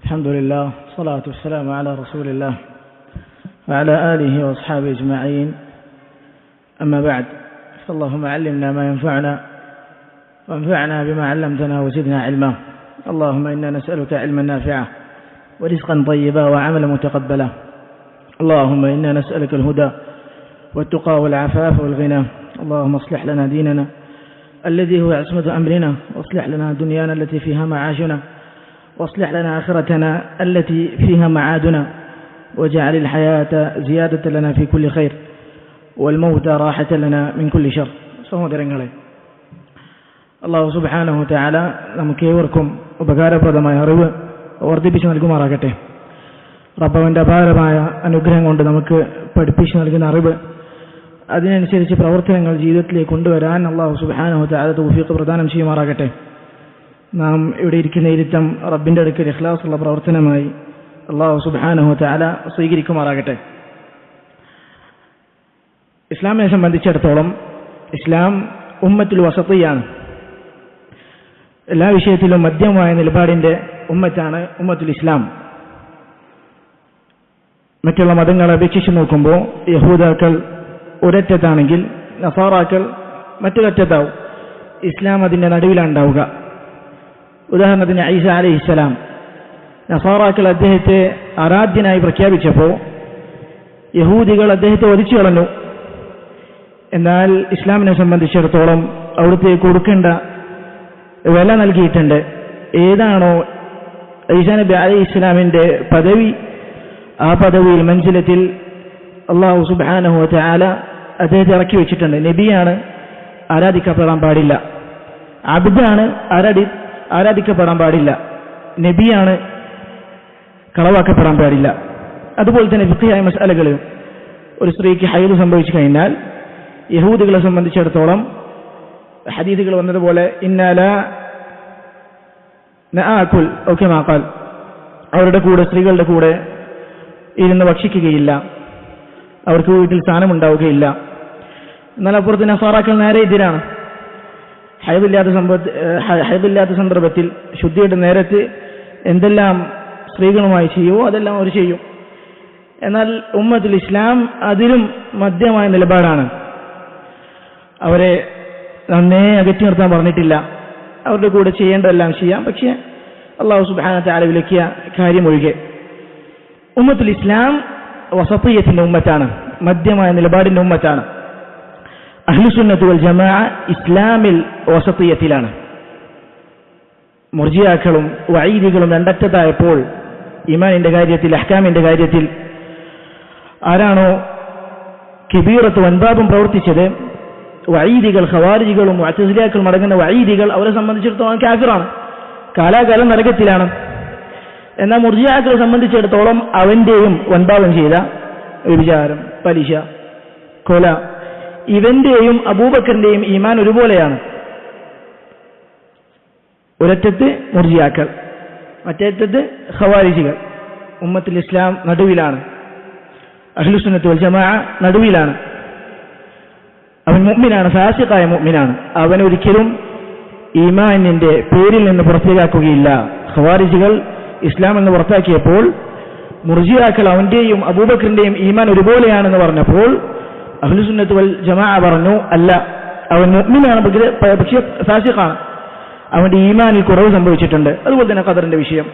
الحمد لله والصلاة والسلام على رسول الله وعلى آله وأصحابه أجمعين. أما بعد، فاللهم علمنا ما ينفعنا وانفعنا بما علمتنا وزدنا علما. اللهم إنا نسألك علما نافعا ورزقا طيبا وعملا متقبلا. اللهم إنا نسألك الهدى والتقى والعفاف والغنى. اللهم اصلح لنا ديننا الذي هو عصمة أمرنا، واصلح لنا دنيانا التي فيها معاشنا، واصلح لنا آخرتنا التي فيها معادنا، واجعل الحياة زيادة لنا في كل خير والموت راحة لنا من كل شر. സഹോദരങ്ങളെ, അല്ലാഹു സുബ്ഹാനഹു തആല നമുക്കേവർക്കും ഉപകാരപ്രദമായ അറിവ് വർദ്ധിപ്പിച്ചു നൽകുമാറാകട്ടെ. റബ്ബിന്റെ അപാരമായ അനുഗ്രഹം കൊണ്ട് നമുക്ക് പഠിപ്പിച്ചു നൽകുന്ന അറിവ്, അതിനനുസരിച്ച് പ്രവർത്തനങ്ങൾ ജീവിതത്തിലേക്ക് കൊണ്ടുവരാൻ അല്ലാഹു സുബ്ഹാനഹു തആല തൗഫീഖ് പ്രദാനം ചെയ്യുമാറാകട്ടെ. നാം ഇവിടെ ഇരിക്കുന്ന ഇരുത്തം റബ്ബിന്റെ അടുക്കൽ ഇഖ്ലാസുള്ള പ്രവർത്തനമായി അല്ലാഹു സുബ്ഹാനഹു തആല സ്വീകരിക്കുമാറാകട്ടെ. ഇസ്ലാമിനെ സംബന്ധിച്ചിടത്തോളം ഇസ്ലാം ഉമ്മത്തുൽ വസതിയാണ്. എല്ലാ വിഷയത്തിലും മധ്യമായ നിലപാടിന്റെ ഉമ്മത്താണ് ഉമ്മത്തുൽ ഇസ്ലാം. മറ്റുള്ള മതങ്ങളെ അപേക്ഷിച്ച് നോക്കുമ്പോൾ യഹൂദാക്കൾ ഒരറ്റത്താണെങ്കിൽ നസാറാക്കൾ മറ്റൊരറ്റത്താവും. ഇസ്ലാം അതിന്റെ നടുവിലാണ് ഉണ്ടാവുക. ഉദാഹരണത്തിന് ഈസ അലൈഹിസ്സലാം, നസാറാക്കൾ അദ്ദേഹത്തെ ആരാധ്യനായി പ്രഖ്യാപിച്ചപ്പോൾ യഹൂദികൾ അദ്ദേഹത്തെ വധിച്ചു കളഞ്ഞു. എന്നാൽ ഇസ്ലാമിനെ സംബന്ധിച്ചിടത്തോളം അവിടുത്തെ കൊടുക്കേണ്ട വില നൽകിയിട്ടുണ്ട്. ഏതാണോ ഈസാ നബി അലൈഹിസ്സലാമിന്റെ പദവി, ആ പദവിയിൽ മൻസിലത്തിൽ അല്ലാഹു സുബ്ഹാനഹു വ തആല അദ്ദേഹത്തെ ഇറക്കി വെച്ചിട്ടുണ്ട്. നബിയാണ്, ആരാധിക്കപ്പെടാൻ പാടില്ല. അബ്ദാണ്, ആരാധിക്കപ്പെടാൻ പാടില്ല. നബിയാണ്, കളവാക്കപ്പെടാൻ പാടില്ല. അതുപോലെ തന്നെ ഫിഖ്ഹിയായ മസ്അലകൾ, ഒരു സ്ത്രീക്ക് ഹൈദ് സംഭവിച്ചു കഴിഞ്ഞാൽ യഹൂദികളെ സംബന്ധിച്ചിടത്തോളം ഹദീസുകൾ വന്നതുപോലെ ഇന്നല നആകുൽ ഔ കമാ ഖാൽ, അവരുടെ കൂടെ, സ്ത്രീകളുടെ കൂടെ ഇരുന്ന് ഭക്ഷിക്കുകയില്ല, അവർക്ക് വീട്ടിൽ സ്ഥാനമുണ്ടാവുകയില്ല. എന്നാൽ അപ്പുറത്ത് നസാറാക്കൾ നേരെ എതിരാണ്. ഹൈദില്ലാത്ത സന്ദർഭത്തിൽ, ശുദ്ധിയുടെ നേരത്ത് എന്തെല്ലാം സ്ത്രീകളുമായി ചെയ്യുമോ അതെല്ലാം അവർ ചെയ്യും. എന്നാൽ ഉമ്മത്തുൽ ഇസ്ലാം അതിലും മധ്യമായ നിലപാടാണ്. അവരെ നന്നേ അകറ്റി നിർത്താൻ പറഞ്ഞിട്ടില്ല. അവരുടെ കൂടെ ചെയ്യേണ്ടതെല്ലാം ചെയ്യാം, പക്ഷേ അല്ലാഹു സുബ്ഹാനഹു വ തആല വിലക്കിയ കാര്യം ഒഴികെ. ഉമ്മത്തുൽ ഇസ്ലാം വസതിയ്യത്തിന്റെ ഉമ്മത്താണ്, മധ്യമായ നിലപാടിന്റെ ഉമ്മത്താണ്. അഹ്ലുസുന്നത്ത് വൽ ജമാഅ ഇസ്ലാമിൽ വസതിയ്യത്തിലാണ്. മുർജിയാക്കളും വഈദികളും രണ്ടറ്റത്തായപ്പോൾ ഈമാനിന്റെ കാര്യത്തിൽ, അഹ്കാമിന്റെ കാര്യത്തിൽ ആരാണോ കബീറത്തും വൻപാപും പ്രവർത്തിച്ചത്, വഈദികൾ, ഖവാരിജികളും മുഅ്തസിലിയാക്കളും അടങ്ങുന്ന വഈദികൾ, അവരെ സംബന്ധിച്ചിടത്തോളം കാഫിറാണ്, കാലാകാലം നരകത്തിലാണ്. എന്നാൽ മുർജിയാക്കളെ സംബന്ധിച്ചിടത്തോളം അവന്റെയും വൻപാപം ചെയ്ത വ്യഭിചാരം, പലിശ, കൊല, ഇവന്റെയും അബൂബക്കറിന്റെയും ഈമാൻ ഒരുപോലെയാണ്. ഒരറ്റത്ത് മുർജിയാക്കൾ, മറ്റേറ്റത്ത് ഖവാരിജികൾ. ഉമ്മത്തുൽ ഇസ്ലാം നടുവിലാണ്. അഹ്ലുസുന്നത്ത് വൽ ജമാഅ നടുവിലാണ്. അവൻ മുഅ്മിനാണ്, ഫാസിഖായ മുഅ്മിനാണ്. അവൻ ഒരിക്കലും ഈമാനിന്റെ പേരിൽ നിന്ന് പുറത്തേക്കാക്കുകയില്ല. ഖവാരിജികൾ ഇസ്ലാം എന്ന് പുറത്താക്കിയപ്പോൾ മുർജിയാക്കൾ അവന്റെയും അബൂബക്കറിന്റെയും ഈമാൻ ഒരുപോലെയാണെന്ന് പറഞ്ഞപ്പോൾ അഹ്ലുസുന്നത്ത് വൽ ജമാഅ പറഞ്ഞു, അല്ല, അവൻ മുഅ്മിനാണ്, പക്ഷേ ഫാസിഖാണ്, അവന്റെ ഈമാനിൽ കുറവ് സംഭവിച്ചിട്ടുണ്ട്. അതുപോലെ തന്നെ ഖദറിന്റെ വിഷയം,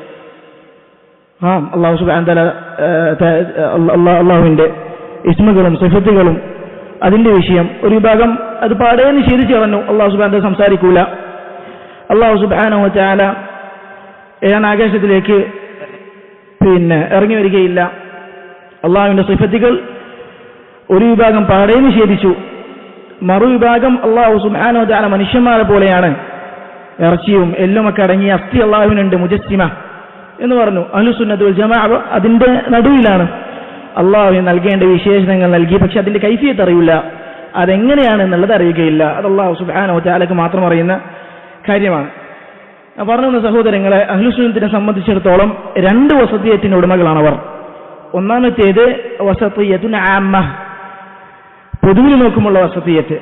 അല്ലാഹു സുബ്ഹാനഹു വ തആല അല്ലാഹുവിന്റെ ഇസ്മുകളും സിഫത്തുകളും അതിന്റെ വിഷയം ഒരു വിഭാഗം അത് പാടെ നിഷേധിച്ചു കളഞ്ഞു. അല്ലാഹു സുബ്ഹാനഹു വ തആല സംസാരിക്കൂല, അല്ലാഹു സുബ്ഹാനഹു വ തആല ഏഴാം ആകാശത്തിലേക്ക് ഇറങ്ങി വരികയില്ല. അള്ളാഹുവിന്റെ സിഫത്തുകൾ ഒരു വിഭാഗം പാടെ നിഷേധിച്ചു. മറുവിഭാഗം അല്ലാഹു സുബ്ഹാനഹു വ തആല മനുഷ്യന്മാരെ പോലെയാണ്, ഇറച്ചിയും എല്ലുമൊക്കെ അടങ്ങിയ അസ്ഥി അള്ളാഹുവിനുണ്ട്, മുജസ്സിമ എന്ന് പറഞ്ഞു. അഹ്ലുസുന്നത്ത് വൽ ജമാഅ അതിന്റെ നടുവിലാണ്. അള്ളാഹുവിന് നൽകേണ്ട വിശേഷണങ്ങൾ നൽകി, പക്ഷെ അതിന്റെ കൈഫിയത്ത് അറിയില്ല, അതെങ്ങനെയാണ് എന്നുള്ളത് അറിയുകയില്ല. അത് അല്ലാഹു സുബ്ഹാനഹു വ തആലക്ക് മാത്രം അറിയുന്ന കാര്യമാണ്. പറഞ്ഞു സഹോദരങ്ങളെ, അഹ്ലുസുന്നത്തിനെ സംബന്ധിച്ചിടത്തോളം രണ്ട് വസതിയത്തിന്റെ ഉടമകളാണ് അവർ. ഒന്നാമത്തേത് വസതിയ്യത്തുൻ ആമ്മ, പൊതുവിൽ നോക്കുമുള്ള വസതിയത്ത്.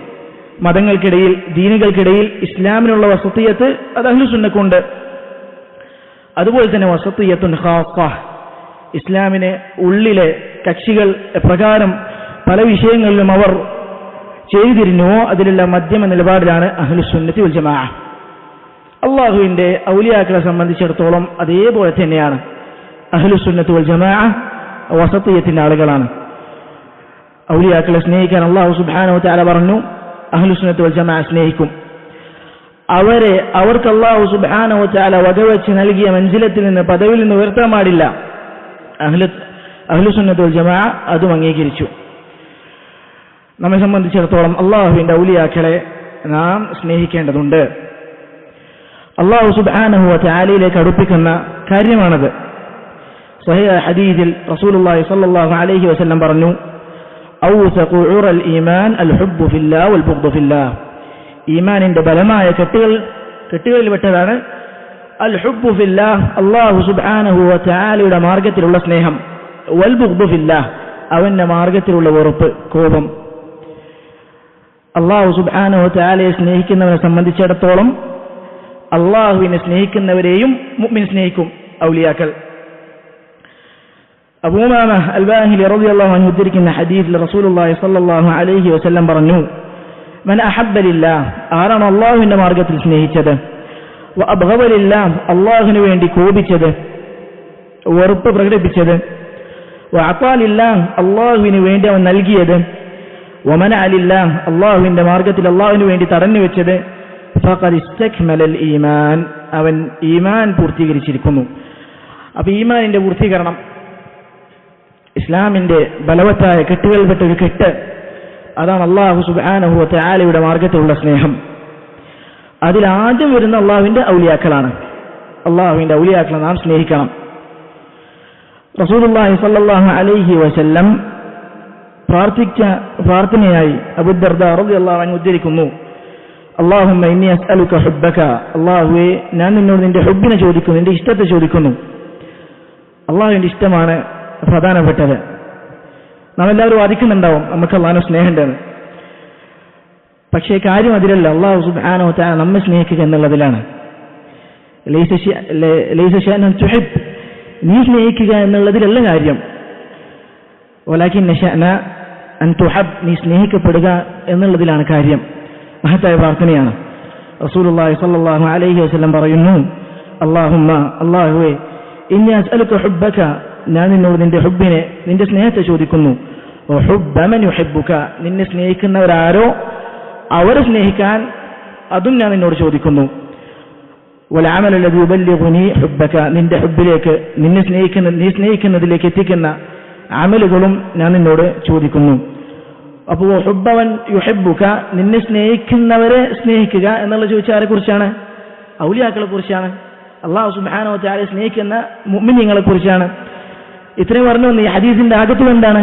മതങ്ങൾക്കിടയിൽ, ദീനുകൾക്കിടയിൽ ഇസ്ലാമിനുള്ള വസതിയത്ത് അത് അഹ്ലുസുന്നക്കുണ്ട്. അതുപോലെ തന്നെ വസത്തിയത്തുൻ ഖാസ്സ, ഇസ്ലാമിനെ ഉള്ളിലെ കക്ഷികൾ പ്രകാരം പല വിഷയങ്ങളിലും അവർ ചെയ്തിരുന്നുവോ അതിലുള്ള മധ്യമ നിലപാടിലാണ് അഹ്ലുസുന്നത്തി വൽ ജമാഅ. അള്ളാഹുവിന്റെ ഔലിയാക്കളെ സംബന്ധിച്ചിടത്തോളം അതേപോലെ തന്നെയാണ്. അഹ്ലുസുന്നത്തി വൽ ജമാഅ വസത്തിയത്തിന്റെ ആളുകളാണ്. ഔലിയാക്കളെ സ്നേഹിക്കാൻ അള്ളാഹു സുബ്ഹാനഹു വ തആല പറഞ്ഞു, അഹ്ലുസുന്നത്തി വൽ ജമാഅ സ്നേഹിക്കും. അവർക്ക് അള്ളാഹു സുബ്ഹാനഹു വ തആല വകവെച്ച് നൽകിയ മൻസിലത്തിൽ നിന്ന്, പദവിയിൽ നിന്ന് ഉയർത്താൻ പാടില്ല. അഹ്ലുസുന്നത്തി വൽ ജമാഅ അതും അംഗീകരിച്ചു. നമ്മെ സംബന്ധിച്ചിടത്തോളം അള്ളാഹുവിന്റെ ഔലിയാക്കളെ നാം സ്നേഹിക്കേണ്ടതുണ്ട്. അള്ളാഹു സുബ്ഹാനഹു വ തആലയിലേക്ക് അടുപ്പിക്കുന്ന കാര്യമാണത്. സ്വഹീഹ് ഹദീസിൽ റസൂലുള്ളാഹി സ്വല്ലല്ലാഹു അലൈഹി വസല്ലം പറഞ്ഞു, ഔസഖു ഉറൽ ഈമാൻ അൽ ഹുബ്ബു ഫില്ലാഹ് വൽ ബുഗ്ദു ഫില്ലാഹ്. ഈമാനിന്റെ ബലമായ കെട്ടുകളിൽ പെട്ടതാണ് അൽ ഹുബ്ബു ഫില്ലാഹ്, അല്ലാഹു സുബ്ഹാനഹു വ തആലയുടെ മാർഗ്ഗത്തിലുള്ള സ്നേഹം, വൽ ബുഗ്ദു ഫില്ലാഹ്, അവന്റെ മാർഗ്ഗത്തിലുള്ള വെറുപ്പ്, കോപം. അല്ലാഹു സുബ്ഹാനഹു വ തആലയെ സ്നേഹിക്കുന്നവനെ സംബന്ധിച്ചിടത്തോളം അല്ലാഹുവിനെ സ്നേഹിക്കുന്നവരെയും മുഅ്മിൻ സ്നേഹിക്കും ഔലിയാക്കൾ. അബൂ ഉമാമ അൽ-ബാഹിലി റളിയല്ലാഹു അൻഹു ഉദ്ധരിക്കുന്ന ഹദീസിൽ റസൂലുള്ളാഹി സ്വല്ലല്ലാഹു അലൈഹി വസല്ലം പറഞ്ഞു, മൻ അഹബ്ബ ലില്ലാഹ്, ആരാണ് അല്ലാഹുവിന്റെ മാർഗ്ഗത്തിൽ സ്നേഹിച്ചത്, വ അബ്ഗദ ലില്ലാഹ്, അല്ലാഹുവിന് വേണ്ടി കോപിച്ചത്, വെറുപ്പ് പ്രകടിപ്പിച്ചത്, വ അതാ ലില്ലാഹ്, അല്ലാഹുവിന് വേണ്ടി അവൻ നൽകിയത്, വ മനഅ ലില്ലാഹ്, അല്ലാഹുവിന്റെ മാർഗ്ഗത്തിൽ അല്ലാഹുവിന് വേണ്ടി തടഞ്ഞു വെച്ചത്, ഫഖദ് ഇസ്തക്മലൽ ഈമാൻ, അവൻ ഈമാൻ പൂർത്തീകരിച്ചിരിക്കുന്നു. അപ്പൊ ഈമാനിന്റെ പൂർത്തീകരണം, ഇസ്ലാമിന്റെ ബലവത്തായ കെട്ടുകളിൽപ്പെട്ട ഒരു കെട്ട്, അതാണ് അല്ലാഹു സുബ്ഹാനഹു വ തആലയുടെ മാർഗ്ഗത്തിലുള്ള സ്നേഹം. അതിലാദ്യം വരുന്ന അല്ലാഹുവിന്റെ ഔലിയാക്കളാണ്. അല്ലാഹുവിന്റെ ഔലിയാക്കളെ നാം സ്നേഹിക്കണം. റസൂലുള്ളാഹി സ്വല്ലല്ലാഹു അലൈഹി വസല്ലം പ്രാർത്ഥിച്ച പ്രാർത്ഥനയായി അബൂ ദർദാ റളിയല്ലാഹു അൻഹു ഉദ്ധരിക്കുന്നു, അല്ലാഹുമ്മ ഇന്നി അസ്അലുക ഹുബ്ബക, അല്ലാഹുവേ ഞാൻ നിന്നോട് നിന്റെ ഹുബ്ബിനെ ചോദിക്കുന്നു, നിന്റെ ഇഷ്ടത്തെ ചോദിക്കുന്നു. അല്ലാഹുവിന്റെ ഇഷ്ടമാണ് പ്രധാനപ്പെട്ടത്. നാം എല്ലാവരും വാദിക്കുന്നുണ്ടാവും നമുക്ക് അല്ലാഹുവിനെ സ്നേഹമുണ്ടെന്ന്. പക്ഷേ കാര്യം അതിലല്ല. അല്ലാഹു സുബ്ഹാനഹു വ തആല നമ്മെ സ്നേഹിക്കുക എന്നുള്ളതിലാണ്. ലൈസ ശഅനൻ തുഹിബ്, നീ സ്നേഹിക്കുക എന്നുള്ളതിലല്ല കാര്യം. വലാകിൻ ശഅന അൻ തുഹബ്, നീ സ്നേഹിക്കപ്പെടുക എന്നുള്ളതിലാണ് കാര്യം. മഹത്തായ പ്രാർത്ഥനയാണ്. റസൂലുള്ളാഹി സ്വല്ലല്ലാഹു അലൈഹി വസല്ലം പറയുന്നു, അല്ലാഹുമ്മ, അല്ലാഹുവേ, ഇന്നി അസ്അലുക ഹുബ്ബക, ഞാൻ നിന്നോട് നിന്റെ ഹുബ്ബിനെ, നിന്റെ സ്നേഹത്തെ ചോദിക്കുന്നു. ഹുബ്ബ മൻ യുഹിബ്ബുക, നിന്നെ സ്നേഹിക്കുന്നവരാരോ അവരെ സ്നേഹിക്കാൻ അതും ഞാൻ നിന്നോട് ചോദിക്കുന്നു. വൽ അമലു അല്ലദീ യുബല്ലിഗുനി ഹുബ്ബക, നിന്റെ ഹുബ്ബിലേക്ക്, നീ സ്നേഹിക്കുന്നതിലേക്ക് എത്തിക്കുന്ന അമലുകളും ഞാൻ നിന്നോട് ചോദിക്കുന്നു. അപ്പോൾ ഹുബ്ബവൻ യുഹിബ്ബുക, നിന്നെ സ്നേഹിക്കുന്നവരെ സ്നേഹിക്കുക എന്നുള്ള ചോദിച്ചാൽ ആരെ കുറിച്ചാണ്? ഔലിയാക്കളെ കുറിച്ചാണ്. അല്ലാഹു സുബ്ഹാനഹു വ തആല സ്നേഹിക്കുന്ന മുഅ്മിനീങ്ങളെ കുറിച്ചാണ്. ഇത്രയും പറഞ്ഞു വന്ന ഈ ഹദീസിന്റെ ആകത്തുക എന്താണ്?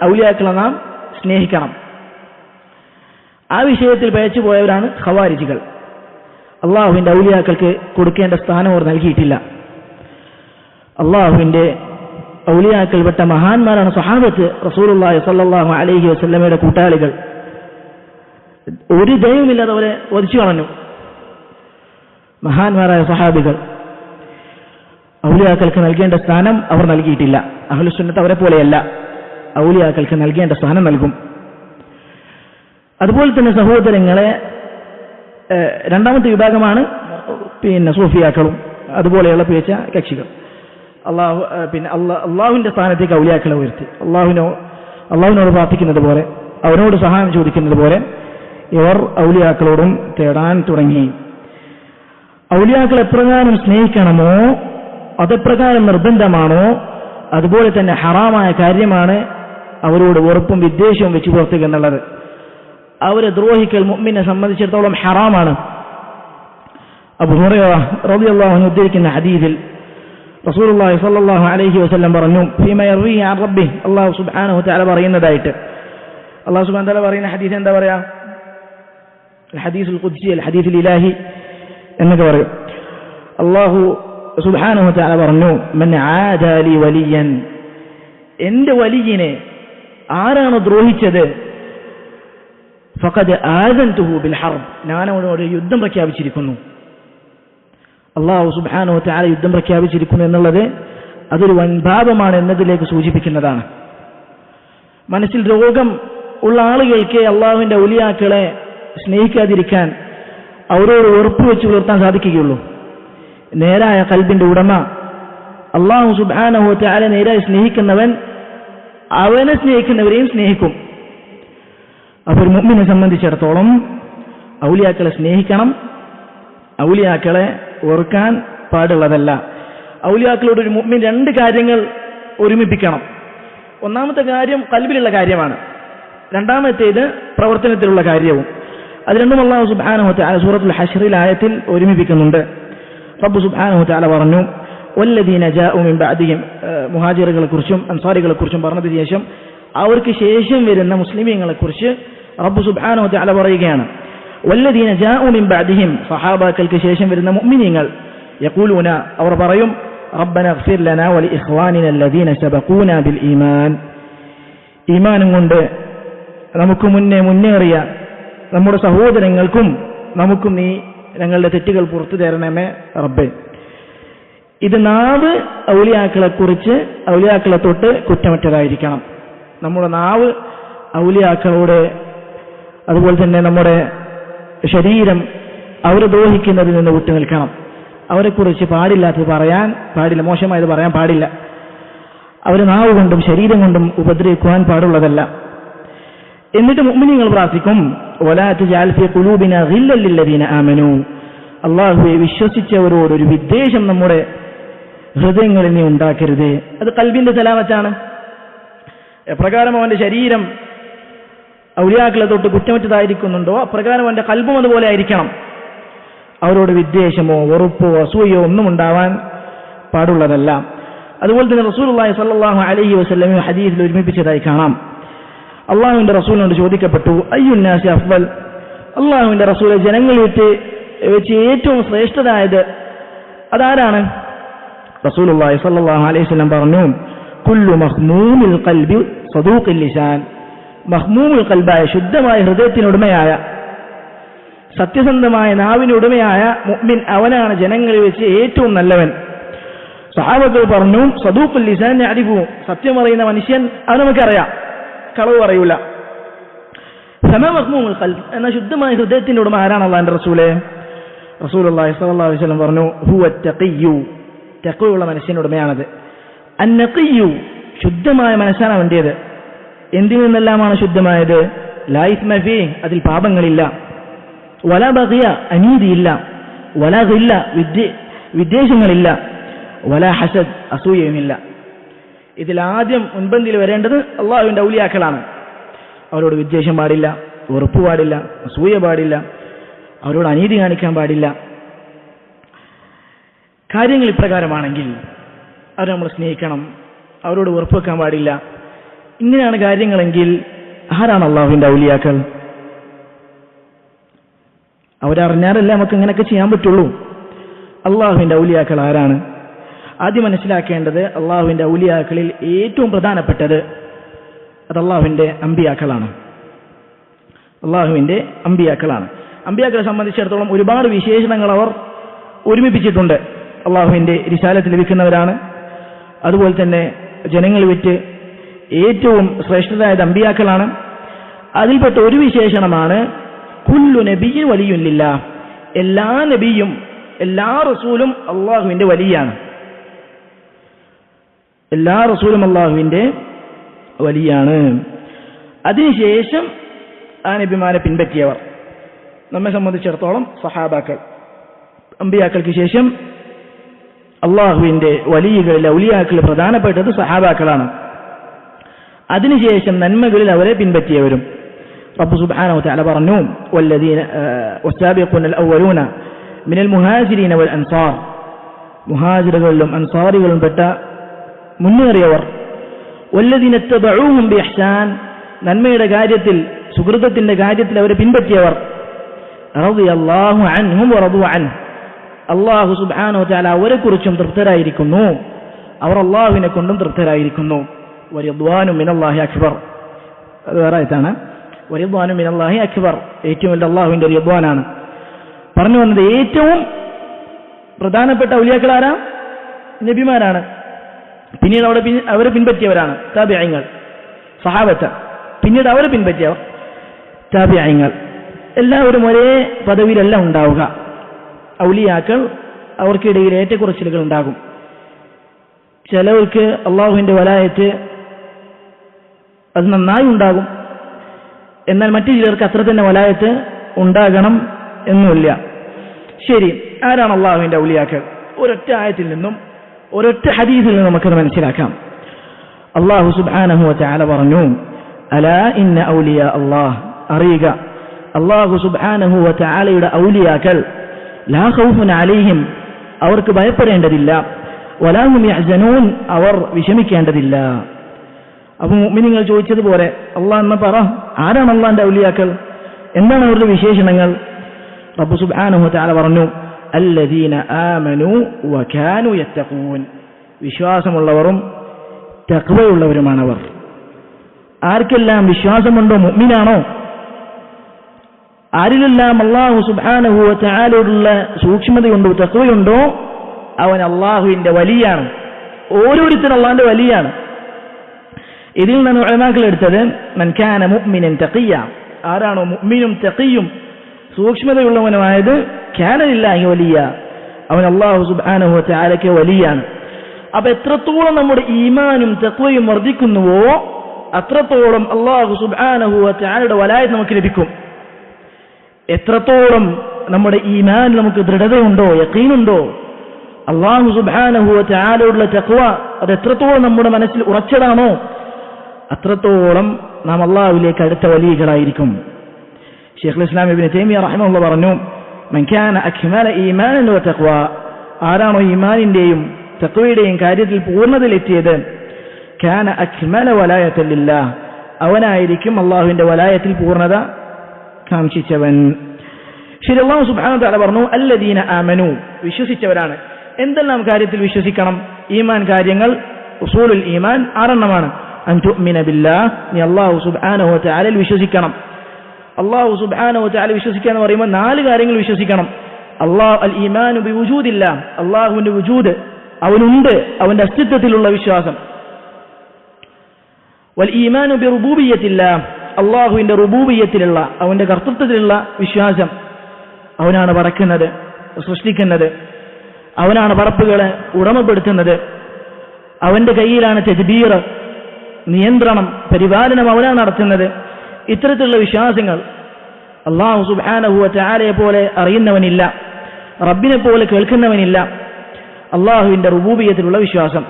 ഔലിയാക്കളെ നാം സ്നേഹിക്കണം. ആ വിഷയത്തിൽ പയച്ചു പോയവരാണ് ഖവാരിജികൾ. അള്ളാഹുവിന്റെ ഔലിയാക്കൾക്ക് കൊടുക്കേണ്ട സ്ഥാനം അവർ നൽകിയിട്ടില്ല. അള്ളാഹുവിന്റെ ഔലിയാക്കൾപ്പെട്ട മഹാന്മാരാണ് സ്വഹാബത്ത്, റസൂലുള്ളാഹി സ്വല്ലല്ലാഹു അലൈഹി വസല്ലമയുടെ കൂട്ടാളികൾ. ഒരു ദയവുമില്ലാതെ അവരെ വധിച്ചു കളഞ്ഞു മഹാന്മാരായ സ്വഹാബികൾ. ഔലിയാക്കൾക്ക് നൽകേണ്ട സ്ഥാനം അവർ നൽകിയിട്ടില്ല. അഹ്ലുസുന്നത്ത് അവരെ പോലെയല്ല, ഔലിയാക്കൾക്ക് നൽകേണ്ട സ്ഥാനം നൽകും. അതുപോലെ തന്നെ സഹോദരങ്ങളെ, രണ്ടാമത്തെ വിഭാഗമാണ് സൂഫിയാക്കളും അതുപോലെയുള്ള പിഴച്ച കക്ഷികൾ. അള്ളാഹുവിന്റെ സ്ഥാനത്തേക്ക് ഔലിയാക്കളെ ഉയർത്തി അള്ളാഹുവിനോട് പ്രാർത്ഥിക്കുന്നത് പോലെ, അവനോട് സഹായം ചോദിക്കുന്നത് പോലെ ഇവർ ഔലിയാക്കളോടും തേടാൻ തുടങ്ങി. ഔലിയാക്കൾ എപ്രകാരം സ്നേഹിക്കണമോ അതെപ്രകാരം നിർബന്ധമാണോ അതുപോലെ തന്നെ ഹറാമായ കാര്യമാണ് അവരോട് വെറുപ്പും വിദ്വേഷവും വെച്ച് പുറത്തുക എന്നുള്ളത്. അവരെ ദ്രോഹിക്കൽ മുഅ്മിനെ സംബന്ധിച്ചിടത്തോളം ഹറാമാണ്. അബൂ ഹുറൈറ റളിയല്ലാഹു അൻഹു ഉദ്ധരിക്കുന്ന ഹദീസിൽ റസൂലുള്ളാഹി സ്വല്ലല്ലാഹു അലൈഹി വസല്ലം പറഞ്ഞു, ഫീമാ യർവീഹി അൻ റബ്ബിഹി, അല്ലാഹു സുബ്ഹാനഹു വ തആല പറയുന്നതായിട്ട്. അല്ലാഹു സുബ്ഹാനഹു വ തആല പറയുന്ന ഹദീസ് എന്താ പറയാ? ഹദീസുൽ ഖുദ്സി, അൽ ഹദീസുൽ ഇലാഹി എന്നൊക്കെ പറയും. അല്ലാഹു സുബ്ഹാനഹു വ തആല പറഞ്ഞു, മൻ ആദാ ലി വലിയൻ, എന്റെ വലിയനെ ആരാണ് ദ്രോഹിച്ചത്, ഫഖദ് ആദൻതുഹു ബിൽ ഹർബ്, ഞാൻ അവനോട് യുദ്ധം പ്രഖ്യാപിച്ചിരിക്കുന്നു. അല്ലാഹു സുബ്ഹാനഹു വ തആല യുദ്ധം പ്രഖ്യാപിച്ചിരിക്കുന്നു എന്നുള്ളത് അതൊരു വൻപാപമാണ് എന്നതിലേക്ക് സൂചിപ്പിക്കുന്നതാണ്. മനസ്സിൽ രോഗം ഉള്ള ആളുകൾക്ക് അള്ളാഹുവിന്റെ ഔലിയാക്കളെ സ്നേഹിക്കാതിരിക്കാൻ അവരോട് ഉറപ്പ് വെച്ച് പുലർത്താൻ സാധിക്കുകയുള്ളൂ. നേരായ ഖൽബിന്റെ ഉടമ അല്ലാഹു സുബ്ഹാനഹു വ തആല നേരായി സ്നേഹിക്കുന്നവൻ അവനെ സ്നേഹിക്കുന്നവരെയും സ്നേഹിക്കും. അപ്പോൾ ഒരു മുഅ്മിനെ സംബന്ധിച്ചിടത്തോളം ഔലിയാക്കളെ സ്നേഹിക്കണം, ഔലിയാക്കളെ ഓർക്കാൻ പാടുള്ളതല്ല. ഔലിയാക്കളോട് ഒരു മുഅ്മിൻ രണ്ട് കാര്യങ്ങൾ ഒരുമിപ്പിക്കണം. ഒന്നാമത്തെ കാര്യം ഖൽബിലുള്ള കാര്യമാണ്, രണ്ടാമത്തേത് പ്രവർത്തനത്തിലുള്ള കാര്യവും. അത് രണ്ടും അല്ലാഹു സുബ്ഹാനഹു വ തആല സൂറത്തുൽ ഹശ്റിൽ ആയത്തിൽ ഒരുമിപ്പിക്കുന്നുണ്ട്. റബ്ബ് സുബ്ഹാനഹു വ തആല പറഞ്ഞു, വല്ലദീന ജാഉ മിൻ ബഅദിഹിം, മുഹാജിറുകളെക്കുറിച്ചും അൻസാരികളെക്കുറിച്ചും പറഞ്ഞതിന് ശേഷം അവർക്ക് ശേഷം വരുന്ന മുസ്ലിമീങ്ങളെക്കുറിച്ച് റബ്ബ് സുബ്ഹാനഹു വ തആല പറയുകയാണ്, വല്ലദീന ജാഉ മിൻ ബഅദിഹിം, സഹാബാക്കൾക്ക് ശേഷം വരുന്ന മുഅ്മിനീങ്ങൾ, യഖൂലൂന, അവർ പറയും, റബ്ബന ഇഗ്ഫിർ ലനാ വലി ഇഖ്വാനിന അല്ലദീന സബഖൂന ബിൽ ഈമാൻ, ഈമാനും കൊണ്ട് നമുക്ക് മുന്നേറിയ നമ്മുടെ സഹോദരങ്ങൾക്കും നമുക്കും നീ ഞങ്ങളുടെ തെറ്റുകൾ പുറത്തു തരണമേ റബ്ബേ. ഇത് നാവ് ഔലിയാക്കളെ തൊട്ട് കുറ്റമറ്റതായിരിക്കണം. നമ്മുടെ നാവ് ഔലിയാക്കളോട്, അതുപോലെ തന്നെ നമ്മുടെ ശരീരം അവരെ ദ്രോഹിക്കുന്നതിൽ നിന്ന് വിട്ടു നിൽക്കണം. അവരെക്കുറിച്ച് പാടില്ലാത്തത് പറയാൻ പാടില്ല, മോശമായത് പറയാൻ പാടില്ല. അവർ നാവ് കൊണ്ടും ശരീരം കൊണ്ടും ഉപദ്രവിക്കുവാൻ പാടുള്ളതല്ല. എന്നിട്ട് മുഅ്മിനീങ്ങൾ പ്രാർത്ഥിക്കും, വലാ തജഅൽ ഫീ ഖുലൂബിനാ ഗില്ലൽ ലില്ലദീന ആമനൂ, അല്ലാഹുവെ വിശ്വസിച്ചവരോട് ഒരു വിദ്വേഷം നമ്മുടെ ഹൃദയങ്ങളിൽ നീ ഉണ്ടാക്കരുത്. അത് ഖൽബിന്റെ സലാമത്താണ്. എപ്രകാരം അവന്റെ ശരീരം ഔലിയാക്കളെ തൊട്ട് കുറ്റമറ്റതായിരിക്കുന്നുണ്ടോ അപ്രകാരം അവന്റെ ഖൽബും അതുപോലെ ആയിരിക്കണം. അവരോട് വിദ്വേഷമോ വെറുപ്പോ അസൂയോ ഒന്നും ഉണ്ടാവാൻ പാടുള്ളതല്ല. അതുപോലെ തന്നെ റസൂലുള്ളാഹി സ്വല്ലല്ലാഹു അലൈഹി വസല്ലം ഹദീസിൽ ഒരുമിപ്പിച്ചതായി കാണാം. അള്ളാഹുവിന്റെ റസൂലിനോട് ചോദിക്കപ്പെട്ടു, അയ്യുന്നാസി അഫ്ളൽ, അള്ളാഹുവിന്റെ റസൂലെ ജനങ്ങളിൽ വെച്ച് ഏറ്റവും ശ്രേഷ്ഠതായത് അതാരാണ്? റസൂലുള്ളാഹി സ്വല്ലല്ലാഹു അലൈഹി വസല്ലം പറഞ്ഞു, കുല്ലു മഖ്മൂമിൽ ഖൽബി സദൂഖിൽ ലിസാൻ, മഖ്മൂമുൽ ഖൽബായ ശുദ്ധമായ ഹൃദയത്തിനുടമയായ സത്യസന്ധമായ നാവിനുടമയായ മുഅ്മിൻ അവനാണ് ജനങ്ങളിൽ വെച്ച് ഏറ്റവും നല്ലവൻ. സഹാബകൾ പറഞ്ഞു, സദൂഖുൽ ലിസാൻ യഅരിഫു, സത്യം പറയുന്ന മനുഷ്യൻ അത് നമുക്കറിയാം, കളവ് പറയൂല. ഫമാ മഖ്മൂമുൽ ഖൽബ്, എന്ന ശുദ്ധമായ ഹൃദയത്തിന്റെ ഉടമ ആരാണ്? അല്ലാഹുവിന്റെ റസൂലേ. റസൂലുള്ളാഹി സ്വല്ലല്ലാഹു അലൈഹി വസല്ലം പറഞ്ഞു, ഹുവ തഖിയ്യു, തഖ്വയുള്ള മനുഷ്യന്റെ ഉടമയാണത്. അന്നഖിയ്യു, ശുദ്ധമായ മനസ്സാണ് അവന്റേത്. എന്തിൽ നിന്നെല്ലാമാണ് ശുദ്ധമായത്? ലാ ഇസ്മ ഫീഹി, അതിൽ പാപങ്ങളില്ല. വലാ ബഗിയ, അനീതിയില്ല. വലാ ഗില്ല, വിദ്വേഷങ്ങളില്ല. വലാ ഹസദ്, അസൂയയുമില്ല. ഇതിൽ ആദ്യം മുൻപന്തിയിൽ വരേണ്ടത് അള്ളാഹുവിന്റെ ഔലിയാക്കളാണ്. അവരോട് വിദ്വേഷം പാടില്ല, വെറുപ്പ് പാടില്ല, അസൂയ പാടില്ല, അവരോട് അനീതി കാണിക്കാൻ പാടില്ല. കാര്യങ്ങൾ ഇപ്രകാരമാണെങ്കിൽ അവരെ നമ്മൾ സ്നേഹിക്കണം, അവരോട് വെറുപ്പ് വെക്കാൻ പാടില്ല. ഇങ്ങനെയാണ് കാര്യങ്ങളെങ്കിൽ ആരാണ് അള്ളാഹുവിന്റെ ഔലിയാക്കൾ? അവരറിഞ്ഞാലല്ലേ നമുക്ക് ഇങ്ങനെയൊക്കെ ചെയ്യാൻ പറ്റുള്ളൂ. അള്ളാഹുവിന്റെ ഔലിയാക്കൾ ആരാണ്? ആദ്യം മനസ്സിലാക്കേണ്ടത്, അള്ളാഹുവിന്റെ ഔലിയാക്കളിൽ ഏറ്റവും പ്രധാനപ്പെട്ടത് അത് അള്ളാഹുവിന്റെ അമ്പിയാക്കളാണ്. അള്ളാഹുവിന്റെ അമ്പിയാക്കളാണ്. അമ്പിയാക്കളെ സംബന്ധിച്ചിടത്തോളം ഒരുപാട് വിശേഷണങ്ങൾ അവർ ഒരുമിപ്പിച്ചിട്ടുണ്ട്. അള്ളാഹുവിന്റെ റിസാലത്ത് ലഭിക്കുന്നവരാണ്. അതുപോലെ തന്നെ ജനങ്ങൾ വിറ്റ് ഏറ്റവും ശ്രേഷ്ഠരായത് അമ്പിയാക്കളാണ്. അതിൽപ്പെട്ട ഒരു വിശേഷണമാണ് കുല്ലു നബിയ്യിൻ വലിയ്യുൻ ലില്ലാഹ്, എല്ലാ നബിയും എല്ലാ റസൂലും അള്ളാഹുവിന്റെ വലിയാണ്. എല്ലാ റസൂലും അള്ളാഹുവിന്റെ വലിയാണ്. അതിനുശേഷം ആ നബിമാരെ പിൻപറ്റിയവർ, നമ്മെ സംബന്ധിച്ചിടത്തോളം സഹാബാക്കൾ. അമ്പിയാക്കൾക്ക് ശേഷം അള്ളാഹുവിന്റെ വലിയകളിൽ ഔലിയാക്കളിൽ പ്രധാനപ്പെട്ടത് സഹാബാക്കളാണ്. അതിനുശേഷം നന്മകളിൽ അവരെ പിൻപറ്റിയവരും. റബ്ബ് സുബ്ഹാനഹു വ തആല പറഞ്ഞു, വല്ലദീന വസ്സാബിഖൂനൽ അവ്വലൂന മിനൽ മുഹാജിരീന വൽ അൻസാർ, മുഹാജിറുകളിലും അൻസാരികളിലും പെട്ട മുന്നേറിയവർ. വല്ലദീന തബഊഹും ബിഇഹ്സാൻ, നന്മയുടെ കാര്യത്തിൽ സുഹൃതത്തിന്റെ കാര്യത്തിൽ അവരെ പിൻപറ്റിയവർ. റളിയല്ലാഹു അൻഹും വറദു അൻഹു, അല്ലാഹു സുബ്ഹാനഹു വ തആല അവരെക്കുറിച്ചും തൃപ്തരായിരിക്കുന്നു, അവർ അല്ലാഹുവിനെ കൊണ്ടും തൃപ്തരായിരിക്കുന്നു. വറിദ്വാനു മിനല്ലാഹി അക്ബർ, അത് വേറെ ആയതാണ്. വറിദ്വാനു മിനല്ലാഹി അക്ബർ, ഏറ്റവും വലിയ അല്ലാഹുവിന്റെ റിദ്വാനാണ്. പറഞ്ഞു വന്നത് ഏറ്റവും പ്രധാനപ്പെട്ട ഔലിയാക്കൾ ആരാ? നബിമാരാണ്. പിന്നീട് അവരെ പിൻപറ്റിയവരാണ് താബിഈങ്ങൾ, സഹാബത്ത്. പിന്നീട് അവരെ പിൻപറ്റിയ താബിഈങ്ങൾ. എല്ലാവരും ഒരേ പദവിയിലല്ല ഉണ്ടാവുക. ഔലിയാക്കൾ അവർക്കിടയിൽ ഏറ്റക്കുറച്ചിലുകൾ ഉണ്ടാകും. ചിലവർക്ക് അള്ളാഹുവിന്റെ വലായത്ത് അത് നന്നായി ഉണ്ടാകും, എന്നാൽ മറ്റു ചിലർക്ക് അത്ര തന്നെ വലായത്ത് ഉണ്ടാകണം എന്നുമില്ല. ശരി, ആരാണ് അള്ളാഹുവിന്റെ ഔലിയാക്കൾ? ഒരൊറ്റ ആയത്തിൽ നിന്നും ഒരൊറ്റ ഹദീസിൽ നിന്നും നമുക്കത് മനസ്സിലാക്കാം. അല്ലാഹു സുബ്ഹാനഹു വ തആല പറഞ്ഞു, അലാ ഇന്ന ഔലിയാ അല്ലാഹ്, അറിയുക അല്ലാഹു സുബ്ഹാനഹു വ തആലയുടെ ഔലിയാക്കൾ ലാ ഖൗഫുൻ അലൈഹിം, അവർക്ക് ഭയപ്പെടേണ്ടതില്ല, വലാ ഹും യഹ്സനൂൻ, അവർ വിഷമിക്കേണ്ടതില്ല. അപ്പോൾ മുഅ്മിനീങ്ങൾ ചോദിച്ചതുപോലെ അല്ലാഹ് എന്ന് പറ, ആരാണ് അല്ലാഹുവിന്റെ ഔലിയാക്കൾ, എന്താണ് അവരുടെ വിശേഷണങ്ങൾ? റബ്ബ് സുബ്ഹാനഹു വ തആല പറഞ്ഞു, അല്ലദീന ആമനൂ വകാനൂ യത്തഖൂൻ, വിശ്വാസമുള്ളവരും തഖ്വയുള്ളവരുമാണവർ. ആർക്കെല്ലാം വിശ്വാസമുണ്ടോ, മുഅ്മിനാണോ, ആരിലെല്ലാം അല്ലാഹു സുബ്ഹാനഹു വ തആലയോടുള്ള സൂക്ഷ്മതയുണ്ടോ, തഖ്വയുണ്ടോ, അവൻ അല്ലാഹുവിന്റെ വലിയാണ്. ഓരോരുത്തരും അല്ലാഹുവിന്റെ വലിയാണ്. ഇതിൽ നിന്നാണ് ഉലമാക്കൾ എടുത്തത് മൻ കാന മുഅ്മിനൻ തഖിയ, ആരാണോ മുഅ്മിനും തഖിയും സൂക്ഷ്മതയുള്ളവനുമായത്, കാന ലില്ലാഹി വലിയ, അവൻ അല്ലാഹു സുബ്ഹാനഹു വ തആലയ്ക്ക് വലിയാണ്. അപ്പൊ എത്രത്തോളം നമ്മുടെ ഈമാനും തഖ്വയും വർദ്ധിക്കുന്നുവോ അത്രത്തോളം അല്ലാഹു സുബ്ഹാനഹു വ തആലയുടെ വലായത്ത് നമുക്ക് ലഭിക്കും. എത്രത്തോളം നമ്മുടെ ഈമാൻ നമുക്ക് ദൃഢതയുണ്ടോ, യഖീനുണ്ടോ, അല്ലാഹു സുബ്ഹാനഹു വ തആലയോടുള്ള തഖ്വ അത് എത്രത്തോളം നമ്മുടെ മനസ്സിൽ ഉറച്ചതാണോ അത്രത്തോളം നാം അല്ലാഹുവിലേക്ക് അടുത്ത വലിയകളായിരിക്കും. ശൈഖുൽ ഇസ്ലാം ഇബ്നു തൈമിയ്യ റഹിമഹുല്ലാഹ് പറഞ്ഞു, മൻ കാന അക്മല ഈമാനൻ വ തഖ്വ, ആരാണോ ഈമാനിന്റെയും തഖ്വയുടെയും കാര്യത്തിൽ പൂർണ്ണതയിലെത്തിയത്, കാന അക്മല വലായത ലില്ലാഹ്, അവനായിരിക്കും അല്ലാഹുവിന്റെ വലായത്തിൽ പൂർണ്ണത കാംക്ഷിച്ചവൻ. ശരി, അല്ലാഹു സുബ്ഹാനഹു വ തആല പറഞ്ഞു അല്ലദീന ആമനു, വിശ്വസിച്ചവരാണ്. എന്തെല്ലാം കാര്യത്തിൽ വിശ്വസിക്കണം? ഈമാൻ കാര്യങ്ങൾ, ഉസൂലുൽ ഈമാൻ 6 അൻ തുഅ്മിന ബില്ലാഹ്, നീ അല്ലാഹു സുബ്ഹാനഹു വ തആലയിൽ വിശ്വസിക്കണം. അല്ലാഹു സുബ്ഹാനഹു വ തആല വിശ്വസിക്കുക എന്ന് പറയുമ്പോൾ 4 കാര്യങ്ങൾ വിശ്വസിക്കണം. അൽ ഈമാനു ബി വുജൂദില്ലാഹ്, അല്ലാഹുവിന്റെ വുജൂദ്, അവനുണ്ട്, അവന്റെ അസ്തിത്വത്തിലുള്ള വിശ്വാസം. വൽ ഈമാനു ബി റുബൂബിയ്യത്തില്ലാഹ്, അല്ലാഹുവിന്റെ റുബൂബിയ്യത്തിലുള്ള, അവന്റെ കർത്തൃത്വത്തിലുള്ള വിശ്വാസം. അവനാണ് പടക്കുന്നത്, സൃഷ്ടിക്കുന്നത്, അവനാണ് പടപ്പുകളെ ഉടമപ്പെടുത്തുന്നത്, അവന്റെ കയ്യിലാണ് തദ്ബീർ, നിയന്ത്രണം, പരിപാലനം അവനാണ് നടത്തുന്നത്. ഇത്തരത്തിലുള്ള വിശ്വാസങ്ങൾ. അല്ലാഹു സുബ്ഹാനഹു വ തആലയെ പോലെ അറിയുന്നവനില്ല, റബ്ബിനെ പോലെ കേൾക്കുന്നവനില്ല. അല്ലാഹുവിന്റെ റുബൂബിയ്യത്തിലുള്ള വിശ്വാസം.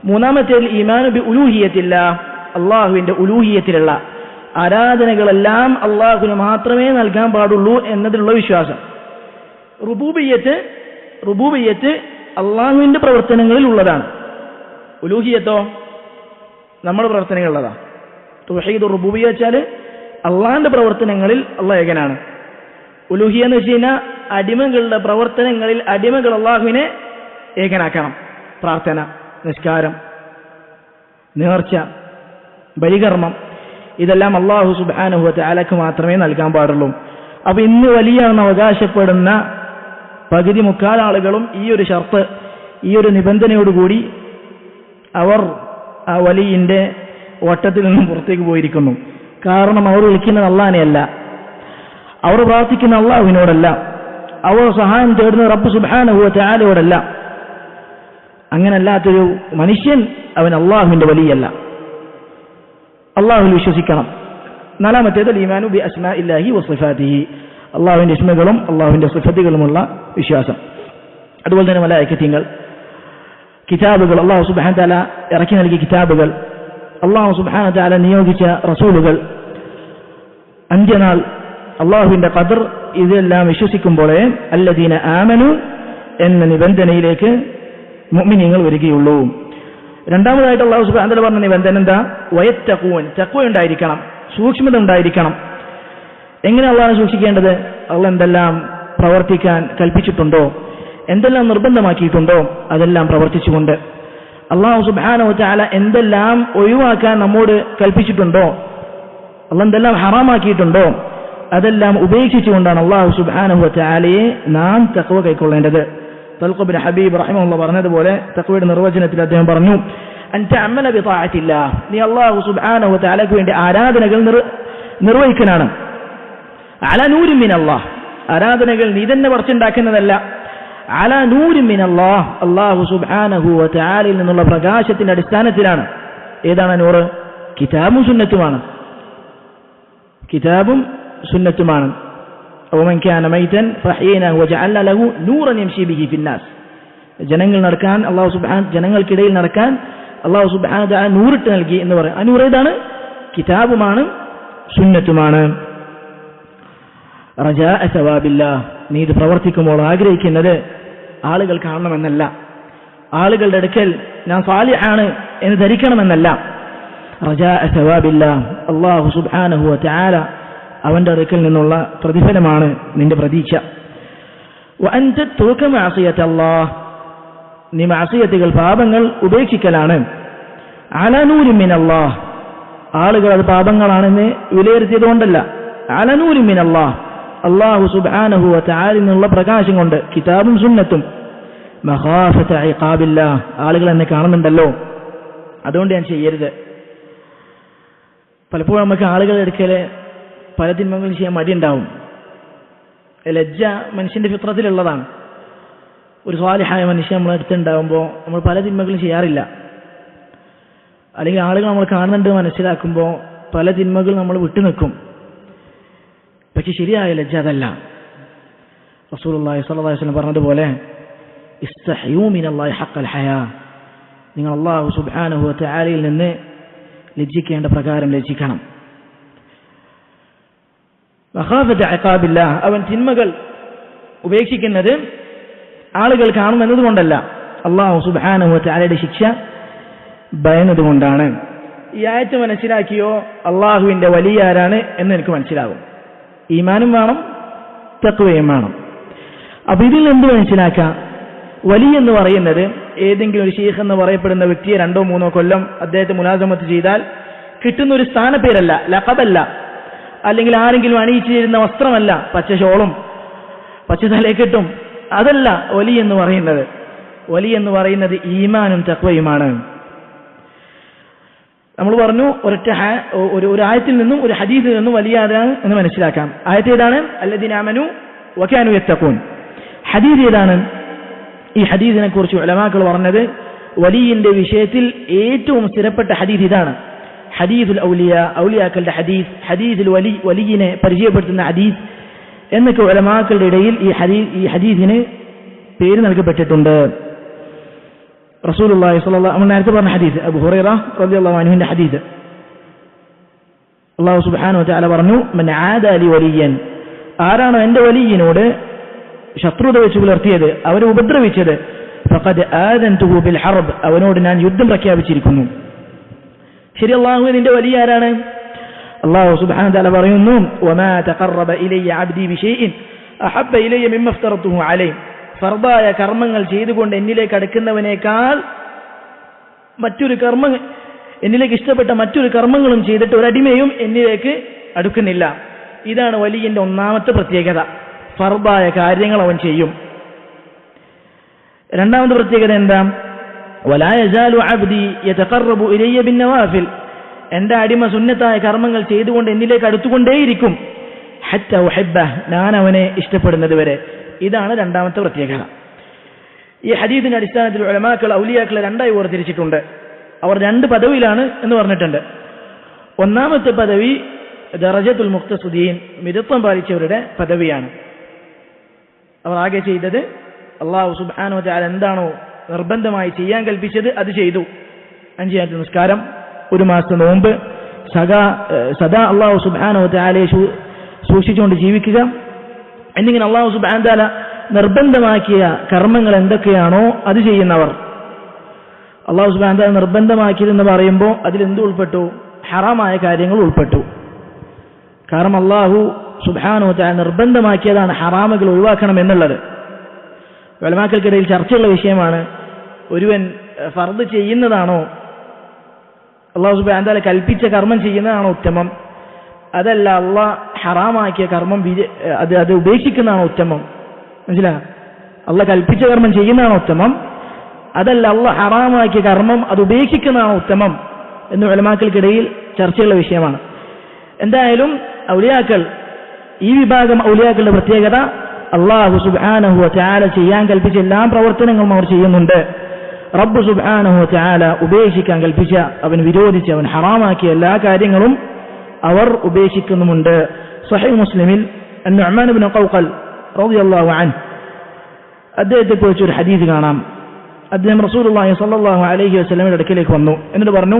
മൂന്നാമത്തേതിൽ ഈമാനു ബി ഉലൂഹിയ്യത്തില്ലാഹ്, അല്ലാഹുവിന്റെ ഉലൂഹിയ്യത്തിലുള്ള ആരാധനകളെല്ലാം അല്ലാഹുവിന് മാത്രമേ നൽകാൻ പാടുള്ളൂ എന്നതിലുള്ള വിശ്വാസം. റുബൂബിയ്യത്ത് അല്ലാഹുവിന്റെ പ്രവർത്തനങ്ങളിൽ ഉള്ളതാണ്. ഉലൂഹിയ്യത്തോ നമ്മുടെ പ്രവർത്തനങ്ങളുള്ളതാ. തൗഹീദ് റുബൂബിയ്യ വെച്ചാൽ അള്ളാഹിന്റെ പ്രവർത്തനങ്ങളിൽ അള്ളാഹ് ഏകനാണ്. ഉലൂഹിയ എന്ന് വെച്ച് കഴിഞ്ഞാൽ അടിമകളുടെ പ്രവർത്തനങ്ങളിൽ അടിമകൾ അള്ളാഹുവിനെ ഏകനാക്കണം. പ്രാർത്ഥന, നിസ്കാരം, നേർച്ച, ബലികർമ്മം, ഇതെല്ലാം അല്ലാഹു സുബ്ഹാനഹു വ തആലക്ക് മാത്രമേ നൽകാൻ പാടുള്ളൂ. അപ്പൊ ഇന്ന് വലിയാണെന്ന് അവകാശപ്പെടുന്ന പകുതി മുക്കാൽ ആളുകളും ഈ ഒരു ഷർത്ത്, ഈ ഒരു നിബന്ധനയോടുകൂടി അവർ ആ വലിയിന്റെ വട്ടത്തിൽ നിന്നും പുറത്തേക്ക് പോയിരിക്കുന്നു. കാരണം അവർ വിളിക്കുന്നത് അല്ലാഹനെയല്ല, അവർ പ്രാർത്ഥിക്കുന്ന അല്ലാഹുവിനോടല്ല, അവർ സഹായം തേടുന്ന റബ്ബ് സുബ്ഹാനഹു വ തആലയോടല്ല. അങ്ങനല്ലാത്തൊരു മനുഷ്യൻ അവൻ അല്ലാഹുവിന്റെ വലിയല്ല. അല്ലാഹുവിൽ വിശ്വസിക്കണം. 4-ാമത്തേത് ഈമാനു ബി അസ്മാഇല്ലാഹി വ സിഫാതിഹി, അല്ലാഹുവിന്റെ ഇസ്മുകളും അല്ലാഹുവിന്റെ സിഫത്തുകളുമുള്ള വിശ്വാസം. അതുപോലെ തന്നെ മലായികത്തുകൾ, കിതാബുകൾ, അല്ലാഹു സുബ്ഹാനഹു വ തആല ഇറക്കി നൽകിയ കിതാബുകൾ, അല്ലാഹു സുബ്ഹാനഹു വ തആല നിയോഗിച്ച റസൂലുകൾ, അന്ത്യനാൾ, അല്ലാഹുവിന്റെ ഖദർ, ഇതെല്ലാം വിശ്വസിക്കുമ്പോൾ അല്ലദീന ആമനു എന്ന നിബന്ധനയിലേക്ക് മുഅ്മിനീങ്ങൾ വരികയുള്ളൂ. രണ്ടാമതായിട്ട് അല്ലാഹു സുബ്ഹാനഹു വ തആല പറഞ്ഞ നിബന്ധന എന്താ? വയത്തഖൂൻ, തഖ്വ ഉണ്ടായിരിക്കണം, സൂക്ഷ്മത ഉണ്ടായിരിക്കണം. എങ്ങനെ അല്ലാഹുവിനെ സൂക്ഷിക്കേണ്ടത്? അല്ലാഹ് എന്തെല്ലാം പ്രവർത്തിക്കാൻ കൽപ്പിച്ചിട്ടുണ്ടോ, എന്തെല്ലാം നിർബന്ധമാക്കിയിട്ടുണ്ടോ അതെല്ലാം പ്രവർത്തിച്ചുകൊണ്ട്, അല്ലാഹു സുബ്ഹാനഹു വ തആല എന്തെല്ലാം ഒഴിവാക്കാൻ നമ്മോട് കൽപ്പിച്ചിട്ടുണ്ടോ, അല്ലാഹ് എന്തെല്ലാം ഹറാമാക്കിയിട്ടുണ്ടോ അതെല്ലാം ഉപേക്ഷിച്ചുകൊണ്ടാണ് അല്ലാഹു സുബ്ഹാനഹു വ തആലയെ നാം തഖ്വ കൈക്കൊള്ളേണ്ടത്. തൽഖ് ഇബ്നു ഹബീബ് റഹിമഹുല്ലാഹ് പറഞ്ഞതുപോലെ തഖ്വയുടെ നിർവചനത്തിൽ അദ്ദേഹം പറഞ്ഞു, അൻ തഅമല ബിതാഅത്തില്ലാഹ്, നീ അല്ലാഹു സുബ്ഹാനഹു വ തആലയ്ക്ക് വേണ്ടി ആരാധനകൾ നിർവഹിക്കാനാണ്. അലാ നൂരിൻ മിനല്ലാഹ്, ആരാധനകൾ നീ തന്നെ പറിച്ചുണ്ടാക്കുന്നതല്ല. അലാ നൂരിൻ മിനല്ലാഹ്, അല്ലാഹു സുബ്ഹാനഹു വ തആലയിൽ നിന്നുള്ള പ്രകാശത്തിന്റെ അടിസ്ഥാനത്തിലാണ്. ഏതാണ് നൂറ്? കിതാബും സുന്നത്തുമാണ്. കിതാബും സുന്നത്തുമാണ്. ومن كان ميتا فأحييناه وجعلنا له نورا يمشي به في الناس. ജനങ്ങൾ നടക്കാൻ അല്ലാഹു സുബ്ഹാന ജനങ്ങൾക്കിടയിൽ നടക്കാൻ അല്ലാഹു സുബ്ഹാനഹു വ തആല നൂറിട്ട് നൽകി എന്ന് പറയും. ആ നൂറ് ഏതാണ്? കിതാബുമാണ് സുന്നത്തുമാണ്. റജാഅ സവാബില്ലാഹ്, നീ ഇത് പ്രവർത്തിക്കുമ്പോൾ ആഗ്രഹിക്കുന്നത് ആളുകൾ കാണണമെന്നല്ല, ആളുകളുടെ അടുക്കൽ ഞാൻ സാലിഹാണ് എന്ന് ധരിക്കണമെന്നല്ല. റജാഅ സവാബില്ലാഹ്, അല്ലാഹു സുബ്ഹാനഹു വ തആല അവന്റെ അടുക്കൽ നിന്നുള്ള പ്രതിഫലമാണ് നിന്റെ പ്രതീക്ഷ. വഅൻ തത്റുക മഅസിയത്തല്ലാഹ്, നീ മഅസിയത്തുകൾ പാപങ്ങൾ ഉപേക്ഷിക്കലാണ്. അലാ നൂരിൻ മിനല്ലാഹ്, ആളുകൾ അത് പാപങ്ങളാണെന്ന് വിലയിരുത്തിയതുകൊണ്ടല്ല. അലാ നൂരിൻ മിനല്ലാഹ്, അല്ലാഹു സുബ്ഹാനഹു വ തആലയിൽ നിന്നുള്ള പ്രകാശം കൊണ്ട്, കിതാബും സുന്നത്തും. മഖാഫത ഇഖാബില്ലാഹ്, ആളുകൾ എന്നെ കാണുന്നുണ്ടല്ലോ അതുകൊണ്ട് ഞാൻ ചെയ്യരുത്. പലപ്പോഴും നമുക്ക് ആളുകളുടെ അടുക്കൽ പല തിന്മകളും ചെയ്യാൻ മടിയുണ്ടാവും. ലജ്ജ മനുഷ്യന്റെ ഫിത്രത്തിലുള്ളതാണ്. ഒരു സ്വാലിഹായ മനുഷ്യൻ നമ്മളെ അടുത്തുണ്ടാകുമ്പോൾ നമ്മൾ പല തിന്മകളും ചെയ്യാറില്ല. അല്ലെങ്കിൽ ആളുകൾ നമ്മൾ കാണുന്നുണ്ട് മനസ്സിലാക്കുമ്പോൾ പല തിന്മകളും നമ്മൾ വിട്ടുനിൽക്കും. പക്ഷെ ശരിയായ ലജ്ജ അതല്ല. റസൂലുള്ളാഹി സ്വല്ലല്ലാഹു അലൈഹി വസല്ലം പറഞ്ഞതുപോലെ, ഇസ്തഹ്യൂ മിനല്ലാഹി ഹഖൽ ഹയാ, നിങ്ങൾ അല്ലാഹു സുബ്ഹാനഹു വ തആലയിൽ നിന്ന് ലജ്ജിക്കേണ്ട പ്രകാരം ലജ്ജിക്കണം. മഖാഫത ഇഖാബില്ലാഹ്, അവൻ തിന്മകൾ ഉപേക്ഷിക്കുന്നത് ആളുകൾ കാണുമെന്നതുകൊണ്ടല്ല, അല്ലാഹു സുബ്ഹാനഹു വ തആലയുടെ ശിക്ഷ ഭയന്നതുകൊണ്ടാണ്. ഈ ആയത്ത് മനസ്സിലാക്കിയോ അള്ളാഹുവിന്റെ വലിയ ആരാണ് എന്ന് എനിക്ക് മനസ്സിലാകും. ഈമാനും വേണം, തഖ്വയും വേണം. അപ്പൊ ഇതിൽ എന്ത് മനസ്സിലാക്കാം? വലി എന്ന് പറയുന്നത് ഏതെങ്കിലും ഒരു ശൈഖ് എന്ന് പറയപ്പെടുന്ന വ്യക്തിയെ 2-3 കൊല്ലം അദ്ദേഹത്തെ മുലാസമത്ത് ചെയ്താൽ കിട്ടുന്ന ഒരു സ്ഥാനപ്പേരല്ല, ലഖബല്ല, അല്ലെങ്കിൽ ആരെങ്കിലും അണിയിച്ചു തരുന്ന വസ്ത്രമല്ല, പച്ച ഷോളും പച്ച തലക്കെട്ടും, അതല്ല വലി എന്ന് പറയുന്നത്. വലി എന്ന് പറയുന്നത് ഈമാനും തഖ്വയുമാണ്. നമ്മൾ പറഞ്ഞു ഒരു ആയത്തിൽ നിന്നും ഒരു ഹദീസിൽ നിന്നും വലിയ ആരാണ് എന്ന് മനസ്സിലാക്കാം. ആയത്ത് ഏതാണ്? അല്ലദീന ആമനു വകാനു യത്തഖൂൻ. ഹദീസ് ഏതാണ്? ഈ ഹദീസിനെ കുറിച്ച് ഉലമാക്കൾ പറഞ്ഞത് വലിയിന്റെ വിഷയത്തിൽ ഏറ്റവും സ്ഥിരപ്പെട്ട ഹദീസ് ഇതാണ്. ഹദീസുൽ ഔലിയ, ഔലിയാക്കളുടെ ഹദീസ്, ഹദീസുൽ വലി, വലിയിനെ പരിചയപ്പെടുത്തുന്ന ഹദീസ് എന്നൊക്കെ ഉലമാക്കളുടെ ഇടയിൽ ഈ ഹദീസിന് പേര് നൽകപ്പെട്ടിട്ടുണ്ട്. റസൂലുള്ളാഹി സ്വല്ലല്ലാഹു അലൈഹി വസല്ലം നേരത്തെ പറഞ്ഞ ഹദീസ്, അബൂ ഹുറൈറ റളിയല്ലാഹു അൻഹുവിന്റെ ഹദീസ്, അല്ലാഹു സുബ്ഹാനഹു വ തആല പറഞ്ഞു, മൻ ആദാ ലി വലിയൻ, ആരാണോ എന്റെ വലിയനോട് ശത്രുത വെച്ച് പുലർത്തിയത്, അവരെ ഉപദ്രവിച്ചത്, ഫഖദ് ആദൻതുഹു ബിൽ ഹർബ്, അവനോട് ഞാൻ യുദ്ധം പ്രഖ്യാപിച്ചിരിക്കുന്നു. ശരി, അല്ലാഹു നിന്റെ വലിയ ആരാണ്? അല്ലാഹു സുബ്ഹാനഹു വ തആല പറയുന്നു, വമാ തഖറബ ഇലയ്യ അബ്ദി ബിശൈഇൻ അഹബ്ബ ഇലയ്യ മിമ്മ ഇഫ്തറതുഹു അലൈഹി, ഫർദായ കർമ്മങ്ങൾ ചെയ്തുകൊണ്ട് എന്നിലേക്ക് അടുക്കുന്നവനേക്കാൾ എന്നിലേക്ക് ഇഷ്ടപ്പെട്ട മറ്റൊരു കർമ്മങ്ങളും ചെയ്തിട്ട് ഒരടിമയും എന്നിലേക്ക് അടുക്കുന്നില്ല. ഇതാണ് വലിയന്റെ ഒന്നാമത്തെ പ്രത്യേകത. ഫർദായ കാര്യങ്ങൾ അവൻ ചെയ്യും. രണ്ടാമത്തെ പ്രത്യേകത എന്താ? വലാ യസാലു അബ്ദി യതഖറബു ഇലയ്യ ബിന്നവാഫിൽ, എന്റെ അടിമ സുന്നത്തായ കർമ്മങ്ങൾ ചെയ്തുകൊണ്ട് എന്നിലേക്ക് അടുത്തുകൊണ്ടേയിരിക്കും, ഹത്ത ഉഹിബ്ബഹ്, ഞാൻ അവനെ ഇഷ്ടപ്പെടുന്നത് വരെ. ഇതാണ് രണ്ടാമത്തെ പ്രത്യേകത. ഈ ഹദീസിന്റെ അടിസ്ഥാനത്തിൽ ഉലമാക്കൾ ഔലിയാക്കളെ രണ്ടായി വേർതിരിച്ചിട്ടുണ്ട്. അവർ 2 പദവിയിലാണ് എന്ന് പറഞ്ഞിട്ടുണ്ട്. ഒന്നാമത്തെ പദവി ദറജത്തുൽ മുഖ്തസുദീൻ, മിതത്വം പാലിച്ചവരുടെ പദവിയാണ്. അവർ ആകെ ചെയ്തത് അല്ലാഹു സുബ്ഹാനഹു വ തആല എന്താണോ നിർബന്ധമായി ചെയ്യാൻ കൽപ്പിച്ചത് അത് ചെയ്തു. 5 നേരത്തെ നിസ്കാരം, 1 മാസത്തെ നോമ്പ്, സദാ അല്ലാഹു സുബ്ഹാനഹു വ തആലയെ സൂക്ഷിച്ചുകൊണ്ട് ജീവിക്കുക എന്നിങ്ങനെ അല്ലാഹു സുബ്ഹാനഹു വ തആല നിർബന്ധമാക്കിയ കർമ്മങ്ങൾ എന്തൊക്കെയാണോ അത് ചെയ്യുന്നവർ. അല്ലാഹു സുബ്ഹാനഹു വ തആല നിർബന്ധമാക്കിയതെന്ന് പറയുമ്പോൾ അതിലെന്ത് ഉൾപ്പെട്ടു? ഹറാമായ കാര്യങ്ങൾ ഉൾപ്പെട്ടു. കാരണം അല്ലാഹു സുബ്ഹാനഹു വ തആല നിർബന്ധമാക്കിയതാണ് ഹറാമുകൾ ഒഴിവാക്കണം എന്നുള്ളത്. ഉലമാക്കൾക്കിടയിൽ ചർച്ചയുള്ള വിഷയമാണ്. ഒരുവൻ ഫർദ് ചെയ്യുന്നതാണോ, അല്ലാഹു സുബ്ഹാനഹു വ തആല കൽപ്പിച്ച കർമ്മം ചെയ്യുന്നതാണോ ഉത്തമം, അതല്ല അല്ലാഹ് ഹറാമാക്കിയ കർമ്മം അത് ഉപേക്ഷിക്കുന്നതാണോ ഉത്തമം? മനസ്സിലാ? അള്ളാഹ് കൽപ്പിച്ച കർമ്മം ചെയ്യുന്നതാണ് ഉത്തമം, അതല്ല അള്ളാഹ് ഹറാമാക്കിയ കർമ്മം അത് ഉപേക്ഷിക്കുന്നതാണ് ഉത്തമം എന്ന് ഉലമാക്കൾക്കിടയിൽ ചർച്ചയുള്ള വിഷയമാണ്. എന്തായാലും ഔലിയാക്കൾ, ഈ വിഭാഗം ഔലിയാക്കളുടെ പ്രത്യേകത അള്ളാഹു സുബ്ഹാനഹു വ തആല ചെയ്യാൻ കൽപ്പിച്ച എല്ലാ പ്രവർത്തനങ്ങളും അവർ ചെയ്യുന്നുണ്ട്. റബ്ബ് സുബ്ഹാനഹു വ തആല ഉപേക്ഷിക്കാൻ കൽപ്പിച്ച, അവൻ വിരോധിച്ച, അവൻ ഹറാമാക്കിയ എല്ലാ കാര്യങ്ങളും അവർ ഉപേക്ഷിക്കുന്നുമുണ്ട്. സഹീഹ് മുസ്ലിമിൽ അൻ-നുഅ്മാൻ ഇബ്നു ഖൗഖൽ റളിയല്ലാഹു അൻഹു അദ്ദേഹത്തെ കുറിച്ച് ഒരു ഹദീസ് കാണാം. അദ്ദേഹം റസൂലുള്ളാഹി സ്വല്ലല്ലാഹു അലൈഹി വസല്ലമയുടെ അടുക്കലേക്ക് വന്നു. എന്നിട്ട് പറഞ്ഞു,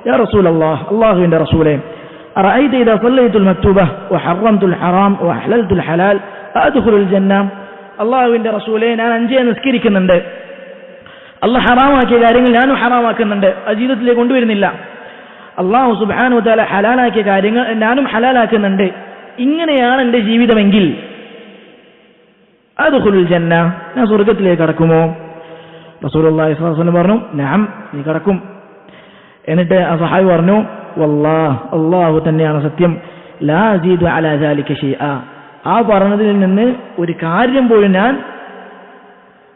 യാ റസൂലല്ലാഹ്, അല്ലാഹുവിന്റെ റസൂലേ, അറഅയ്ത ഇദാ സല്ലൈതുൽ മക്തൂബ വഹറംതുൽ ഹറാം വഅഹ്ലൽതുൽ ഹലാൽ അദ്ഖുലുൽ ജന്ന. അല്ലാഹുവിന്റെ റസൂലേ, ഞാൻ 5 നിസ്കരിക്കുന്നുണ്ട്, അല്ലാഹ് ഹറാമാക്കിയ കാര്യങ്ങൾ ഞാനും ഹറാമാക്കുന്നുണ്ട്, അത് ജീവിതത്തിലേക്ക് കൊണ്ടുവരുന്നില്ല. അല്ലാഹു സുബ്ഹാനഹു വ തആല ഹലാലാക്കിയ കാര്യങ്ങൾ ഞാനും ഹലാലാക്കുന്നുണ്ട്. ഇങ്ങനെയാണ് എൻ്റെ ജീവിതമെങ്കിൽ അദ്ഖുലുൽ ജന്ന, ഞാൻ സ്വർഗ്ഗത്തിലേക്ക് കടക്കുമോ? റസൂലുള്ളാഹി സ്വല്ലല്ലാഹു അലൈഹി വസല്ലം പറഞ്ഞു, നഅം, നീ കടക്കും. എന്നിട്ട് ആ സഹാബി പറഞ്ഞു, വല്ലാഹ്, അല്ലാഹു തന്നെയാണ് സത്യം, ലാ അസീദു അലാ ദാലിക ശൈഅ, ആ പറഞ്ഞതിൽ നിന്ന് ഒരു കാര്യം പോലും ഞാൻ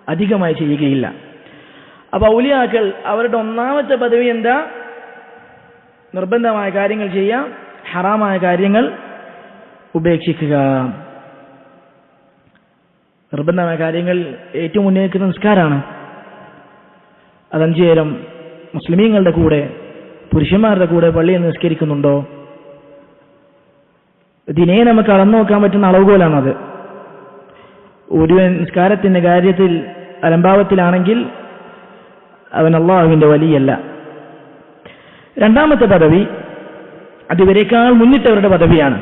അധികമായി ചെയ്യുകയില്ല. അപ്പൊ ഔലിയാക്കൾ അവരുടെ ഒന്നാമത്തെ പദവി എന്താ? നിർബന്ധമായ കാര്യങ്ങൾ ചെയ്യാം, ഹറാമായ കാര്യങ്ങൾ ഉപേക്ഷിക്കുക. നിർബന്ധമായ കാര്യങ്ങൾ ഏറ്റവും മുന്നേക്കുന്ന നിസ്കാരമാണ്. അത് 5 നേരം മുസ്ലിമീങ്ങളുടെ കൂടെ, പുരുഷന്മാരുടെ കൂടെ പള്ളിയിൽ നിസ്കരിക്കുന്നുണ്ടോ? ദിനേ നമുക്ക് അളന്നു നോക്കാൻ പറ്റുന്ന അളവുകോലാണത്. ഒരു നിസ്കാരത്തിന്റെ കാര്യത്തിൽ അലംഭാവത്തിലാണെങ്കിൽ അവൻ അള്ളാഹുവിന്റെ വലിയല്ല. രണ്ടാമത്തെ പദവി അതിവരെക്കാൾ മുന്നിട്ടവരുടെ പദവിയാണ്,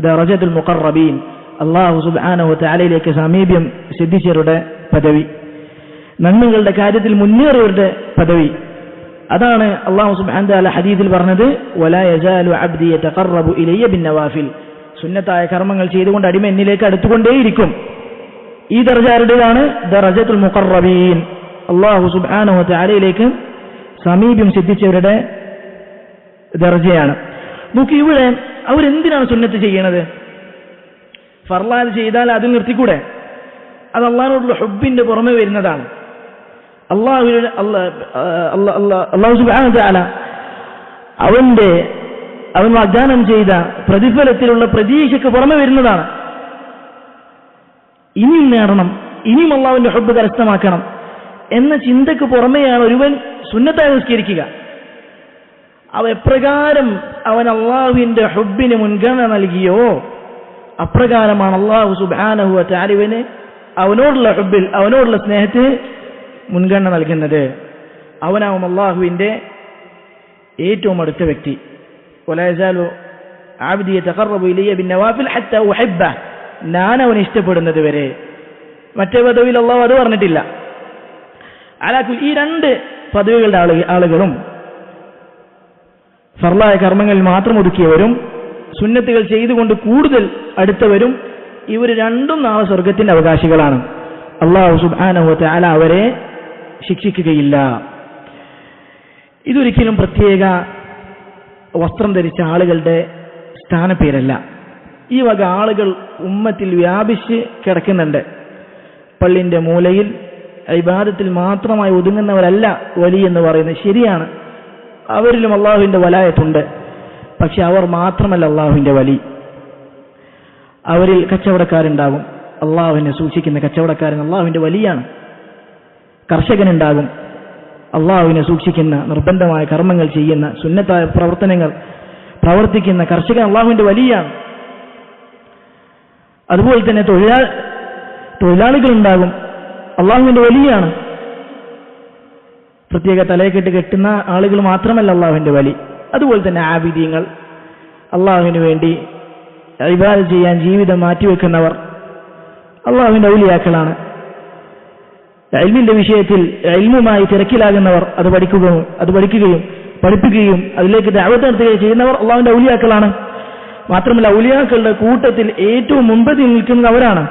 ദറജത്തുൽ മുഖറബീൻ, അള്ളാഹു സുബ്ഹാനഹു വ തആലയിലേക്ക് സാമീപ്യം സിദ്ധിച്ചവരുടെ പദവി, നന്മകളുടെ കാര്യത്തിൽ മുന്നേറിയവരുടെ പദവി. അതാണ് അള്ളാഹു സുബ്ഹാനഹു വ തആല ഹദീസിൽ പറഞ്ഞത്, വലാ യസാലു അബ്ദി യതഖറബു ഇലയ്യ ബിന്നവാഫിൽ, സുന്നത്തായ കർമ്മങ്ങൾ ചെയ്തുകൊണ്ട് അടിമ എന്നിലേക്ക് അടുത്തുകൊണ്ടേയിരിക്കും. ഈ ദർജ ആരുടേതാണ്? ദറജത്തുൽ മുഖറബീൻ, അള്ളാഹു സുബ്ഹാനഹു വ തആലയിലേക്ക് സമീപ്യം സിദ്ധിച്ചവരുടെ ദർജയാണ്. നോക്കി, ഇവിടെ അവരെന്തിനാണ് സുന്നത്ത് ചെയ്യണത്? ഫർളാത് ചെയ്താൽ അത് നിർത്തിക്കൂടെ? അത് അള്ളാഹിനോടുള്ള ഹുബ്ബിന്റെ പുറമെ വരുന്നതാണ്. അള്ളാഹു സുബ്ഹാനഹു വ തആല അവൻ വാഗ്ദാനം ചെയ്ത പ്രതിഫലത്തിലുള്ള പ്രതീക്ഷയ്ക്ക് പുറമെ വരുന്നതാണ്. ഇനിയും നേടണം, ഇനിയും അള്ളാഹുവിന്റെ ഹുബ്ബ് കരസ്ഥമാക്കണം എന്ന ചിന്തക്ക് പുറമെയാണ് ഒരുവൻ സുന്നത്തായി നിസ്കരിക്കുക. എപ്രകാരം അവൻ അള്ളാഹുവിന്റെ ഹുബ്ബിന് മുൻഗണന നൽകിയോ അപ്രകാരമാണ് അള്ളാഹു സുബ്ഹാനഹു വ തആല അവനോടുള്ള ഹുബ്ബിൽ, അവനോടുള്ള സ്നേഹത്തിന് മുൻഗണന നൽകുന്നത്. അവനാവും അള്ളാഹുവിന്റെ ഏറ്റവും അടുത്ത വ്യക്തി. വലാ യസാലു അബ്ദി യതഖറബു ഇലയ്യ ബിന്നവാഫിൽ ഹത്താ ഉഹിബ്ബഹു, ഞാൻ അവനെ ഇഷ്ടപ്പെടുന്നത് വരെ. മറ്റേ പദവിയിൽ അള്ളാഹു അത് പറഞ്ഞിട്ടില്ല. അലാകുൽ, ഈ 2 പദവികളുടെ ആളുകളും ഫർളായ കർമ്മങ്ങളിൽ മാത്രം ഒതുക്കിയവരും സുന്നത്തുകൾ ചെയ്തുകൊണ്ട് കൂടുതൽ അടുത്തവരും, ഇവർ രണ്ടും നാളെ സ്വർഗത്തിന്റെ അവകാശികളാണ്. അല്ലാഹു സുബ്ഹാനഹു വ തആല അവരെ ശിക്ഷിക്കുകയില്ല. ഇതൊരിക്കലും പ്രത്യേക വസ്ത്രം ധരിച്ച ആളുകളുടെ സ്ഥാനപ്പേരല്ല. ഈ വക ആളുകൾ ഉമ്മത്തിൽ വ്യാപിച്ച് കിടക്കുന്നുണ്ട്. പള്ളിന്റെ മൂലയിൽ ഇബാദത്തിൽ മാത്രമായി ഒതുങ്ങുന്നവരല്ല വലി എന്ന് പറയുന്നത് ശരിയാണ്. അവരിലും അള്ളാഹുവിന്റെ വലായത്തുണ്ട്. പക്ഷെ അവർ മാത്രമല്ല അള്ളാഹുവിന്റെ വലി. അവരിൽ കച്ചവടക്കാരുണ്ടാകും, അള്ളാഹുവിനെ സൂക്ഷിക്കുന്ന കച്ചവടക്കാരൻ അള്ളാഹുവിന്റെ വലിയാണ്. കർഷകനുണ്ടാകും, അള്ളാഹുവിനെ സൂക്ഷിക്കുന്ന, നിർബന്ധമായ കർമ്മങ്ങൾ ചെയ്യുന്ന, സുന്നത്തായ പ്രവർത്തനങ്ങൾ പ്രവർത്തിക്കുന്ന കർഷകൻ അള്ളാഹുവിന്റെ വലിയാണ്. അതുപോലെ തന്നെ തൊഴിലാളികളുണ്ടാകും, അള്ളാഹുവിന്റെ വലിയാണ്. പ്രത്യേക തലയെക്കെട്ട് കെട്ടുന്ന ആളുകൾ മാത്രമല്ല അള്ളാഹുവിന്റെ വലി. അതുപോലെ തന്നെ ആബിദീങ്ങൾ, അള്ളാഹുവിന് വേണ്ടി ഇബാദത്ത് ചെയ്യാൻ ജീവിതം മാറ്റിവെക്കുന്നവർ അള്ളാഹുവിന്റെ ഔലിയാക്കളാണ്. ഇൽമിന്റെ വിഷയത്തിൽ ഇൽമുമായി തിരക്കിലാകുന്നവർ, അത് പഠിക്കുകയും പഠിപ്പിക്കുകയും അതിലേക്ക് ദഅവത്ത് നടത്തുകയും ചെയ്യുന്നവർ അള്ളാഹുവിന്റെ ഔലിയാക്കളാണ്. മാത്രമല്ല ഔലിയാക്കളുടെ കൂട്ടത്തിൽ ഏറ്റവും മുമ്പതിൽ നിൽക്കുന്നവരാണ്.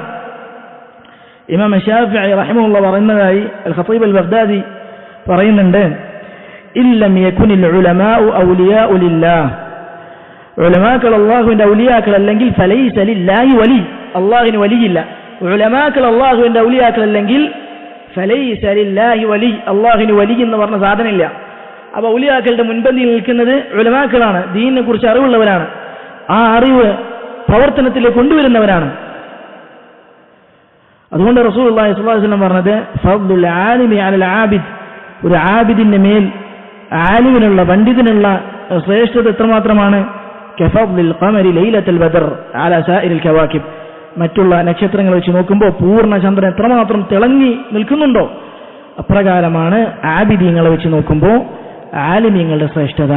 ഇമാം ശാഫിഈ റഹിമഹുല്ലാഹ് പറയുന്നതായി അൽ ഖതീബ് അൽ ബഗ്ദാദി പറയുന്നുണ്ട്, ഇല്ലം യകുനിൽ ഉലമാഉ ഔലിയാഉ ലില്ലാഹ്, ഉലമാക്കൾ അല്ലാഹുവിന്റെ ഔലിയാക്കൾ അല്ലെങ്കിൽ ഫലൈസ ലില്ലാഹി വലി, അല്ലാഹുവിന് വലിയില്ല. ഉലമാക്കൾ അള്ളാഹുവിന്റെ ഔലിയാക്കൾ അല്ലെങ്കിൽ ഫലൈസ ലില്ലാഹി വലി, അള്ളാഹുവിന് വലി എന്ന് പറഞ്ഞ സാധനമില്ല. അപ്പൊ ഔലിയാക്കളുടെ മുൻപന്തിയിൽ നിൽക്കുന്നത് ഉലമാക്കളാണ്, ദീനിനെ കുറിച്ച് അറിവുള്ളവരാണ്, ആ അറിവ് പ്രവർത്തനത്തിലേക്ക് കൊണ്ടുവരുന്നവരാണ്. അതുകൊണ്ട് റസൂലുള്ളാഹി സ്വല്ലല്ലാഹു അലൈഹി വസല്ലം പറഞ്ഞത് ഫദ്ലുൽ ആലിമി അലൽ ആബിദ്, ഒരു ആബിദിന്റെ മേൽ ആലിമിനുള്ള പണ്ഡിതനുള്ള ശ്രേഷ്ഠത എത്രമാത്രമാണ്? കഫദ്ലിൽ ഖമരി ലൈലത്തുൽ ബദർ അലാ സായിരിൽ കവാകിബ്, മറ്റുള്ള നക്ഷത്രങ്ങൾ വെച്ച് നോക്കുമ്പോൾ പൂർണ്ണ ചന്ദ്രൻ എത്രമാത്രം തിളങ്ങി നിൽക്കുന്നുണ്ടോ അപ്രകാരമാണ് ആബിദീങ്ങളെ വെച്ച് നോക്കുമ്പോൾ ആലിമീങ്ങളുടെ ശ്രേഷ്ഠത.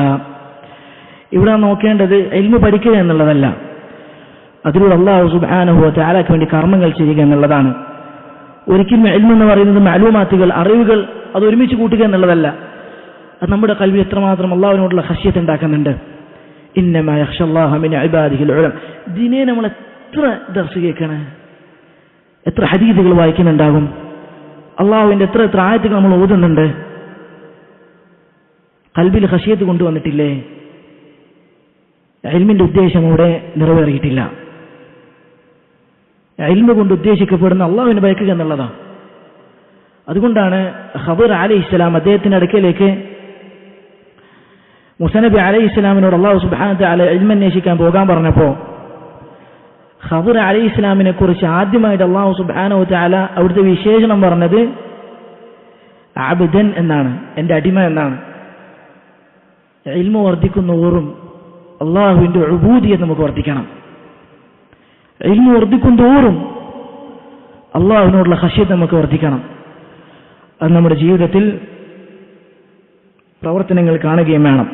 ഇവിടെ നോക്കേണ്ടത് ഇൽമു പഠിക്കുക എന്നുള്ളതല്ല, അതിലൂടെ അല്ലാഹു സുബ്ഹാനഹു വ തആലയ്ക്ക് വേണ്ടി കർമ്മങ്ങൾ ചെയ്യുക എന്നുള്ളതാണ്. ഒരിക്കലും ഇൽമു എന്ന് പറയുന്നത് മഅലൂമാത്തുകൾ, അറിവുകൾ അത് ഒരുമിച്ച് കൂട്ടുക എന്നുള്ളതല്ല. അത് നമ്മുടെ ഖൽബിൽ എത്രമാത്രം അല്ലാഹുവിനോടുള്ള ഖശ്യത്ത് ഉണ്ടാക്കുന്നുണ്ട്. ഇന്നമാ യഖ്ഷല്ലാഹ മിൻ ഇബാദിഹിൽ ഉലമ. ദിനേ നമ്മൾ എത്ര ദർസ് കേൾക്കണേ, എത്ര ഹദീസുകൾ വായിക്കുന്നുണ്ടാകും, അള്ളാഹുവിന്റെ എത്ര എത്ര ആയത്തുകൾ നമ്മൾ ഓതുന്നുണ്ട്. ഖൽബിൽ ഖശ്യത്ത് കൊണ്ടുവന്നിട്ടില്ലേ? ഇൽമിന്റെ ഉദ്ദേശം അവിടെ നിറവേറിയിട്ടില്ല. ഇൽമു കൊണ്ട് ഉദ്ദേശിക്കപ്പെടുന്ന അള്ളാഹുവിനെ ഭയക്കുക എന്നുള്ളതാണ്. അതുകൊണ്ടാണ് ഖദർ അലൈഹിസ്സലാം അദ്ദേഹത്തിന്റെ അടുക്കലേക്ക് മൂസാ നബി അലൈഹിസ്സലാമിനോട് അല്ലാഹു സുബ്ഹാനഹു വ തആല ഇൽമ് അന്വേഷിക്കാൻ പോകാൻ പറഞ്ഞപ്പോൾ ഖദർ അലൈഹിസ്സലാമിനെ കുറിച്ച് ആദ്യമായിട്ട് അല്ലാഹു സുബ്ഹാനഹു വ തആല അവിടുത്തെ വിശേഷണം പറഞ്ഞത് അബ്ദൻ എന്നാണ്, എൻ്റെ അടിമ എന്നാണ്. ഇൽമു വർദ്ധിക്കുന്നതോറും അള്ളാഹുവിന്റെ ഉബൂദിയത്ത് നമുക്ക് വർദ്ധിക്കണം. ഇൽമു വർദ്ധിക്കുന്നതോറും അള്ളാഹുവിനോടുള്ള ഖശ്യത്ത് നമുക്ക് വർദ്ധിക്കണം. അത് നമ്മുടെ ജീവിതത്തിൽ പ്രവർത്തനങ്ങൾ കാണുകയും വേണം.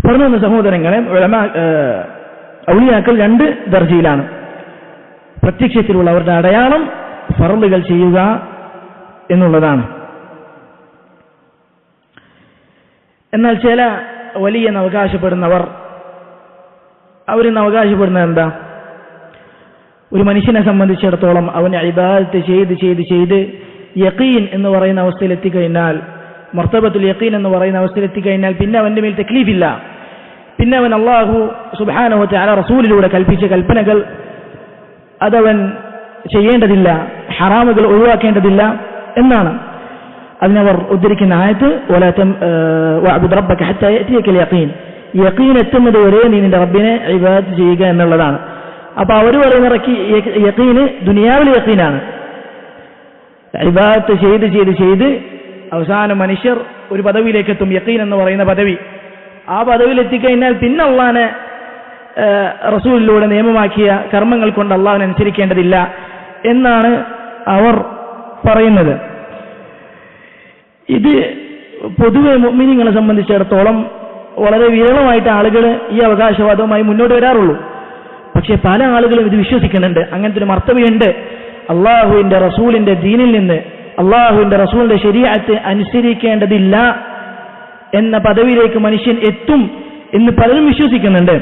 പറഞ്ഞു വന്ന സഹോദരങ്ങളെ, ഔലിയാക്കൾ രണ്ട് ദർജയിലാണ്. പ്രത്യക്ഷത്തിലുള്ള അവരുടെ അടയാളം ഫർളുകൾ ചെയ്യുക എന്നുള്ളതാണ്. എന്നാൽ ചില വലിയെന്ന് അവകാശപ്പെടുന്നവർ അവരെന്ന് അവകാശപ്പെടുന്നത് എന്താ? ഒരു മനുഷ്യനെ സംബന്ധിച്ചിടത്തോളം അവന് ഇബാദത്ത് ചെയ്ത് ചെയ്ത് ചെയ്ത് യഖീൻ എന്ന് പറയുന്ന അവസ്ഥയിലെത്തിക്കഴിഞ്ഞാൽ, മർത്തബത്തുൽ യഖീൻ എന്ന് പറയുന്ന അവസ്ഥയിലെത്തിക്കഴിഞ്ഞാൽ പിന്നെ അവന്റെ മേൽ തക്ലീഫില്ല. പിന്നെ അവൻ അല്ലാഹു സുബ്ഹാനഹു വ തആല റസൂലിലൂടെ കൽപ്പിച്ച കൽപ്പനകൾ അതവൻ ചെയ്യേണ്ടതില്ല, ഹറാമുകൾ ഒഴിവാക്കേണ്ടതില്ല എന്നാണ്. അതിനവർ ഉദ്ധരിക്കുന്ന ആയത്ത് വഅബ്ദു റബ്ബക ഹത്താ യഅതിയകൽ യഖീൻ, യഖീൻ എത്തുന്നത് വരെ നീ നിന്റെ റബ്ബിനെ ഇബാദത്ത് ചെയ്യുക എന്നുള്ളതാണ്. അപ്പൊ അവർ പറയുന്ന യഖീന് ദുനിയാവിലെ യഖീനാണ്. ഇബാദത്ത് ചെയ്ത് ചെയ്ത് ചെയ്ത് അവസാനം മനുഷ്യർ ഒരു പദവിയിലേക്ക് എത്തും, യഖീൻ എന്ന് പറയുന്ന പദവി. ആ പദവിയിൽ എത്തിക്കഴിഞ്ഞാൽ പിന്നെ അള്ളാഹിനെ റസൂലിലൂടെ നിയമമാക്കിയ കർമ്മങ്ങൾ കൊണ്ട് അള്ളാഹിനെ അനുസരിക്കേണ്ടതില്ല എന്നാണ് അവർ പറയുന്നത്. ഇത് പൊതുവെ മുഅ്മിനീങ്ങളെ സംബന്ധിച്ചിടത്തോളം വളരെ വിരളമായിട്ട് ആളുകൾ ഈ അവകാശവാദവുമായി മുന്നോട്ട് വരാറുള്ളൂ. പക്ഷെ പല ആളുകളും ഇത് വിശ്വസിക്കുന്നുണ്ട്. അങ്ങനത്തെ ഒരു മർത്തബയുണ്ട്. അള്ളാഹുവിന്റെ റസൂലിന്റെ ദീനിൽ നിന്ന്, അള്ളാഹുവിന്റെ റസൂലിന്റെ ശരീഅത്ത് അനുസരിക്കേണ്ടതില്ല എന്ന പദവിയിലേക്ക് മനുഷ്യൻ എത്തും എന്ന് പലരും വിശ്വസിക്കുന്നുണ്ട്.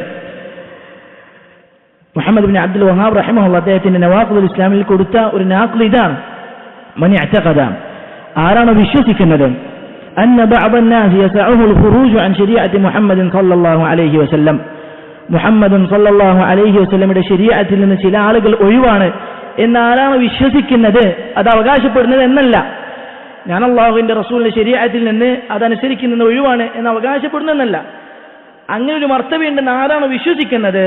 മുഹമ്മദ് ബിൻ അബ്ദുൽ വഹാബ് റഹിമഹുല്ലാഹ് അദ്ദേഹത്തിന്റെ നവാഖിദുൽ ഇസ്ലാമിൽ കൊടുത്ത ഒരു നാഖ്ൽ ഇതാണ്: മൻ ഇഅ്തഖദ, ആരാണ് വിശ്വസിക്കുന്നത്, അന്ന ബഅദൻ നാസ് യസഉഹുൽ ഖുറൂജു അൻ ശരീഅത്തി മുഹമ്മദിൻ സല്ലല്ലാഹു അലൈഹി വസല്ലം, മുഹമ്മദുൻ സല്ലല്ലാഹു അലൈഹി വസല്ലമയുടെ ശരീഅത്തിൽ നിന്ന് ചില ആളുകൾ ഒഴിവാണ് എന്നാരാണ് വിശ്വസിക്കുന്നത്, അത് അവകാശപ്പെടുന്നത് എന്നല്ല. ഞാൻ അള്ളാഹുവിന്റെ റസൂലിന്റെ ശരീഅത്തിൽ നിന്ന് അതനുസരിക്കുന്നത് ഒഴിവാണ് എന്ന് അവകാശപ്പെടുന്നതെന്നല്ല. അങ്ങനെ ഒരു മർത്തബയുണ്ടെന്ന് ആരാണ് വിശ്വസിക്കുന്നത്?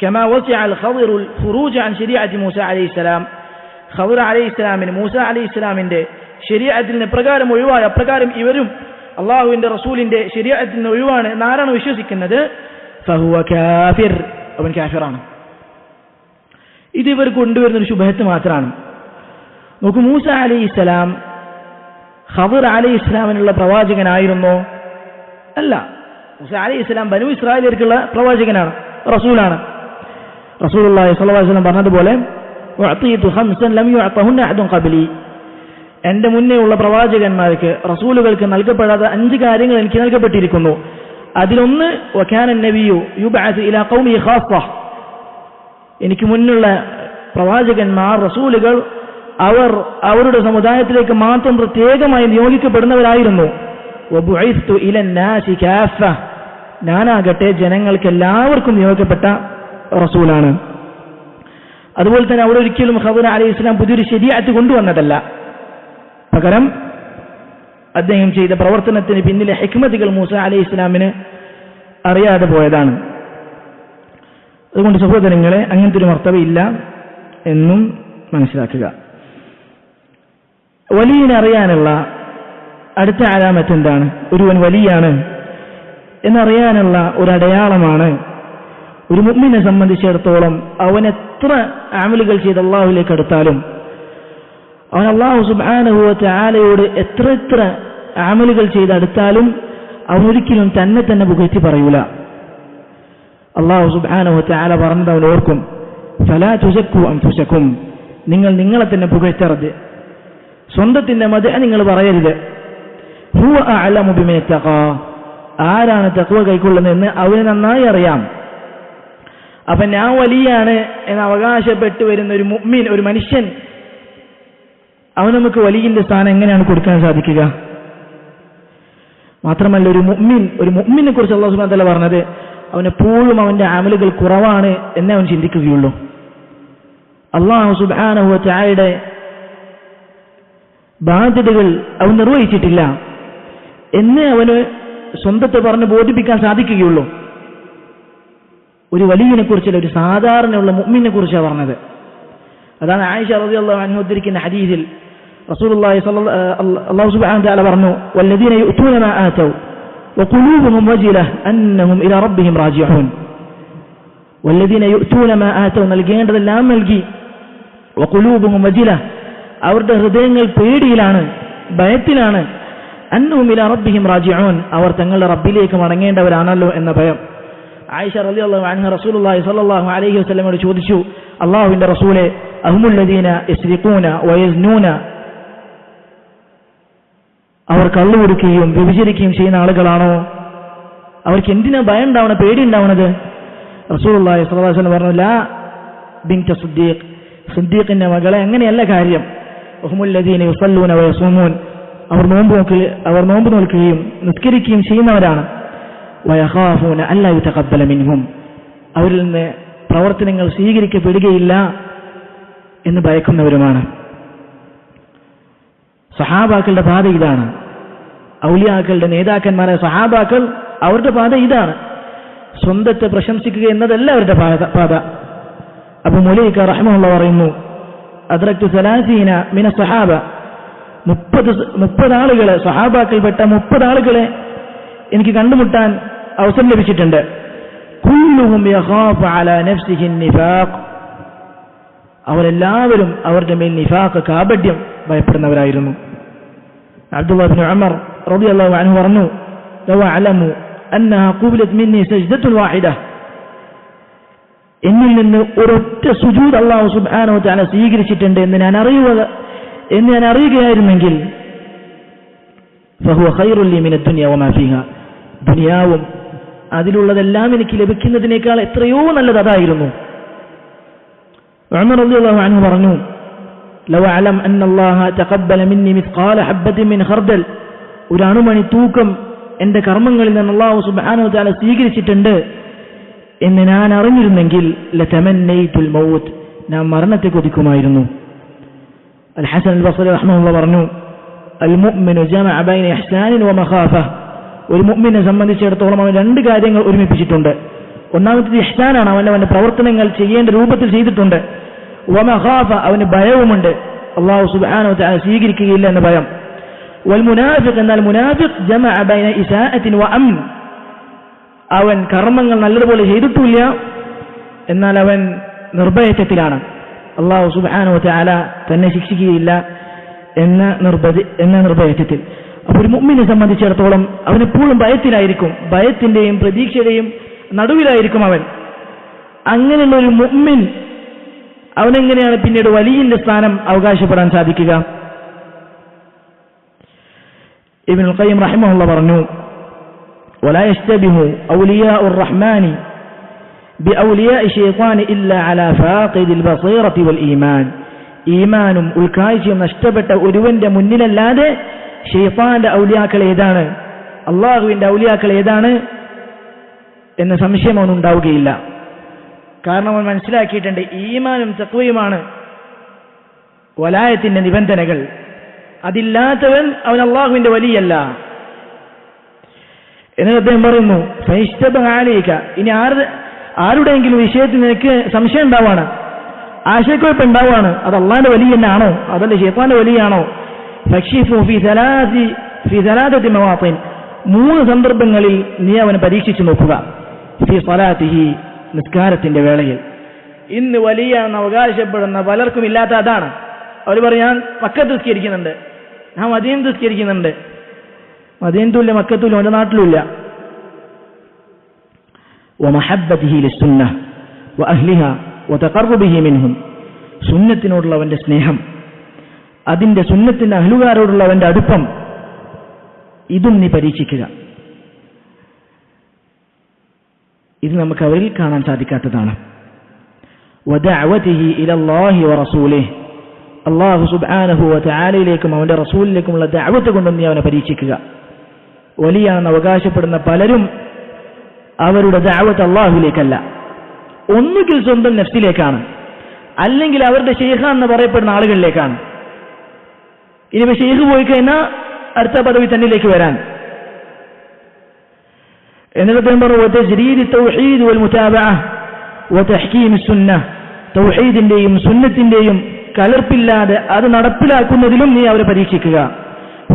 കമാ വസിഅൽ ഖദിറുൽ ഖുറൂജ അൻ ശരീഅത്തി മൂസ അലൈഹിസ്സലാം, ഖദിർ അലൈഹിസ്സലാമിന് മൂസ അലൈഹിസ്സലാമിന്റെ ശരീഅത്തിൽ നിന്ന് പ്രകാരം ഒഴിവായ അപ്രകാരം ഇവരും അള്ളാഹുവിന്റെ റസൂലിന്റെ ശരീഅത്തിൽ നിന്ന് ഒഴിവാണ് എന്നാരാണ് വിശ്വസിക്കുന്നത്? ഫഹുവ കാഫിർ, അവൻ കാഫിറാണ്. ഇത് ഇവർ കൊണ്ടുവരുന്നൊരു ശുബഹത്ത് മാത്രമാണ്. നോക്കൂ, മൂസ അലൈഹിസ്സലാം ഖദിർ അലൈഹിസ്സലാമിനുള്ള പ്രവാചകനായിരുന്നോ? അല്ല. മൂസ അലൈഹിസ്സലാം ബനു ഇസ്രായേലിയർക്കുള്ള പ്രവാചകനാണ്, റസൂലാണ്. റസൂലുള്ളാഹി സ്വല്ലല്ലാഹു അലൈഹി വസല്ലം പറഞ്ഞതുപോലെ ഉഅതീതു ഖംസൻ ലം യുഅതഹുന്ന അഹദുൻ ഖബ്ലി, എന്റെ മുന്നേ ഉള്ള പ്രവാചകന്മാർക്ക് റസൂലുകൾക്ക് നൽകപ്പെടാത്ത 5 കാര്യങ്ങൾ എനിക്ക് നൽകപ്പെട്ടിരിക്കുന്നു. അതിലൊന്ന് വകാന നബിയു യുബഅസു ഇലാ ഖൗമിഹി ഖാസ്സ, എനിക്ക് മുന്നുള്ള പ്രവാചകന്മാർ റസൂലുകൾ അവർ അവരുടെ സമുദായത്തിലേക്ക് മാത്രം പ്രത്യേകമായി നിയോഗിക്കപ്പെടുന്നവരായിരുന്നു. വബുഇസ്തു ഇലന്നാസി കാഫ, ഞാനാകട്ടെ ജനങ്ങൾക്ക് എല്ലാവർക്കും നിയോഗിക്കപ്പെട്ട റസൂലാണ്. അതുപോലെ തന്നെ അവിടെ ഒരിക്കലും ഖദർ അലൈഹിസ്സലാം പുതിയൊരു ശരീഅത്ത് കൊണ്ടുവന്നതല്ല. പകരം അദ്ദേഹം ചെയ്ത പ്രവർത്തനത്തിന് പിന്നിലെ ഹിക്മത്തുകൾ മൂസ അലൈഹിസ്സലാമിന് അറിയാതെ പോയതാണ്. അതുകൊണ്ട് സഹോദരങ്ങളെ, അങ്ങനത്തെ ഒരു മർത്തബയില്ല എന്നും മനസ്സിലാക്കുക. വലിയനെ അറിയാനുള്ള അടുത്ത അലാമത്ത് എന്താണ്? ഒരുവൻ വലിയാണ് എന്നറിയാനുള്ള ഒരു അടയാളമാണ്, ഒരു മുഅ്മിനെ സംബന്ധിച്ചിടത്തോളം അവൻ എത്ര അമലുകൾ ചെയ്ത് അള്ളാഹുവിലേക്ക് അടുത്താലും, അവൻ അള്ളാഹു സുബ്ഹാനഹു വ തആലയോട് എത്ര അമലുകൾ ചെയ്ത് അടുത്താലും അവൻ ഒരിക്കലും തന്നെ പുകഴ്ത്തി പറയൂല. അള്ളാഹു സുബ്ഹാനഹു വ തആല പറഞ്ഞത് അവൻ ഓർക്കും, ഫലാ തുസക്കൂ അൻഫുസകും, നിങ്ങൾ നിങ്ങളെ തന്നെ പുകഴ്ത്തരുത്, സ്വന്തത്തിന്റെ മദ്ഹ് നിങ്ങൾ പറയരുത്. ഹുവ അഅലമു ബിമൻ ഇത്തഖാ, ആരാണ് തഖ്വ കൈക്കൊള്ളുന്നതെന്ന് അവന് നന്നായി അറിയാം. അപ്പൊ ഞാൻ വലിയാണ് എന്ന് അവകാശപ്പെട്ടു വരുന്ന ഒരു മുഅ്മിൻ, ഒരു മനുഷ്യൻ, അവൻ നമുക്ക് വലിയന്റെ സ്ഥാനം എങ്ങനെയാണ് കൊടുക്കാൻ സാധിക്കുക? മാത്രമല്ല ഒരു മുഅ്മിനെ കുറിച്ച് അല്ലാഹു സുബ്ഹാനഹു വ തആല പറഞ്ഞത് അവനെപ്പോഴും അവന്റെ അമലുകൾ കുറവാണ് എന്നേ അവൻ ചിന്തിക്കുകയുള്ളൂ. അല്ലാഹു സുബ്ഹാനഹു വ തആലയുടെ ബാധ്യതകൾ അവൻ നിർവഹിച്ചിട്ടില്ല എന്നേ അവന് സ്വന്തത്തെ പറഞ്ഞ് ബോധിപ്പിക്കാൻ സാധിക്കുകയുള്ളൂ. ഒരു വലിയനെ കുറിച്ചല്ല, ഒരു സാധാരണയുള്ള മുഅ്മിനെ കുറിച്ചാണ് പറഞ്ഞത്. അതാണ് ആയിഷ റളിയല്ലാഹു അൻഹ ഉദ്ധരിക്കുന്ന ഹദീസിൽ റസൂലുള്ളാഹി അല്ലാഹു സുബ്ഹാനഹു വ തആല പറഞ്ഞു, വല്ലദീന യുഅ്തൂന മാ ആതൗ വഖുലൂബുഹും വജിലഹ അന്നഹും ഇലാ റബ്ബിഹിം റാജിഊൻ. വല്ലദീന യുഅ്തൂന മാ ആതൗ, നൽകേണ്ടതെല്ലാം നൽകി, വഖുലൂബുഹും വജിലഹ, അവരുടെ ഹൃദയങ്ങൾ പേടിയിലാണ്, ഭയത്തിലാണ്, അന്നഹും ഇലാ റബ്ബിഹിം റാജിഊൻ, അവർ തങ്ങളുടെ റബ്ബിലേക്ക് മടങ്ങേണ്ടവരാണല്ലോ എന്ന ഭയം. ആയിഷ റളിയല്ലാഹു അൻഹ റസൂലുള്ളാഹി സ്വല്ലല്ലാഹു അലൈഹി വസല്ലമയോട് ചോദിച്ചു, അല്ലാഹുവിന്റെ റസൂലേ, അഹുമുല്ലദീന യസ്രിഖൂന വയസ്നൂന, അവർ കള്ളു കൊടുക്കുകയും വ്യഭിചരിക്കുകയും ചെയ്യുന്ന ആളുകളാണോ? അവർക്ക് എന്തിനാ ഭയം ഉണ്ടാവണം, പേടി ഉണ്ടാവണത്? റസൂലുള്ളാഹി സ്വല്ലല്ലാഹു അലൈഹി വസല്ലം പറഞ്ഞു, ലാ ബിൻത സിദ്ദീഖ്, സിദ്ദീഖിന്റെ മകളെ, അങ്ങനെയല്ല കാര്യം. അഹുമുല്ലദീന യുസല്ലൂന വയസൂമൂൻ, അവർ നോമ്പ് നോൽക്കുകയും നിസ്കരിക്കുകയും ചെയ്യുന്നവരാണ്. വയഖാഫൂന അല്ലാ യുതഖബ്ബല മിൻഹും, അവരിൽ നിന്ന് പ്രവർത്തനങ്ങൾ സ്വീകരിക്കപ്പെടുകയില്ല എന്ന് ഭയക്കുന്നവരുമാണ്. സഹാബാക്കളുടെ പാത ഇതാണ്. ഔലിയാക്കളുടെ നേതാക്കന്മാരായ സഹാബാക്കൾ, അവരുടെ പാത ഇതാണ്. സ്വന്തത്തെ പ്രശംസിക്കുക എന്നതല്ല അവരുടെ പാത. അബൂ മുലൈക റഹിമഹുല്ലാഹ് പറയുന്നു, അദ്റക്തു 30 മിന സഹാബ, 30 ആളുകളെ, സഹാബാക്കൾപ്പെട്ട 30 ആളുകളെ എനിക്ക് കണ്ടുമുട്ടാൻ അവസരം ലഭിച്ചിട്ടുണ്ട്. കുല്ലുഹും യഖാഫു അലാ നഫ്സിഹി നിഫാഖ്, അവരെല്ലാവരും അവരുടെ മേൽ നിഫാഖ്, കാപട്യം ഭയപ്പെടുന്നവരായിരുന്നു. അബ്ദുല്ലാഹ് ഇബ്നു ഉമർ റളിയല്ലാഹു അൻഹു പറഞ്ഞു, ലൗ അലമു അന്നഹാ ഖുബിലത് മിന്നി സജ്ദത്തുൻ വാഹിദ, എന്നിൽ നിന്ന് ഒരൊറ്റ സുജൂദ് അല്ലാഹു സുബ്ഹാനഹു വ തആല സ്വീകരിച്ചിട്ടുണ്ട് എന്ന് ഞാൻ അറിയുകയായിരുന്നെങ്കിൽ, ഫഹുവ ഖൈറുൻ ലി മിനദ് ദുനിയ വമാ ഫീഹാ, ദുനിയാവും അതിലുള്ളതെല്ലാം എനിക്ക് ലഭിക്കുന്നതിനേക്കാൾ എത്രയോ നല്ലത് അതായിരുന്നു. ഉമർ റളിയല്ലാഹു അൻഹു പറഞ്ഞു, ലൗ അലം അന്നല്ലാഹ തഖബ്ബല മിന്നി മിസ്ഖാല ഹബ്ബത്തിൻ മിൻ ഖർദൽ, ഒരു അണുമണി തൂക്കം എന്റെ കർമ്മങ്ങളിൽ നിന്ന് അല്ലാഹു സുബ്ഹാനഹു വ തആല സ്വീകരിച്ചിട്ടുണ്ട് എന്ന് ഞാൻ അറിഞ്ഞിരുന്നെങ്കിൽ ലതമന്നൈതുൽ മൗത്ത്, ഞാൻ മരണത്തെ കൊതിക്കുമായിരുന്നു. അൽ ഹസൻ അൽ ബസ്രി റഹ്മഹുല്ലാഹ് പറഞ്ഞു, അൽ മുഅ്മിനു ജമഅ ബൈന ഇഹ്സാനിൻ വ മഖാഫ, ഒരു മുഅ്മിനെ സംബന്ധിച്ചിടത്തോളം അവൻ 2 കാര്യങ്ങൾ ഒരുമിപ്പിച്ചിട്ടുണ്ട്. ഒന്നാമത്തേത് ഇഹ്സാനാണ്, അവന്റെ പ്രവർത്തനങ്ങൾ ചെയ്യേണ്ട രൂപത്തിൽ ചെയ്തിട്ടുണ്ട്. വ മഖാഫ, അവന് ഭയവുമുണ്ട്, അല്ലാഹു സുബ്ഹാനഹു വ തആല സ്വീകരിക്കുകയില്ല എന്ന ഭയം. വൽ മുനാഫിഖ്, എന്നാൽ മുനാഫിഖ് ജമഅ ബൈന ഇസാഅത്തിൻ വ അംൻ, അവൻ കർമ്മങ്ങൾ നല്ലതുപോലെ ചെയ്തിട്ടില്ല, എന്നാൽ അവൻ നിർഭയത്വത്തിലാണ്, അല്ലാഹു സുബ്ഹാനഹു വ തആല തന്നെ ശിക്ഷിക്കുകയില്ല എന്ന നിർഭയത്വത്തിൽ. അപ്പോൾ ഒരു മുഅ്മിനെ സംബന്ധിച്ചിടത്തോളം അവനെപ്പോഴും ഭയത്തിലായിരിക്കും, ഭയത്തിന്റെയും പ്രതീക്ഷയുടെയും നടുവിലായിരിക്കും അവൻ. അങ്ങനെയുള്ള ഒരു മുഅ്മിൻ അവനെങ്ങനെയാണ് പിന്നീട് വലിയന്റെ സ്ഥാനം അവകാശപ്പെടാൻ സാധിക്കുക? ഇബ്നുൽ ഖയ്യിം റഹിമഹുല്ലാഹ് പറഞ്ഞു, വലാ യസ്തബിഹു ഔലിയാഉർ റഹ്മാനി ബിഔലിയാഇ ശൈത്താനി ഇല്ലാ അലാ ഫാഖിദിൽ ബസീറതി വൽ ഈമാൻ, ഈമാനും ഉൾക്കാഴ്ചയും നഷ്ടപ്പെട്ട ഒരുവന്റെ മുന്നിലല്ലാതെ ശൈത്താന്റെ ഔലിയാക്കൾ ഏതാണ്, അള്ളാഹുവിന്റെ ഔലിയാക്കൾ ഏതാണ് എന്ന സംശയം അവനുണ്ടാവുകയില്ല. കാരണം അവൻ മനസ്സിലാക്കിയിട്ടുണ്ട് ഈമാനും തഖ്വയുമാണ് വലായത്തിന്റെ നിബന്ധനകൾ. അതില്ലാത്തവൻ അവൻ അള്ളാഹുവിന്റെ വലിയല്ല. എന്നിട്ട് അദ്ദേഹം പറയുന്നു, ഇനി ആരുടെയെങ്കിലും വിഷയത്തിൽ നിനക്ക് സംശയം ഉണ്ടാവാണ്, ആശയക്കുഴപ്പം ഉണ്ടാവാണ്, അത് അള്ളാന്റെ വലിയ തന്നെയാണോ അതല്ല ശൈത്താന്റെ വലിയാണോ? മൂന്ന് സന്ദർഭങ്ങളിൽ നീ അവനെ പരീക്ഷിച്ചു നോക്കുക. ഫി സ്വലാത്തിഹി, നിസ്കാരത്തിന്റെ വേളയിൽ. ഇന്ന് വലിയാണെന്ന് അവകാശപ്പെടുന്ന പലർക്കും ഇല്ലാത്ത അതാണ്. അവർ പറയും, ഞാൻ മക്കത്ത് നിസ്കരിക്കുന്നുണ്ട്, ഞാൻ മദീനത്ത് നിസ്കരിക്കുന്നുണ്ട്. മദീനത്തുമില്ല, മക്കത്തുമില്ല, അവന്റെ നാട്ടിലുമില്ല. വമഹബ്ബതിഹി ലിസ്സുന്നഹ് വഅഹ്ലിഹാ വതഖർറുബിഹി മിൻഹും, സുന്നത്തിനോടുള്ള അവന്റെ സ്നേഹം, അതിന്റെ സുന്നത്തിന്റെ അഹ്ലുകാരോടുള്ള അവന്റെ അടുപ്പം, ഇതും നീ പരീക്ഷിക്കുക. ഇത് നമുക്ക് അവരിൽ കാണാൻ സാധിക്കാത്തതാണ്. വദഅവതിഹി ഇലല്ലാഹി വറസൂലിഹി, അല്ലാഹു സുബ്ഹാനഹു വതആലയിലേക്കും അവന്റെ റസൂലിലേക്കുമുള്ള ദഅവത്ത് കൊണ്ട് നീ അവനെ പരീക്ഷിക്കുക. വലിയാണെന്ന് അവകാശപ്പെടുന്ന പലരും അവരുടെ ദഅവത്ത് അല്ലാഹുവിലേക്കല്ല, ഒന്നുകിൽ സ്വന്തം നഫ്സിലേക്കാണ്, അല്ലെങ്കിൽ അവരുടെ ശൈഖ് എന്ന് പറയപ്പെടുന്ന ആളുകളിലേക്കാണ്. ഇനിയിപ്പോ ശൈഖ് പോയി കഴിഞ്ഞാൽ അടുത്ത പദവി തന്നിലേക്ക് വരാൻ. എന്നിട്ട് തൗഹീദ് വൽ മുതാബഅ വതഹ്കീം സുന്നഹ്, തൗഹീദിന്റെയും സുന്നത്തിന്റെയും കലർപ്പില്ലാതെ അത് നടപ്പിലാക്കുന്നതിലും നീ അവരെ പരീക്ഷിക്കുക.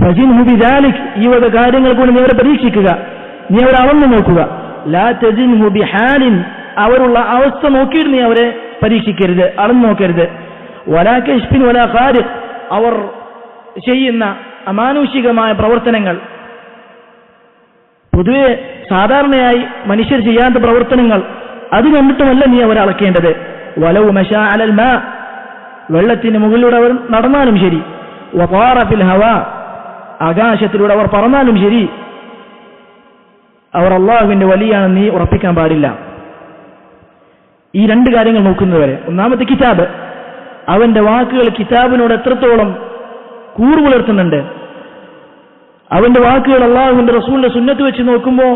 ഫസിൻഹു ബിദാലിക്, ഈ വക കാര്യങ്ങൾ കൊണ്ട് നീ അവരെ പരീക്ഷിക്കുക, നീ അവരെ അളന്നു നോക്കുക. ലാ തസിൻഹു ബിഹാലിൻ, അവരുള്ള അവസ്ഥ നോക്കിയിട്ട് നീ അവരെ പരീക്ഷിക്കരുത്, അളന്നു നോക്കരുത്. വലാ കശ്ഫിൻ വലാ ഖാരിഖ്, അവർ ചെയ്യുന്ന അമാനുഷികമായ പ്രവർത്തനങ്ങൾ, പൊതുവെ സാധാരണയായി മനുഷ്യർ ചെയ്യാത്ത പ്രവർത്തനങ്ങൾ, അത് കണ്ടിട്ടുമല്ല നീ അവരെ അളക്കേണ്ടത്. വലൗ മശാ അലൽ മാ, വെള്ളത്തിന് മുകളിലൂടെ അവർ നടന്നാലും ശരി. വതാറ ഫിൽ ഹവാ, ആകാശത്തിലൂടെ അവർ പറന്നാലും ശരി, അവർ അള്ളാഹുവിന്റെ വലിയാണെന്ന് നീ ഉറപ്പിക്കാൻ പാടില്ല. ഈ രണ്ട് കാര്യങ്ങൾ നോക്കുന്നവരെ, ഒന്നാമത്തെ കിതാബ്, അവന്റെ വാക്കുകൾ കിതാബിനോട് എത്രത്തോളം കൂറ് പുലർത്തുന്നുണ്ട്. അവന്റെ വാക്കുകൾ അള്ളാഹുവിന്റെ റസൂലിന്റെ സുന്നത്ത് വെച്ച് നോക്കുമ്പോൾ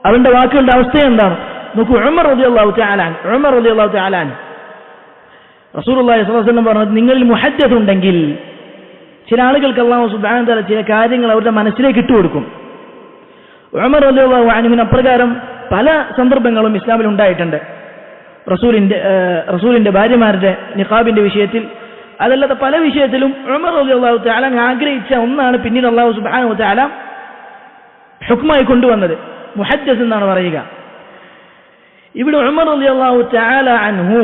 അവന്റെ വാക്കുകളുടെ അവസ്ഥ എന്താണ് നോക്കൂ. ഉമർ റളിയല്ലാഹു തആല അൻഹു റസൂലുള്ളാഹി സ്വല്ലല്ലാഹു അലൈഹി വസല്ലം പറഞ്ഞത്, നിങ്ങളിൽ മുഹദ്ദിസ് ഉണ്ടെങ്കിൽ, ചില ആളുകൾക്ക് അല്ലാഹു സുബ്ഹാനഹു വ തആല ചില കാര്യങ്ങൾ അവരുടെ മനസ്സിലേക്ക് ഇട്ടുകൊടുക്കും. ഉമർ റളിയല്ലാഹു അൻഹുവിന് അപ്രകാരം പല സന്ദർഭങ്ങളും ഇസ്ലാമിൽ ഉണ്ടായിട്ടുണ്ട്. റസൂലിന്റെ ഭാര്യമാരുടെ നിഖാബിന്റെ വിഷയത്തിൽ, അതല്ലാതെ പല വിഷയത്തിലും ഉമർ റളിയല്ലാഹു തആല ആഗ്രഹിച്ച ഒന്നാണ് പിന്നീട് അല്ലാഹു സുബ്ഹാനഹു വ തആല ഹുക്മായി കൊണ്ടുവന്നത്. മുഹദ്ദിസ് എന്നാണ് പറയുക. ഇവിടെ ഉമർ റളിയല്ലാഹു തആല അൻഹു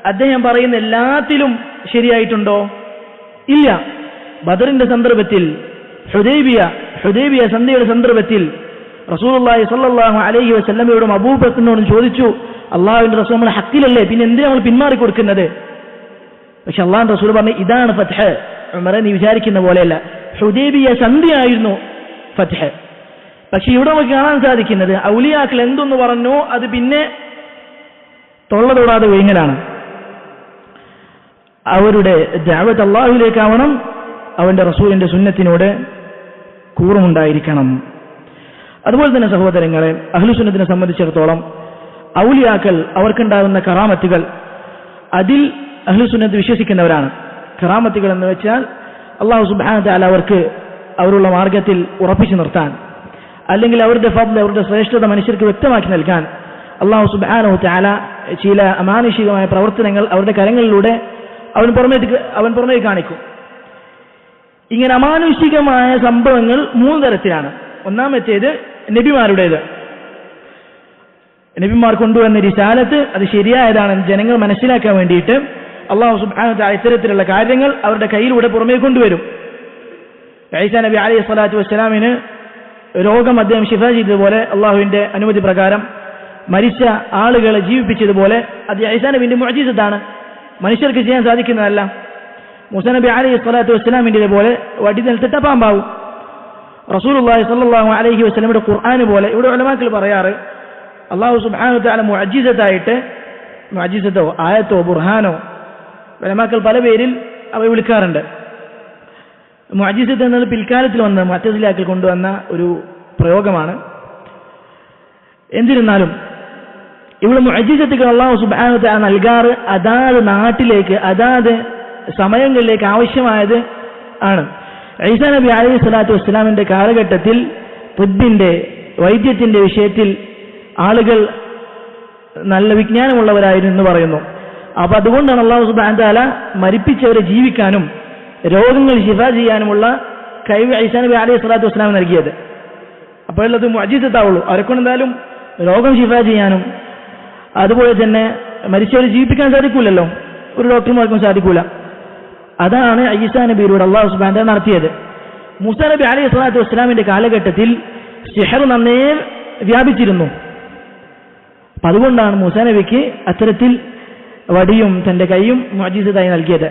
അദ്ദേഹം പറയുന്ന എല്ലാത്തിലും ശരിയായിട്ടുണ്ടോ? ഇല്ല. ബദറിന്റെ സന്ദർഭത്തിൽ, ഹുദൈബിയ സന്ധിയുടെ സന്ദർഭത്തിൽ റസൂലുള്ളാഹി സ്വല്ലല്ലാഹു അലൈഹി വസല്ലമയോടും അബൂബക്കറിനോടും ചോദിച്ചു, അള്ളാഹുവിന്റെ റസൂൽ നമ്മൾ ഹക്കിലല്ലേ, പിന്നെ എന്തിനാ നമ്മൾ പിന്മാറി കൊടുക്കുന്നത്? പക്ഷെ അള്ളാഹുവിന്റെ റസൂൽ പറഞ്ഞു, ഇതാണ് ഫത്ഹ്. ഉമറെ, നീ വിചാരിക്കുന്ന പോലെയല്ല, ഹുദൈബിയ സന്ധിയായിരുന്നു ഫത്ഹ്. പക്ഷെ ഇവിടെ നമുക്ക് കാണാൻ സാധിക്കുന്നത്, ഔലിയാക്കൾ എന്തൊന്ന് പറഞ്ഞോ അത് പിന്നെ തൊള്ള തൊടാതെ ഒഴിങ്ങലാണ്. അവരുടെ ദഅവത്ത് അല്ലാഹുവിലേക്കാവണം, അവന്റെ റസൂലിന്റെ സുന്നത്തിനോട് കൂറുമുണ്ടായിരിക്കണം. അതുപോലെ തന്നെ സഹോദരങ്ങളെ, അഹ്ലുസുന്നത്തിനെ സംബന്ധിച്ചിടത്തോളം ഔലിയാക്കൾ അവർക്കുണ്ടാകുന്ന കറാമത്തുകൾ, അതിൽ അഹ്ലുസുന്നത്ത് വിശ്വസിക്കുന്നവരാണ്. കറാമത്തുകൾ എന്ന് വെച്ചാൽ അല്ലാഹു സുബ്ഹാനഹു വ തആല അവർക്ക് അവരുള്ള മാർഗത്തിൽ ഉറപ്പിച്ചു നിർത്താൻ, അല്ലെങ്കിൽ അവരുടെ ഫദ്ൽ, അവരുടെ ശ്രേഷ്ഠത മനുഷ്യർക്ക് വ്യക്തമാക്കി നൽകാൻ അല്ലാഹു സുബ്ഹാനഹു വ തആല ചില അമാനുഷികമായ പ്രവർത്തനങ്ങൾ അവരുടെ കരങ്ങളിലൂടെ അവൻ പുറമേക്ക് കാണിക്കും. ഇങ്ങനെ അമാനുഷികമായ സംഭവങ്ങൾ മൂന്ന് തരത്തിലാണ്. ഒന്നാമത്തേത് നബിമാരുടേത്. നബിമാർ കൊണ്ടുവന്ന റിസാലത്ത് അത് ശരിയായതാണെന്ന് ജനങ്ങൾ മനസ്സിലാക്കാൻ വേണ്ടിയിട്ട് അല്ലാഹു സുബ്ഹാനഹു വ തആല ഇത്തരത്തിലുള്ള കാര്യങ്ങൾ അവരുടെ കയ്യിലൂടെ പുറമേ കൊണ്ടുവരും. ഈസാ നബി അലൈഹി സ്വലാത്തു വസ്സലാമിന് രോഗം അദ്ദേഹം ശിഫ ചെയ്തതുപോലെ, അള്ളാഹുവിന്റെ അനുമതി പ്രകാരം മരിച്ച ആളുകളെ ജീവിപ്പിച്ചതുപോലെ, അത് ഈസാ നബിന്റെ മുഅ്ജിസത്താണ്, മനുഷ്യർക്ക് ചെയ്യാൻ സാധിക്കുന്നതല്ല. മൂസാ നബി അലൈഹി സ്വലാത്തു വസ്സലാമിന്റെ പോലെ വടി നിലത്തിട്ട പാമ്പാവും. റസൂലുള്ളാഹി സ്വല്ലല്ലാഹു അലൈഹി വസല്ലമയുടെ ഖുർആൻ പോലെ ഇവിടെ ഉലമാക്കൾ പറയാറ്, അല്ലാഹു സുബ്ഹാനഹു വ തആല മുഅ്ജിസത്തായിട്ട്, മുഅ്ജിസത്തോ ആയത്തോ ബുർഹാനോ ഉലമാക്കൾ പല പേരിൽ അവ വിളിക്കാറുണ്ട്. മുഅ്ജിസത്ത് എന്നത് പിൽക്കാലത്തിൽ വന്ന മുഅ്തസിലാക്കൾ കൊണ്ടുവന്ന ഒരു പ്രയോഗമാണ്. എന്നിരുന്നാലും ഇവിടെ മുഅ്ജിസത്തുകൾ അല്ലാഹു സുബ്ഹാനഹു വ തആല നൽകാറ് അതാത് നാട്ടിലേക്ക് അതാത് സമയങ്ങളിലേക്ക് ആവശ്യമായത് ആണ്. ഈസാ നബി അലൈഹി സ്വലാത്തു വസ്സലാമിന്റെ കാലഘട്ടത്തിൽ തിബ്ബിന്റെ വൈദ്യത്തിന്റെ വിഷയത്തിൽ ആളുകൾ നല്ല വിജ്ഞാനമുള്ളവരായിരുന്നു എന്ന് പറയുന്നു. അപ്പൊ അതുകൊണ്ടാണ് അല്ലാഹു സുബ്ഹാനഹു വ തആല മരിപ്പിച്ചവരെ ജീവിക്കാനും രോഗങ്ങൾ ശിഫ ചെയ്യാനുമുള്ള കഴിവ് ഈസാ നബി അലൈഹി സ്വലാത്തു വസ്സലാം നൽകിയത്. അപ്പോഴത് മുഅ്ജിസത്താവുള്ളൂ. അവരെക്കൊണ്ട് എന്തായാലും രോഗം ശിഫ ചെയ്യാനും അതുപോലെ തന്നെ മരിച്ചവരെ ജീവിപ്പിക്കാൻ സാധിക്കൂലല്ലോ, ഒരു ഡോക്ടർമാർക്കും സാധിക്കൂല. അതാണ് ഈസാ നബിയിലൂടെ അല്ലാഹു സുബ്ഹാനഹു വ തആല നടത്തിയത്. മൂസാ നബി അലൈഹി സ്വലാത്തു വസ്സലാമിന്റെ കാലഘട്ടത്തിൽ സിഹർ നന്നേ വ്യാപിച്ചിരുന്നു. അപ്പൊ അതുകൊണ്ടാണ് മൂസാ നബിക്ക് അത്തരത്തിൽ വടിയും തന്റെ കൈയും മുഅ്ജിസത്തായി നൽകിയത്.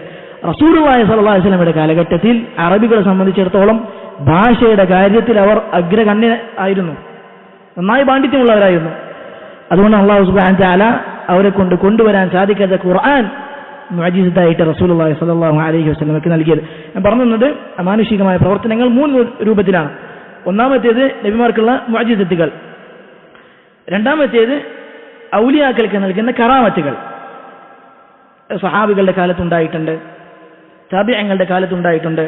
റസൂലുള്ളാഹി സ്വല്ലല്ലാഹു അലൈഹി വസല്ലമയുടെ കാലഘട്ടത്തിൽ അറബികളെ സംബന്ധിച്ചിടത്തോളം ഭാഷയുടെ കാര്യത്തിൽ അവർ അഗ്രഗണ്യ ആയിരുന്നു, നന്നായി പാണ്ഡിത്യമുള്ളവരായിരുന്നു. അതുകൊണ്ട് അല്ലാഹു സുബ്ഹാനഹു വ തആല അവരെ കൊണ്ട് കൊണ്ടുവരാൻ സാധിക്കാത്ത ഖുർആൻ മുഅ്ജിസത്തായിട്ട് റസൂലുള്ളാഹി സ്വല്ലല്ലാഹു അലൈഹി വസല്ലമക്ക് നൽകിയത്. ഞാൻ പറഞ്ഞത് അമാനുഷികമായ പ്രവർത്തനങ്ങൾ 3 രൂപത്തിലാണ്. ഒന്നാമത്തേത് നബിമാർക്കുള്ള മുഅ്ജിസത്തുകൾ, രണ്ടാമത്തേത് ഔലിയാക്കൾക്ക് നൽകുന്ന കറാമത്തുകൾ. സഹാബികളുടെ കാലത്തുണ്ടായിട്ടുണ്ട്, താബിഈങ്ങളുടെ കാലത്തുണ്ടായിട്ടുണ്ട്.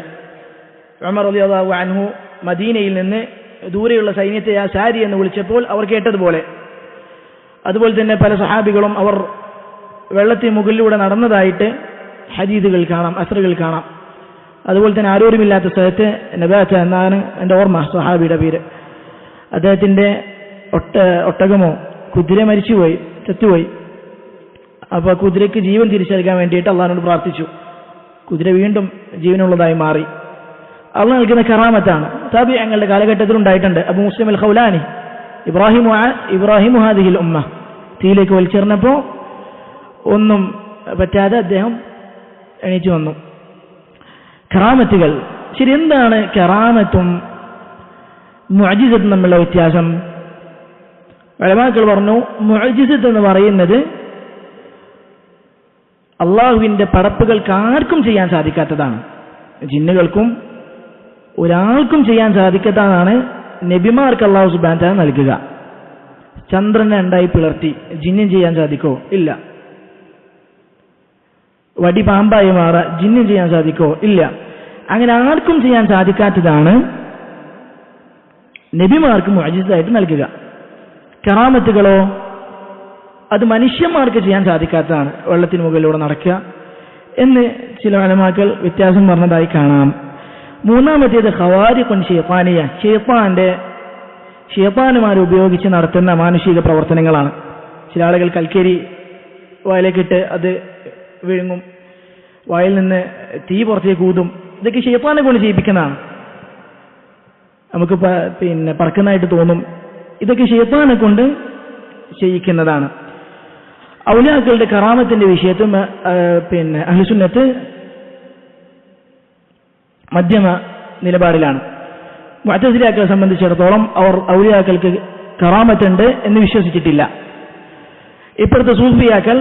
ഉമർ റളിയല്ലാഹു അൻഹു മദീനയിൽ നിന്ന് ദൂരെയുള്ള സൈന്യത്തെ ആ സാരി എന്ന് വിളിച്ചപ്പോൾ അവർ കേട്ടതുപോലെ, അതുപോലെ തന്നെ പല സഹാബികളും അവർ വെള്ളത്തിന് മുകളിലൂടെ നടന്നതായിട്ട് ഹദീസുകൾ കാണാം, അസ്റുകൾ കാണാം. അതുപോലെ തന്നെ ആരോരുമില്ലാത്ത സ്ഥലത്ത് നബാത്ത എന്നാണ് എൻ്റെ ഓർമ്മ, സഹാബിയുടെ പേര്. അദ്ദേഹത്തിൻ്റെ ഒട്ടകമോ കുതിര മരിച്ചുപോയി, ചത്തുപോയി. അപ്പോൾ കുതിരയ്ക്ക് ജീവൻ തിരിച്ചെടുക്കാൻ വേണ്ടിയിട്ട് അള്ളാഹിനോട് പ്രാർത്ഥിച്ചു. കുതിര വീണ്ടും ജീവനുള്ളതായി മാറി. അള്ളാഹ് നൽകുന്ന കറാമത്താണ്. താബിഈങ്ങളുടെ കാലഘട്ടത്തിൽ ഉണ്ടായിട്ടുണ്ട്. അബൂ മുസ്ലിം അൽ ഖൗലാനി ഇബ്രാഹിമു ഹാദിഹിൽ ഉമ്മ തീയിലേക്ക് വലിച്ചെറിഞ്ഞപ്പോൾ ഒന്നും പറ്റാതെ അദ്ദേഹം എണീച്ചു വന്നു. കറാമത്തുകൾ. ശരി, എന്താണ് കറാമത്തും മുഅ്ജിസത്തും തമ്മിലുള്ള വ്യത്യാസം? ഉലമാക്കൾ പറഞ്ഞു, മുഅ്ജിസത്ത് എന്ന് പറയുന്നത് അള്ളാഹുവിന്റെ പടപ്പുകൾക്ക് ആർക്കും ചെയ്യാൻ സാധിക്കാത്തതാണ്. ജിന്നുകൾക്കും ഒരാൾക്കും ചെയ്യാൻ സാധിക്കാത്തതാണ് നബിമാർക്ക് അല്ലാഹു സുബ്ഹാനഹു വ തആല നൽകുക. ചന്ദ്രനെ ഉണ്ടായി പിളർത്തി ജിന്നും ചെയ്യാൻ സാധിക്കോ? ഇല്ല. വടി പാമ്പായി മാറാ ജിന്നും ചെയ്യാൻ സാധിക്കോ? ഇല്ല. അങ്ങനെ ആർക്കും ചെയ്യാൻ സാധിക്കാത്തതാണ് നബിമാർക്ക് മുഅ്ജിസത്തായിട്ട് നൽകുക. കറാമത്തുകളോ അത് മനുഷ്യന്മാർക്ക് ചെയ്യാൻ സാധിക്കാത്തതാണ്. വെള്ളത്തിന് മുകളിലൂടെ നടക്കുക എന്ന് ചില ഉലമാക്കൾ വ്യത്യാസം പറഞ്ഞതായി കാണാം. മൂന്നാമത്തേത് ഖവാരിഖുൻ ശൈത്താനിയ, ശൈത്താനുമാർ ഉപയോഗിച്ച് നടത്തുന്ന മാനുഷിക പ്രവർത്തനങ്ങളാണ്. ചില ആളുകൾ കൽക്കരി വായിലേക്കിട്ട് അത് വിഴുങ്ങും, വായിൽ നിന്ന് തീ പുറത്തേക്ക് ഊതും. ഇതൊക്കെ ശൈത്താനെ കൊണ്ട് ചെയ്യിപ്പിക്കുന്നതാണ്. നമുക്ക് പറക്കുന്നതായിട്ട് തോന്നും. ഇതൊക്കെ ശൈത്താനെ കൊണ്ട് ചെയ്യിക്കുന്നതാണ്. ഔലിയാക്കളുടെ കറാമത്തിന്റെ വിഷയത്തിൽ അഹ്ലുസുന്നത്ത് മധ്യമ നിലപാടിലാണ്. മുഅ്തസിലികളെ സംബന്ധിച്ചിടത്തോളം അവർ ഔലിയാക്കൾക്ക് കറാമത്തുണ്ട് എന്ന് വിശ്വസിച്ചിട്ടില്ല. ഇപ്പോഴത്തെ സൂഫിയാക്കൾ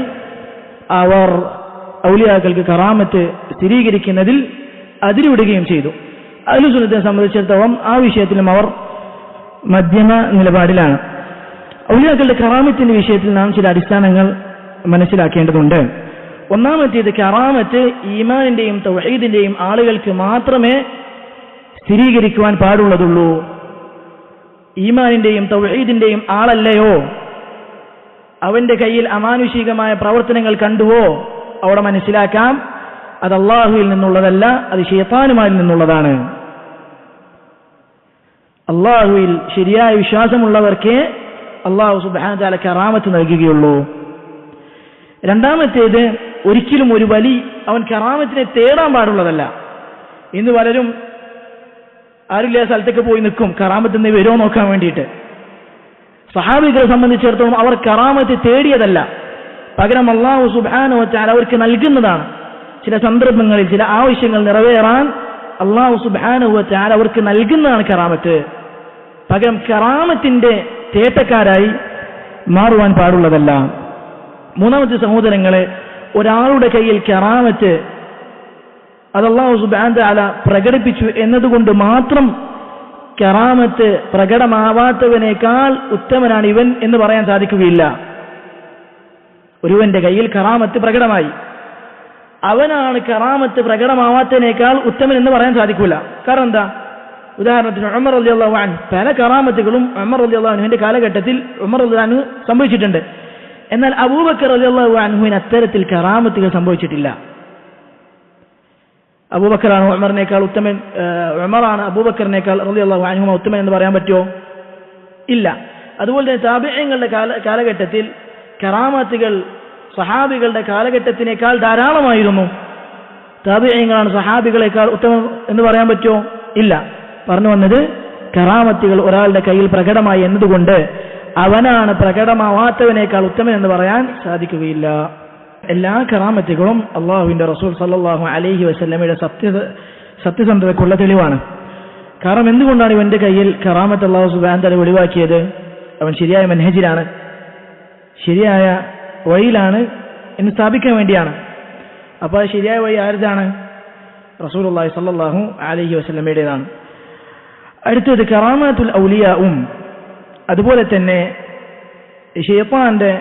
അവർ ഔലിയാക്കൾക്ക് കറാമത്ത് സ്ഥിരീകരിക്കുന്നതിൽ അതിരുവിടുകയും ചെയ്തു. അഹ്ലുസുന്നത്തിനെ സംബന്ധിച്ചിടത്തോളം ആ വിഷയത്തിലും അവർ മധ്യമ നിലപാടിലാണ്. ഔലിയാക്കളുടെ കറാമത്തിന്റെ വിഷയത്തിൽ നാം ചില അടിസ്ഥാനങ്ങൾ മനസ്സിലാക്കേണ്ടതുണ്ട്. ഒന്നാമത്തേത്, കറാമത്ത് ഈമാനിന്റെയും തൗഹീദിന്റെയും ആളുകൾക്ക് മാത്രമേ സ്ഥിരീകരിക്കുവാൻ പാടുള്ളതുള്ളൂ. ഈമാനിന്റെയും തൗഹീദിന്റെയും ആളല്ലയോ, അവന്റെ കയ്യിൽ അമാനുഷികമായ പ്രവർത്തനങ്ങൾ കണ്ടുവോ, അവിടെ മനസ്സിലാക്കാം അത് അള്ളാഹുവിൽ നിന്നുള്ളതല്ല, അത് ശൈത്താനുമാരിൽ നിന്നുള്ളതാണ്. അള്ളാഹുവിൽ ശരിയായ വിശ്വാസമുള്ളവർക്കേ അള്ളാഹു സുബ്ഹാനഹു വ തആല കറാമത്ത് നൽകുകയുള്ളൂ. രണ്ടാമത്തേത്, ഒരിക്കലും ഒരു വലി അവൻ കറാമത്തിനെ തേടാൻ പാടുള്ളതല്ല. ഇന്ന് പലരും ആരുമില്ല സ്ഥലത്തേക്ക് പോയി നിൽക്കും കറാമത്ത് നിന്ന് വരുമോ നോക്കാൻ വേണ്ടിയിട്ട്. സഹാബികളെ സംബന്ധിച്ചിടത്തോളം അവർ കറാമത്ത് തേടിയതല്ല, പകരം അല്ലാഹു സുബ്ഹാനഹു വ തആല അവർക്ക് നൽകുന്നതാണ്. ചില സന്ദർഭങ്ങളിൽ ചില ആവശ്യങ്ങൾ നിറവേറാൻ അല്ലാഹു സുബ്ഹാനഹു വ തആല അവർക്ക് നൽകുന്നതാണ് കറാമത്ത്. പകരം കറാമത്തിന്റെ തേട്ടക്കാരായി മാറുവാൻ പാടുള്ളതല്ല. മൂന്നാമത്തെ സഹോദരങ്ങളെ, ഒരാളുടെ കയ്യിൽ കറാമത്ത് അത് അല്ലാഹു സുബ്ഹാനഹു വ തആല പ്രകടിപ്പിച്ചു എന്നതുകൊണ്ട് മാത്രം കറാമത്ത് പ്രകടമാവാത്തവനേക്കാൾ ഉത്തമനാണ് ഇവൻ എന്ന് പറയാൻ സാധിക്കുകയില്ല. ഒരുവന്റെ കയ്യിൽ കറാമത്ത് പ്രകടമായി, അവനാണ് കറാമത്ത് പ്രകടമാവാത്തതിനേക്കാൾ ഉത്തമൻ എന്ന് പറയാൻ സാധിക്കില്ല. കാരണം എന്താ? ഉദാഹരണത്തിന് ഉമർ റളിയല്ലാഹു അൻഹു, പല കറാമത്തുകളും ഉമർ റളിയല്ലാഹു അൻഹുവിന്റെ കാലഘട്ടത്തിൽ ഉമർ റളിയല്ലാഹു അൻഹു സംഭവിച്ചിട്ടുണ്ട്. എന്നാൽ അബൂബക്കർ റളിയല്ലാഹു അൻഹുവിന് അത്തരത്തിൽ കറാമത്തുകൾ സംഭവിച്ചിട്ടില്ല. അബൂബക്കറാണ് ഉമറിനേക്കാൾ ഉത്തമൻ, ഉമറാണ് അബൂബക്കറിനേക്കാൾ റളിയല്ലാഹു അൻഹു ഉത്തമൻ എന്ന് പറയാൻ പറ്റുമോ? ഇല്ല. അതുപോലെ തന്നെ താബിഈങ്ങളുടെ കാലഘട്ടത്തിൽ കറാമത്തുകൾ സഹാബികളുടെ കാലഘട്ടത്തിനേക്കാൾ ധാരാളമായിരുന്നു. താബിഈങ്ങളാണ് സഹാബികളെക്കാൾ ഉത്തമം എന്ന് പറയാൻ പറ്റുമോ? ഇല്ല. പറഞ്ഞു വന്നത്, കറാമത്തുകൾ ഒരാളുടെ കയ്യിൽ പ്രകടമായി എന്നതുകൊണ്ട് അവനാണ് പ്രകടമാവാത്തവനേക്കാൾ ഉത്തമൻ എന്ന് പറയാൻ സാധിക്കുകയില്ല. എല്ലാ കറാമത്തുകളും അള്ളാഹുവിന്റെ റസൂൽ സല്ലല്ലാഹു അലൈഹി വസല്ലമയുടെ സത്യസന്ധതയ്ക്കുള്ള തെളിവാണ്. കാരണം എന്തുകൊണ്ടാണ് ഇവന്റെ കയ്യിൽ കറാമത്ത് അള്ളാഹു സുബ്ഹാനഹു വ തആല വെളിവാക്കിയത്? അവൻ ശരിയായ മനഹജിലാണ്, ശരിയായ വഴിയിലാണ് എന്ന് സ്ഥാപിക്കാൻ വേണ്ടിയാണ്. അപ്പോൾ ശരിയായ വഴി ആരുതാണ്? റസൂലുള്ളാഹി സ്വല്ലല്ലാഹു അലൈഹി വസല്ലമയുടേതാണ്. അടുത്തത് കറാമത്തുൽ ഔലിയാഉം അതുപോലെ തന്നെ ശൈത്താന്റെ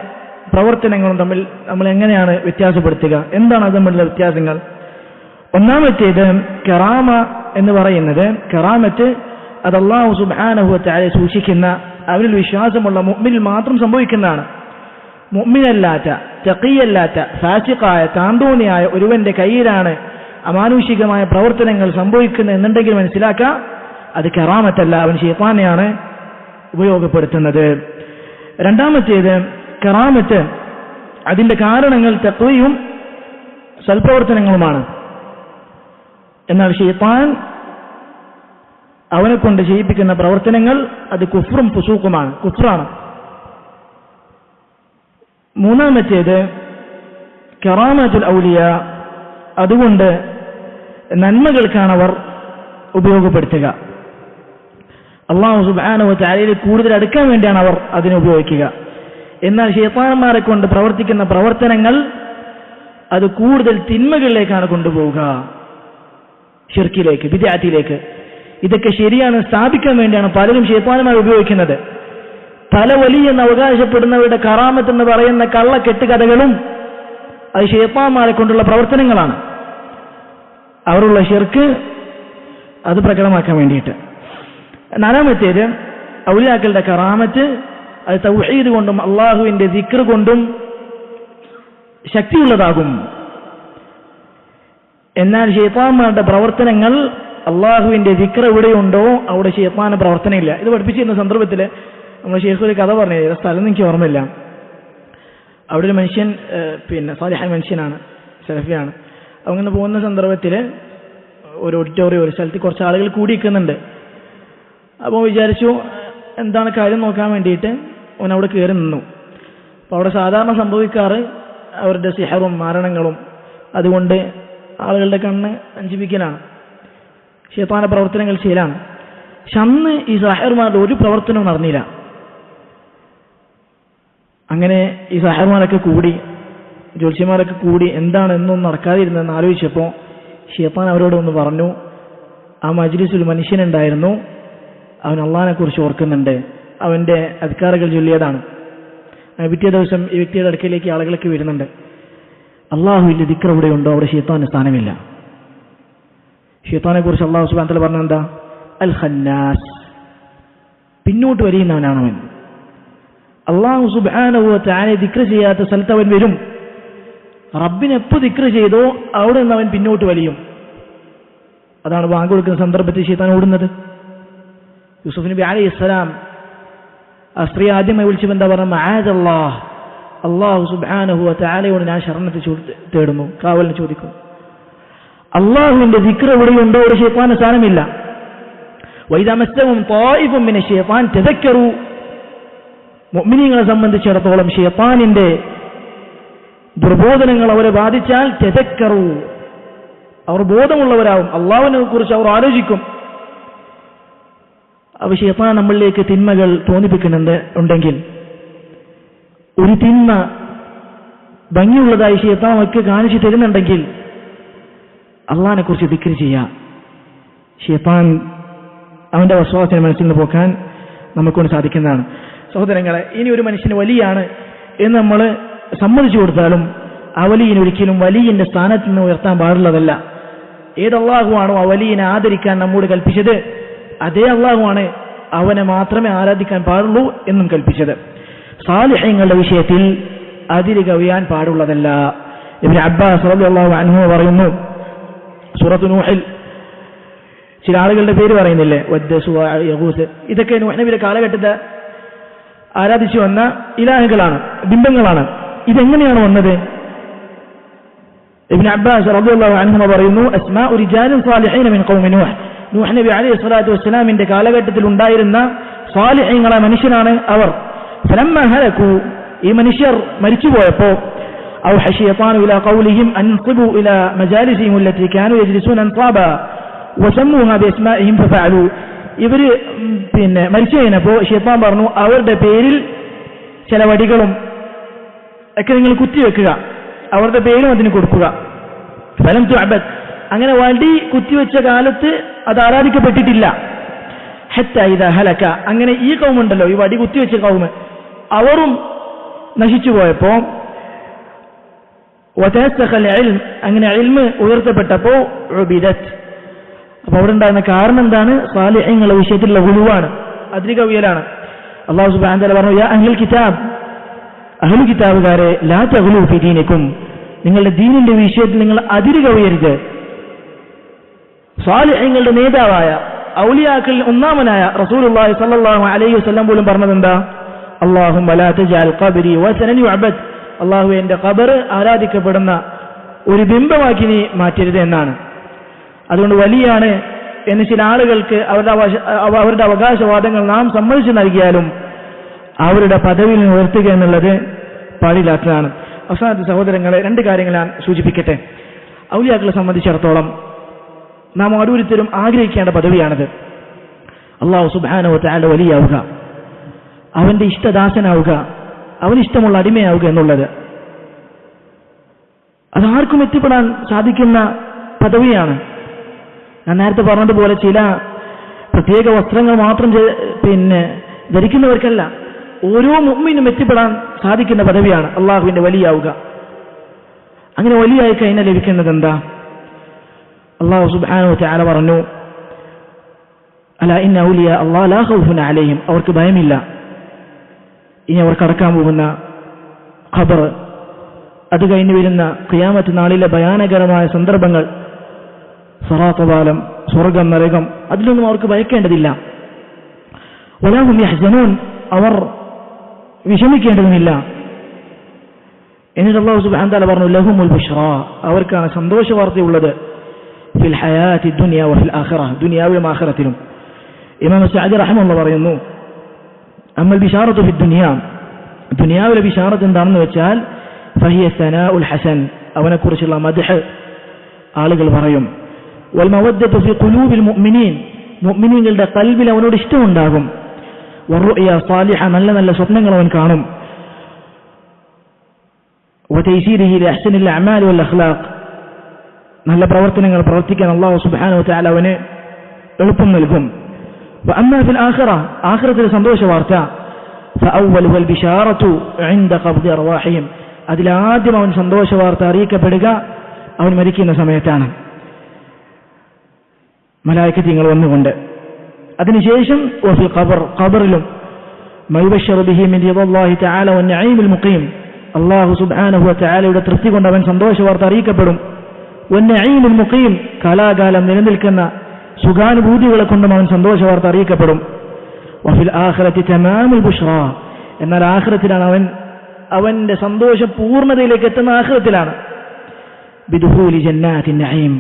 പ്രവർത്തനങ്ങളും തമ്മിൽ നമ്മൾ എങ്ങനെയാണ് വ്യത്യാസപ്പെടുത്തുക? എന്താണ് അത് തമ്മിലുള്ള വ്യത്യാസങ്ങൾ? ഒന്നാമത്തേത്, കറാമ എന്ന് പറയുന്നത്, കറാമത്ത് അത് അല്ലാഹു സുബ്ഹാനഹു വ തആല സൂക്ഷിക്കുന്ന, അവരിൽ വിശ്വാസമുള്ള മുഅ്മിനിൽ മാത്രം സംഭവിക്കുന്നതാണ്. മുഅ്മിനല്ലാത്ത, തഖിയല്ലാത്ത, ഫാസിഖായ, താന്തോന്നിയായ ഒരുവന്റെ കയ്യിലാണ് അമാനുഷികമായ പ്രവർത്തനങ്ങൾ സംഭവിക്കുന്നത് എന്നുണ്ടെങ്കിൽ മനസ്സിലാക്കുക, അത് കറാമത്തല്ല, അവൻ ശൈത്താനെയാണ് ഉപയോഗപ്പെടുത്തുന്നത്. രണ്ടാമത്തേത്, കറാമത്ത് അതിന്റെ കാരണങ്ങൾ തഖ്വയും സൽപ്രവർത്തനങ്ങളുമാണ്. എന്നാൽ ശൈത്താൻ അവനെ കൊണ്ട് ചെയ്യിപ്പിക്കുന്ന പ്രവർത്തനങ്ങൾ അത് കുഫ്റും ഫുസൂഖുമാണ്, കുഫ്റാണ്. മൂന്നാമത്തേത്, കറാമത്തുൽ ഔലിയ അതുകൊണ്ട് നന്മകൾക്കാണ് അവർ ഉപയോഗപ്പെടുത്തുക. അല്ലാഹു സുബ്ഹാനഹു വ തആലയിൽ കൂടുതൽ അടുക്കാൻ വേണ്ടിയാണ് അവർ അതിനെ ഉപയോഗിക്കുക. എന്നാൽ ശൈത്താന്മാരെ കൊണ്ട് പ്രവർത്തിക്കുന്ന പ്രവർത്തനങ്ങൾ അത് കൂടുതൽ തിന്മകളിലേക്കാണ് കൊണ്ടുപോവുക, ശിർക്കിലേക്ക്, ബിദ്അത്തിലേക്ക്. ഇതൊക്കെ ശരിയാണ് സ്ഥാപിക്കാൻ വേണ്ടിയാണ് പലരും ശൈത്താന്മാരെ ഉപയോഗിക്കുന്നത്. പല വലിയെന്ന് അവകാശപ്പെടുന്നവരുടെ കറാമത്ത് എന്ന് പറയുന്ന കള്ളക്കെട്ടുകഥകളും അത് ശൈത്താന്മാരെ കൊണ്ടുള്ള പ്രവർത്തനങ്ങളാണ്. അവരുള്ള ശിർക്ക് അത് പ്രകടമാക്കാൻ വേണ്ടിയിട്ട്. നാലാമത്തേത്, ഔലിയാക്കളുടെ കറാമത്ത് അത് തൗഹീദ് കൊണ്ടും അള്ളാഹുവിന്റെ ദിക്ർ കൊണ്ടും ശക്തിയുള്ളതാകും. എന്നാൽ ശൈത്താന്മാരുടെ പ്രവർത്തനങ്ങൾ, അള്ളാഹുവിന്റെ ദിക്ർ എവിടെയുണ്ടോ അവിടെ ശൈത്താന് പ്രവർത്തനമില്ല. ഇത് പഠിപ്പിച്ചിരുന്ന സന്ദർഭത്തിൽ നമ്മൾ ശേഖ് ഒരു കഥ പറഞ്ഞു, സ്ഥലം എനിക്ക് ഓർമ്മയില്ല. അവിടെ ഒരു മനുഷ്യൻ, സാലിഹായ മനുഷ്യനാണ്, സലഫിയാണ്. അങ്ങനെ പോകുന്ന സന്ദർഭത്തിൽ ഒരു ഓഡിറ്റോറിയം, ഒരു സ്ഥലത്ത് കുറച്ച് ആളുകൾ കൂടി നിൽക്കുന്നുണ്ട്. അപ്പോൾ വിചാരിച്ചു എന്താണ് കാര്യം നോക്കാൻ വേണ്ടിയിട്ട് അവൻ അവിടെ കയറി നിന്നു. അപ്പോൾ അവിടെ സാധാരണ സംഭവിക്കാറ് അവരുടെ സിഹറും മാരണങ്ങളും അതുകൊണ്ട് ആളുകളുടെ കണ്ണ് അഞ്ചിപ്പിക്കലാണ്, ശൈത്താന്റെ പ്രവർത്തനങ്ങൾ ചെയ്യലാണ്. പക്ഷെ അന്ന് ഈ സാഹിർമാരുടെ ഒരു പ്രവർത്തനവും നടന്നില്ല. അങ്ങനെ ഈ സാഹിർമാരൊക്കെ കൂടി, ജ്യോത്സ്യന്മാരൊക്കെ കൂടി എന്താണ് എന്നൊന്നും നടക്കാതിരുന്നതെന്ന് ആലോചിച്ചപ്പോൾ ശൈത്താൻ അവരോട് ഒന്ന് പറഞ്ഞു, ആ മജ്ലിസിൽ മനുഷ്യനുണ്ടായിരുന്നു, അവൻ അള്ളാഹിനെ കുറിച്ച് ഓർക്കുന്നുണ്ട്, അവന്റെ അദ്കാറുകൾ ചൊല്ലിയതാണ്. പിറ്റേ ദിവസം ഈ വ്യക്തിയുടെ അടുക്കലേക്ക് ആളുകളൊക്കെ വരുന്നുണ്ട്. അള്ളാഹുവിന്റെ ദിക്ർ എവിടെയുണ്ടോ അവിടെ ശൈത്താന് സ്ഥാനമില്ല. ശൈത്താനെ കുറിച്ച് അള്ളാഹു സുബ്ഹാനഹു വ തആല പറഞ്ഞ എന്താ? അൽ ഖന്നാസ്, പിന്നോട്ട് വലിയുന്നവനാണവൻ. അള്ളാഹു സുബ്ഹാനഹു വ തആല ദിക്ർ ചെയ്യാത്ത സ്ഥലത്ത് അവൻ വരും. റബ്ബിനെ എപ്പോൾ ദിക്ർ ചെയ്തോ അവിടെ നിന്ന് അവൻ പിന്നോട്ട് വലിയും. അതാണ് ബാങ്ക് കൊടുക്കുന്ന സന്ദർഭത്തിൽ ശൈത്താൻ ഓടുന്നത്. യൂസുഫ് നബി അലൈഹിസ്സലാം ആ സ്ത്രീ ആദ്യമായി വിളിച്ചപ്പോൾ എന്താ പറഞ്ഞ? മഅദല്ലാഹ്, അള്ളാഹു സുബ്ഹാനഹു വ തആലയോട് ഞാൻ ശരണത്തെ തേടുന്നു, കാവലിനെ ചോദിക്കുന്നു. അള്ളാഹുവിന്റെ ദിക്ർ എവിടെയുണ്ടോ ഒരു ശൈത്താന് സ്ഥാനമില്ല. വഇദാ മസ്സഹും ത്വായിഫുൻ മിന ശൈത്താൻ തദക്കറു, മുഅ്മിനീങ്ങളെ സംബന്ധിച്ചിടത്തോളം ശൈത്താനിന്റെ ദുർബോധനങ്ങൾ അവരെ ബാധിച്ചാൽ തദക്കറു, അവർ ബോധമുള്ളവരാവും, അള്ളാഹുവിനെ കുറിച്ച് അവർ ആലോചിക്കും. അവ ശൈത്താൻ നമ്മളിലേക്ക് തിന്മകൾ തോന്നിപ്പിക്കുന്നുണ്ടെങ്കിൽ, ഒരു തിന്മ ഭംഗിയുള്ളതായി ശൈത്താൻ ഒക്കെ കാണിച്ചു തരുന്നുണ്ടെങ്കിൽ അള്ളാഹിനെ കുറിച്ച് ദിക്ർ ചെയ്യാം. ശൈത്താൻ അവന്റെ വസ്വാസിനെ മനസ്സിൽ നിന്ന് പോക്കാൻ നമുക്കൊണ്ട് സാധിക്കുന്നതാണ്. സഹോദരങ്ങളെ, ഇനി ഒരു മനുഷ്യന് വലിയാണ് എന്ന് നമ്മൾ സമ്മതിച്ചു കൊടുത്താലും ആ വലിയനെ ഒരിക്കലും വലിയന്റെ സ്ഥാനത്ത് നിന്ന് ഉയർത്താൻ പാടുള്ളതല്ല. ഏത് അള്ളാഹുവാണോ ആ വലിയനെ ആദരിക്കാൻ നമ്മോട് കൽപ്പിച്ചത്, അതേ അള്ളാഹുവാണ് അവനെ മാത്രമേ ആരാധിക്കാൻ പാടുള്ളൂ എന്നും കൽപ്പിച്ചത്. സാലിഹ്യങ്ങളുടെ വിഷയത്തിൽ അതിര് കവിയാൻ പാടുള്ളതല്ല. ഇബ്നു അബ്ബാസ് റളിയല്ലാഹു അൻഹു പറയുന്നു, സൂറത്തു നൂഹിൽ ചില ആളുകളുടെ പേര് പറയുന്നില്ലേ, വദ്ദ, സുവാ, യഗൂസ്, ഇതൊക്കെ നൂഹ് നബിയുടെ കാലഘട്ടത്തെ ആരാധിച്ചു വന്ന ഇലാഹുകളാണ്, ബിംബങ്ങളാണ്. ഇതെങ്ങനെയാണ് വന്നത്? ഇബ്നു അബ്ബാസ് റളിയല്ലാഹു അൻഹു പറയുന്നു, അസ്മാഉ റിജാലിൻ സാലിഹീന മിൻ ഖൗമി നൂഹ്. നൂഹ് നബി അലൈഹി സ്വലാത്തു വസ്സലാമിന്റെ കാലഘട്ടത്തിൽ ഉണ്ടായിരുന്ന സാലിഹീങ്ങളായ മനുഷ്യരാണ് അവർ. ഫലമ്മ ഹലകു, ഈ മനുഷ്യർ മരിച്ചുപോയപ്പോ, ഔഹ ശൈത്താനു ഇലാ ഖൗലിഹിം അൻസിബു ഇലാ മജാലിസിഹിം അല്ലതി കാനൂ യജ്ലിസൂന അൻസാബ വസമ്മുഹാ ബിഅസ്മാഇഹിം ഫഫഅലു. ഇവര് മരിച്ചു കഴിഞ്ഞപ്പോ ശൈത്താൻ പറഞ്ഞു, അവരുടെ പേരിൽ ചില വടികളും ഒക്കെ നിങ്ങൾ കുത്തിവെക്കുക, അവരുടെ പേരും അതിന് കൊടുക്കുക. ഫലം തുഅബദ്, അങ്ങനെ വടി കുത്തിവെച്ച കാലത്ത് അത് ആരാധിക്കപ്പെട്ടിട്ടില്ല. ഹത്താ ഇദാ ഹലക, അങ്ങനെ ഈ കൗമുണ്ടല്ലോ, ഈ വടി കുത്തിവെച്ച കൗമ്, അവരും നശിച്ചു പോയപ്പോ, വതസ്തഖൽ ഇൽം, അങ്ങനെ ഇൽമ് ഉയർത്തപ്പെട്ടപ്പോ, ഉബിദത്, അപ്പൊ അവിടെ ഉണ്ടാകുന്ന കാരണം എന്താണ്? സാലിഹ്യങ്ങളുടെ വിഷയത്തിലുള്ള ഗുലുവാണ്, അതിരുകവിയലാണ്. അല്ലാഹു സുബ്ഹാനഹു വ തആല പറഞ്ഞു, യാ അഹ്ലൽ കിതാബ്, അഹ്ലു കിതാബുകാരെ, ലാ തഗ്ലൂ ഫീ ദീനിക്കും, നിങ്ങളുടെ ദീനിന്റെ വിഷയത്തിൽ നിങ്ങൾ അതിരുകവിയരുത്. സാലിഹ്യങ്ങളുടെ നേതാവായ ഔലിയാക്കളിൽ ഒന്നാമനായ റസൂലുള്ളാഹി സ്വല്ലല്ലാഹു അലൈഹി വസല്ലം പോലും പറഞ്ഞത് എന്താ? അല്ലാഹുമ്മ ലാ തജഅൽ ഖബ്രി വസനൻ യുഅബദ്, അല്ലാഹുവേ എന്റെ ഖബർ ആരാധിക്കപ്പെടുന്ന ഒരു ബിംബമാക്കി നീ മാറ്റരുത് എന്നാണ്. അതുകൊണ്ട് വലിയാണ് എന്ന് ചില ആളുകൾക്ക് അവരുടെ അവകാശവാദങ്ങൾ നാം സമ്മതിച്ചു നൽകിയാലും അവരുടെ പദവിയിൽ നിന്ന് ഉയർത്തുക എന്നുള്ളത് പാടില്ലാത്തതാണ്. അവസാനത്തെ സഹോദരങ്ങളെ, രണ്ട് കാര്യങ്ങൾ ഞാൻ സൂചിപ്പിക്കട്ടെ. ഔലിയാക്കളെ സംബന്ധിച്ചിടത്തോളം നാം ഓരോരുത്തരും ആഗ്രഹിക്കേണ്ട പദവിയാണത്. അല്ലാഹു സുബ്ഹാനഹു വ തആല വലിയാവുക, അവന്റെ ഇഷ്ടദാസനാവുക, അവനിഷ്ടമുള്ള അടിമയാവുക എന്നുള്ളത് അതാർക്കും എത്തിപ്പെടാൻ സാധിക്കുന്ന പദവിയാണ്. ഞാൻ നേരത്തെ പറഞ്ഞതുപോലെ ചില പ്രത്യേക വസ്ത്രങ്ങൾ മാത്രം ധരിക്കുന്നവർക്കല്ല, ഓരോ മുഅ്മിനും എത്തിപ്പെടാൻ സാധിക്കുന്ന പദവിയാണ് അള്ളാഹുവിന്റെ വലിയാവുക. അങ്ങനെ വലിയായി കഴിഞ്ഞാൽ ലഭിക്കുന്നത് എന്താ? അല്ലാഹു സുബ്ഹാനഹു വ തആല പറഞ്ഞു, അലാ ഇന്ന ഔലിയാ അല്ലാഹ് ലാ ഖൗഫുൻ അലൈഹിം, അവർക്ക് ഭയമില്ല ഇനി അവർ കടക്കാൻ പോകുന്ന ഖബർ, അത് കഴിഞ്ഞ് വരുന്ന ഖിയാമത്ത് നാളിലെ ഭയാനകരമായ സന്ദർഭങ്ങൾ, സിറാത്ത് പാലം, സ്വർഗം, നരകം, അതിലൊന്നും അവർക്ക് ഭയക്കേണ്ടതില്ല. വലാ ഹും യഹ്സനൂൻ, അവർ വിഷമിക്കേണ്ടതുമില്ല. എന്നിട്ട് അല്ലാഹു സുബ്ഹാനഹു വ തആല പറഞ്ഞു, ലഹുമുൽ ബുശ്റാ, അവർക്കാണ് സന്തോഷ വാർത്തയുള്ളത്, ഫിൽ ഹയാത്തി ദുനിയ വഫിൽ ആഖിറ, ദുനിയാവിലും ആഖിറത്തിലും. ഇമാം സഅദി റഹിമഹുല്ലാഹ് പറയുന്നു, അമ്മൽ ബിശാറത്തു ഫി ദുനിയ, ദുനിയാവിലെ ബിശാറത്ത് എന്താണെന്ന് വെച്ചാൽ, ഫഹിയ സനാഉൽ ഹസൻ, അവനെക്കുറിച്ചുള്ള മദ്ഹ് ആളുകൾ പറയും. വൽ മവദ്ദത്തു ഫി ഖുലൂബിൽ മുഅ്മിനീൻ, മുഅ്മിനീങ്ങളുടെ ഖൽബിൽ അവനോട് ഇഷ്ടമുണ്ടാകും. വറുഅയ സാലിഹ, നല്ല നല്ല സ്വപ്നങ്ങൾ അവൻ കാണും. വതൈസീരിഹി ലിഅഹ്സനിൽ അഅമാൽ വൽ അഖ്ലാഖ്, നല്ല പ്രവർത്തനങ്ങൾ പ്രവർത്തിക്കാൻ അല്ലാഹു സുബ്ഹാനഹു വ തആല അവന് എളുപ്പം നൽകും. വഅമ്മാ ഫിൽ ആഖിറ, ആഖിറത്തിലെ സന്തോഷ വാർത്ത, ഫഅവ്വലു വൽ ബിശാറത്തു ഇൻദ ഖബ്ദി അർവാഹിഹിം, അതിലാദ്യം അവൻ സന്തോഷ വാർത്ത അറിയിക്കപ്പെടുക അവൻ മരിക്കുന്ന സമയത്താണ്, മലായികത്തുകൾ വന്നുകൊണ്ട്. അതിനുശേഷം വഫിൽ ഖബർ, ഖബറിലും മയുബശ്ശറു ബിഹി മിൻ റിളല്ലാഹി തആല വന്നഈമിൽ മുഖീം, അല്ലാഹു സുബ്ഹാനഹു വ തആലയുടെ തൃപ്തി കൊണ്ട് അവൻ സന്തോഷ വാർത്ത അറിയിക്കപ്പെടും. വന്നഈമിൽ മുഖീം, കാലാകാലം നിലനിൽക്കുന്ന സുഖാനുഭൂതികളെ കൊണ്ടും അവൻ സന്തോഷ വാർത്ത അറിയിക്കപ്പെടും. വഫിൽ ആഖിറത്തി തമാമുൽ ബുശ്റാ, എന്നാൽ ആഖിറത്തിലാണ് അവന്റെ സന്തോഷ പൂർണ്ണതയിലേക്ക് എത്തുന്ന ആഖിറത്തിലാണ്. ബിദുഖൂലി ജന്നാത്തിൻ നഈം,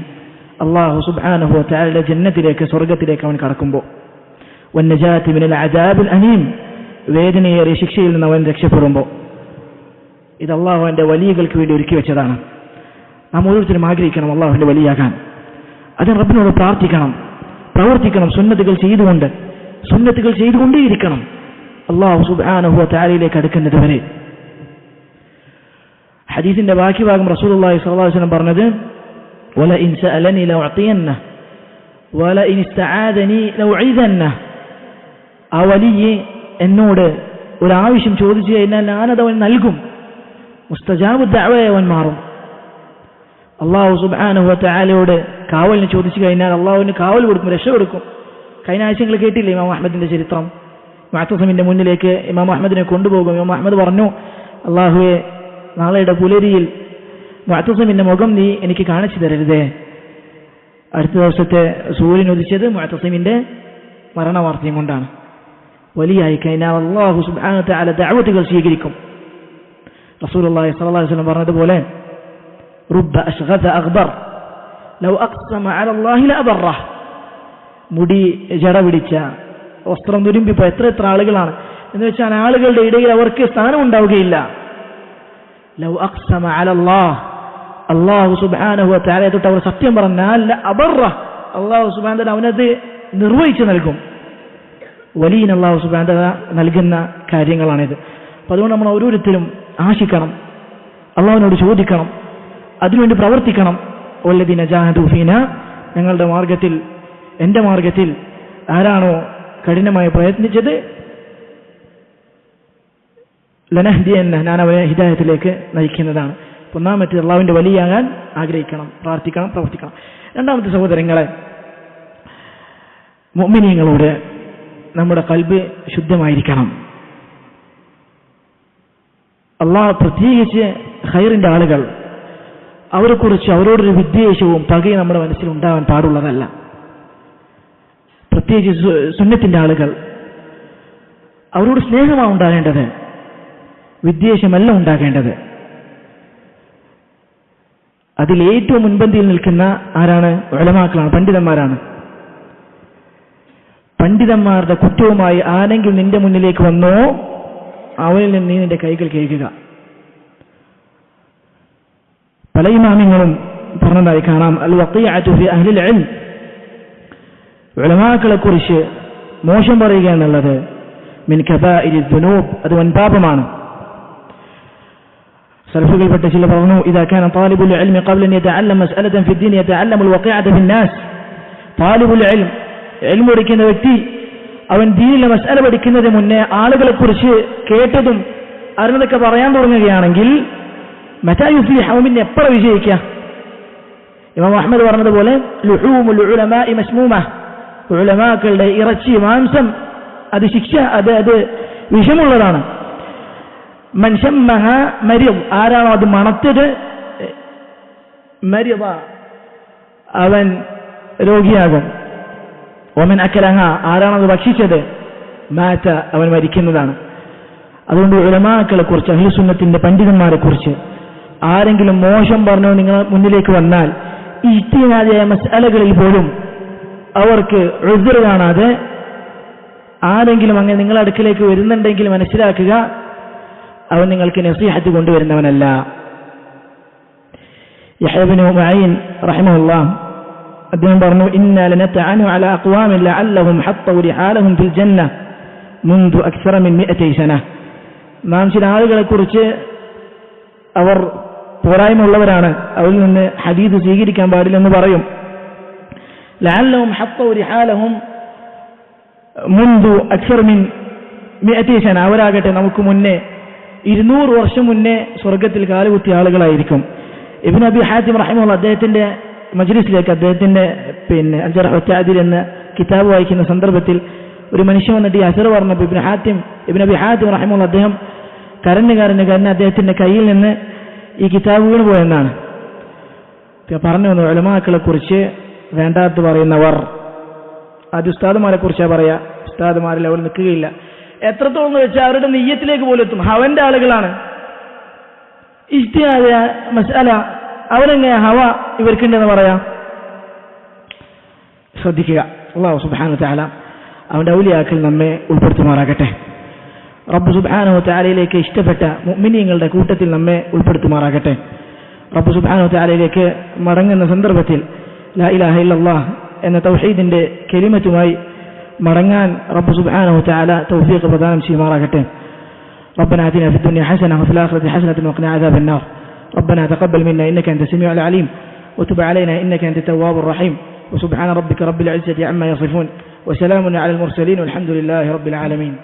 അല്ലാഹു സുബ്ഹാനഹു വ തആലയുടെ ജന്നത്തിലേക്ക്, സ്വർഗ്ഗത്തിലേക്ക് അവൻ കടക്കുമ്പോൾ. വന്നജാതി മിനൽ അദാബിൽ അലീം, വേദനയേറിയ ശിക്ഷയിൽ നിന്ന് അവൻ രക്ഷപ്പെടുമ്പോൾ. ഇത് അല്ലാഹു അവന്റെ വലിയകൾക്ക് വേണ്ടി ഒരുക്കി വെച്ചതാണ്. നാം ഓരോരുത്തരും ആഗ്രഹിക്കണം അല്ലാഹുവിന്റെ വലിയാകാൻ. അതിന് റബ്ബിനോട് പ്രാർത്ഥിക്കണം, പ്രവർത്തിക്കണം, സുന്നത്തുകൾ ചെയ്തുകൊണ്ടേയിരിക്കണം അല്ലാഹു സുബ്ഹാനഹു വ തആലയിലേക്ക് അടുക്കുന്നത് വരെ. ഹദീസിന്റെ ബാക്കി ഭാഗം റസൂലുള്ളാഹി സ്വല്ലല്ലാഹു അലൈഹി വസല്ലം പറഞ്ഞത്, വലഇൻ സഅലനി ലഉഅതിയന്നഹു വലഇൻ ഇസ്തആദനി ലഉഇദന്നഹു, ആ വലിയ എന്നോട് ഒരു ആവശ്യം ചോദിച്ചു കഴിഞ്ഞാൽ ഞാനത് അവൻ നൽകും, മുസ്തജാബു ദഅവയായി അവൻ മാറും. അള്ളാഹു സുബ്ഹാനഹു വ തആലയോട് കാവലിന് ചോദിച്ചു കഴിഞ്ഞാൽ അള്ളാഹുവിന് കാവൽ കൊടുക്കും, രക്ഷ കൊടുക്കും. കഴിഞ്ഞ ആഴ്ച നിങ്ങൾ കേട്ടില്ലേ ഇമാം അഹ്മദിന്റെ ചരിത്രം? മുഅത്തസിമിന്റെ മുന്നിലേക്ക് ഇമാം അഹ്മദിനെ കൊണ്ടുപോകും. ഇമാം അഹ്മദ് പറഞ്ഞു, അള്ളാഹുവെ, നാളെയുടെ പുലരിയിൽ മുഅത്തസിമിന്റെ മുഖം നീ എനിക്ക് കാണിച്ചു തരരുതേ. അടുത്ത ദിവസത്തെ സൂര്യൻ ഉദിച്ചത് മുഅത്തസിമിന്റെ മരണവാർത്തയും കൊണ്ടാണ്. വലിയായി കഴിഞ്ഞാൽ അള്ളാഹു സുബ്ഹാനഹു വ തആല ദഅവത്തുകൾ സ്വീകരിക്കും. റസൂലുള്ളാഹി സ്വല്ലല്ലാഹു അലൈഹി വസല്ലം പറഞ്ഞതുപോലെ, റുബ്ബ അശ്ഗത അഗ്ബർ ലൗ അഖ്സമ അല അല്ലാഹി ലഅബറഹ്. മുടി ജട പിടിച്ച, വസ്ത്രം തുരുമ്പിപ്പോ എത്ര ആളുകളാണ് എന്ന് വെച്ചാൽ ആളുകളുടെ ഇടയിൽ അവർക്ക് സ്ഥാനം ഉണ്ടാവുകയില്ല. ലൗ അഖ്സമ അല അല്ലാഹ്, അല്ലാഹു സുബ്ഹാനഹു വ തആലയെ തൊട്ട് അവർ സത്യം പറഞ്ഞാൽ ലഅബറഹ്, അല്ലാഹു സുബ്ഹാനഹു വ തആല അവനത് നിർവഹിച്ചു നൽകും. വലിയ അല്ലാഹു സുബ്ഹാനഹു വ തആല നൽകുന്ന കാര്യങ്ങളാണിത്. അപ്പം അതുകൊണ്ട് നമ്മൾ ഓരോരുത്തരും ആശിക്കണം, അള്ളാഹുവിനോട് ചോദിക്കണം, അതിനുവേണ്ടി പ്രവർത്തിക്കണം. വല്ലദീന ജാഹദൂ ഫീനാ, ഞങ്ങളുടെ മാർഗത്തിൽ, എൻ്റെ മാർഗത്തിൽ ആരാണോ കഠിനമായി പ്രയത്നിച്ചത്, ലനഹ്ദിയന്ന, ഞാൻ അവരെ ഹിദായത്തിലേക്ക് നയിക്കുന്നതാണ്. ഒന്നാമത്തെ അള്ളാഹുവിൻ്റെ വലിയാകാൻ ആഗ്രഹിക്കണം, പ്രാർത്ഥിക്കണം, പ്രവർത്തിക്കണം. രണ്ടാമത്തെ സഹോദരങ്ങളെ, മുഅ്മിനീങ്ങളോട് നമ്മുടെ ഖൽബ് ശുദ്ധമായിരിക്കണം. അള്ളാഹ് പ്രത്യേകിച്ച് ഖൈറിന്റെ ആളുകൾ, അവരെക്കുറിച്ച് അവരോടൊരു വിദ്വേഷവും പകയും നമ്മുടെ മനസ്സിൽ ഉണ്ടാവാൻ പാടുള്ളതല്ല. പ്രത്യേകിച്ച് സുന്നത്തിന്റെ ആളുകൾ, അവരോട് സ്നേഹമാണ് ഉണ്ടാകേണ്ടത്, വിദ്വേഷമല്ല ഉണ്ടാകേണ്ടത്. അതിൽ ഏറ്റവും മുൻപന്തിയിൽ നിൽക്കുന്ന ആരാണ്? ഉലമാക്കളാണ്, പണ്ഡിതന്മാരാണ്. പണ്ഡിതന്മാരുടെ കുറ്റവുമായി ആരെങ്കിലും നിന്റെ മുന്നിലേക്ക് വന്നോ, അവനിൽ നിന്ന് നീ നിന്റെ കൈകൾ കഴുകുക. പല ഇമാമിങ്ങളും പറഞ്ഞതായി കാണാം, അൽ വഖീഅതു ഫി അഹ്ലിൽ ഇൽം, ഉലമാക്കളെ കുറിച്ച് മോശം പറയുക എന്നുള്ളത് മിൻ കബാഇരി ദുനൂബ്, അത് വൻപാപമാണ്. സലഫുകൾപ്പെട്ട ചില പറഞ്ഞു, ഇദാ കാന താലിബുൽ ഇൽമി ഖബ്ല അൻ യതഅല്ലം മസ്അലതൻ ഫി ദീൻ യതഅല്ലമു അൽ വഖീഅത ഫിൻ നാസ്. താലിബുൽ ഇൽം, ഇൽമു പഠിക്കുന്ന വ്യക്തി, അവൻ ദീനിലെ മസ്അല പഠിക്കുന്നതിന് മുന്നേ ആളുകളെ കുറിച്ച് കേട്ടതും അറിഞ്ഞതൊക്കെ പറയാൻ തുടങ്ങുകയാണെങ്കിൽ മതാ യുഫ്ലിഹു, അവൻ എപ്പോഴാണ് വിജയിക്കുക? ഇമാം അഹ്മദ് പറഞ്ഞതുപോലെ, ലുഹൂമുൽ ഉലമാഇ മസ്മൂമ, ഉലമാക്കളുടെ ഇറച്ചി, മാംസം, അത് ശിക്ഷ, അത് വിഷമുള്ളതാണ്. മൻ ശമ്മഹ മരിദ്, ആരാണോ അത് മണത്തത്, മരിദ, അവൻ രോഗിയാകും. ഒമൻ അക്കലഹ, ആരാണോ അത് ഭക്ഷിച്ചത്, മാറ്റ, അവൻ മരിക്കുന്നതാണ്. അതുകൊണ്ട് ഉലമാക്കളെ കുറിച്ച്, അഹ്ലുസുന്നത്തിന്റെ പണ്ഡിതന്മാരെ കുറിച്ച് ആരെങ്കിലും മോശം പറഞ്ഞോ നിങ്ങൾ മുന്നിലേക്ക് വന്നാൽ, ഇജ്തിഹാദിയായ മസ്അലകളിൽ പോലും അവർക്ക് ഉസ്ർ കാണാതെ ആരെങ്കിലും അങ്ങനെ നിങ്ങളുടെ അടുക്കിലേക്ക് വരുന്നുണ്ടെങ്കിൽ മനസ്സിലാക്കുക, അവൻ നിങ്ങൾക്ക് നസീഹത്ത് കൊണ്ടുവരുന്നവനല്ല. യഹ്യ ഇബ്നു മുഈൻ റഹിമഹുല്ലാഹ് അദ്ദേഹം പറഞ്ഞു, ഇന്നാ ലനതഅനു അലാ അഖ്വാമിൻ ലഅല്ലഹും ഹത്തൂ റിഹാലഹും ഫിൽ ജന്ന മുൻദു അക്സറ മിൻ 100 സന. നാം ചില ആളുകളെ കുറിച്ച് അവർ പോരായ്മ ഉള്ളവരാണ്, അവരിൽ നിന്ന് ഹദീസ് സ്വീകരിക്കാൻ പാടില്ലെന്ന് പറയും. ലഅല്ലഹും ഹത്തൂ റിഹാലഹും മുൻദു അക്സറ മിൻ 100 സന, അവരാകട്ടെ നമുക്ക് മുന്നേ 200 വർഷം മുന്നേ സ്വർഗത്തിൽ കാലുകുത്തിയ ആളുകളായിരിക്കും. ഇബ്നു അബി ഹാത്തിം റഹിമഹുല്ലാഹ് അദ്ദേഹത്തിന്റെ മജ്ലിസിലേക്ക്, അദ്ദേഹത്തിന്റെ അൽ ജർഹ് വ തഅദീൽ എന്ന കിതാബ് വായിക്കുന്ന സന്ദർഭത്തിൽ ഒരു മനുഷ്യൻ വന്നിട്ട് ഈ അസർ പറഞ്ഞപ്പോൾ ഇബ്നു അബി ഹാത്തിം റഹിമഹുല്ലാഹ് അദ്ദേഹം കരഞ്ഞ് അദ്ദേഹത്തിന്റെ കയ്യിൽ നിന്ന് ഈ കിതാബ് വീണ് പോയെന്നാണ് പറഞ്ഞു. വന്നു, ഉലമാക്കളെ കുറിച്ച് വേണ്ടാത്ത പറയുന്നവർ, അത് ഉസ്താദുമാരെ കുറിച്ചാണ് പറയാ, ഉസ്താദുമാരിൽ അവർ നിൽക്കുകയില്ല. എത്രത്തോളം വെച്ചാൽ അവരുടെ നിയ്യത്തിലേക്ക് പോലും എത്തും. ഹവന്റെ ആളുകളാണ്, ഇജ്തിഹാദ മസ്അല, അവരെങ്ങനെ ഹവ ഇവർക്കുണ്ടെന്ന് പറയാം. ശ്രദ്ധിക്കുക. അല്ലാഹു സുബ്ഹാനഹു വ തആല അവന്റെ ഔലിയാക്കൾ നമ്മെ ഉൾപ്പെടുത്തുമാറാകട്ടെ. റബ്ബ് സുബ്ഹാനഹു വ തആലയിലേക്ക് ഇഷ്ടപ്പെട്ട മുഅ്മിനീങ്ങളുടെ കൂട്ടത്തിൽ നമ്മെ ഉൾപ്പെടുത്തുമാറാകട്ടെ. റബ്ബ് സുബ്ഹാനഹു വ തആലയിലേക്ക് മടങ്ങുന്ന സന്ദർഭത്തിൽ ലാ ഇലാഹ ഇല്ലല്ലാഹ് എന്ന തൗഹീദിന്റെ കലിമത്തുമായി മടങ്ങാൻ റബ്ബ് സുബ്ഹാനഹു വ തആല തൗഫീഖ് പ്രദാനം ചെയ്യുമാറാകട്ടെ. ربنا آتنا في الدنيا حسنة وفي الآخرة حسنة وقنا عذاب النار. ربنا تقبل منا إنك أنت السميع العليم وتب علينا إنك أنت التواب الرحيم. وسبحان ربك رب العزة عما يصفون وسلام على المرسلين والحمد لله رب العالمين.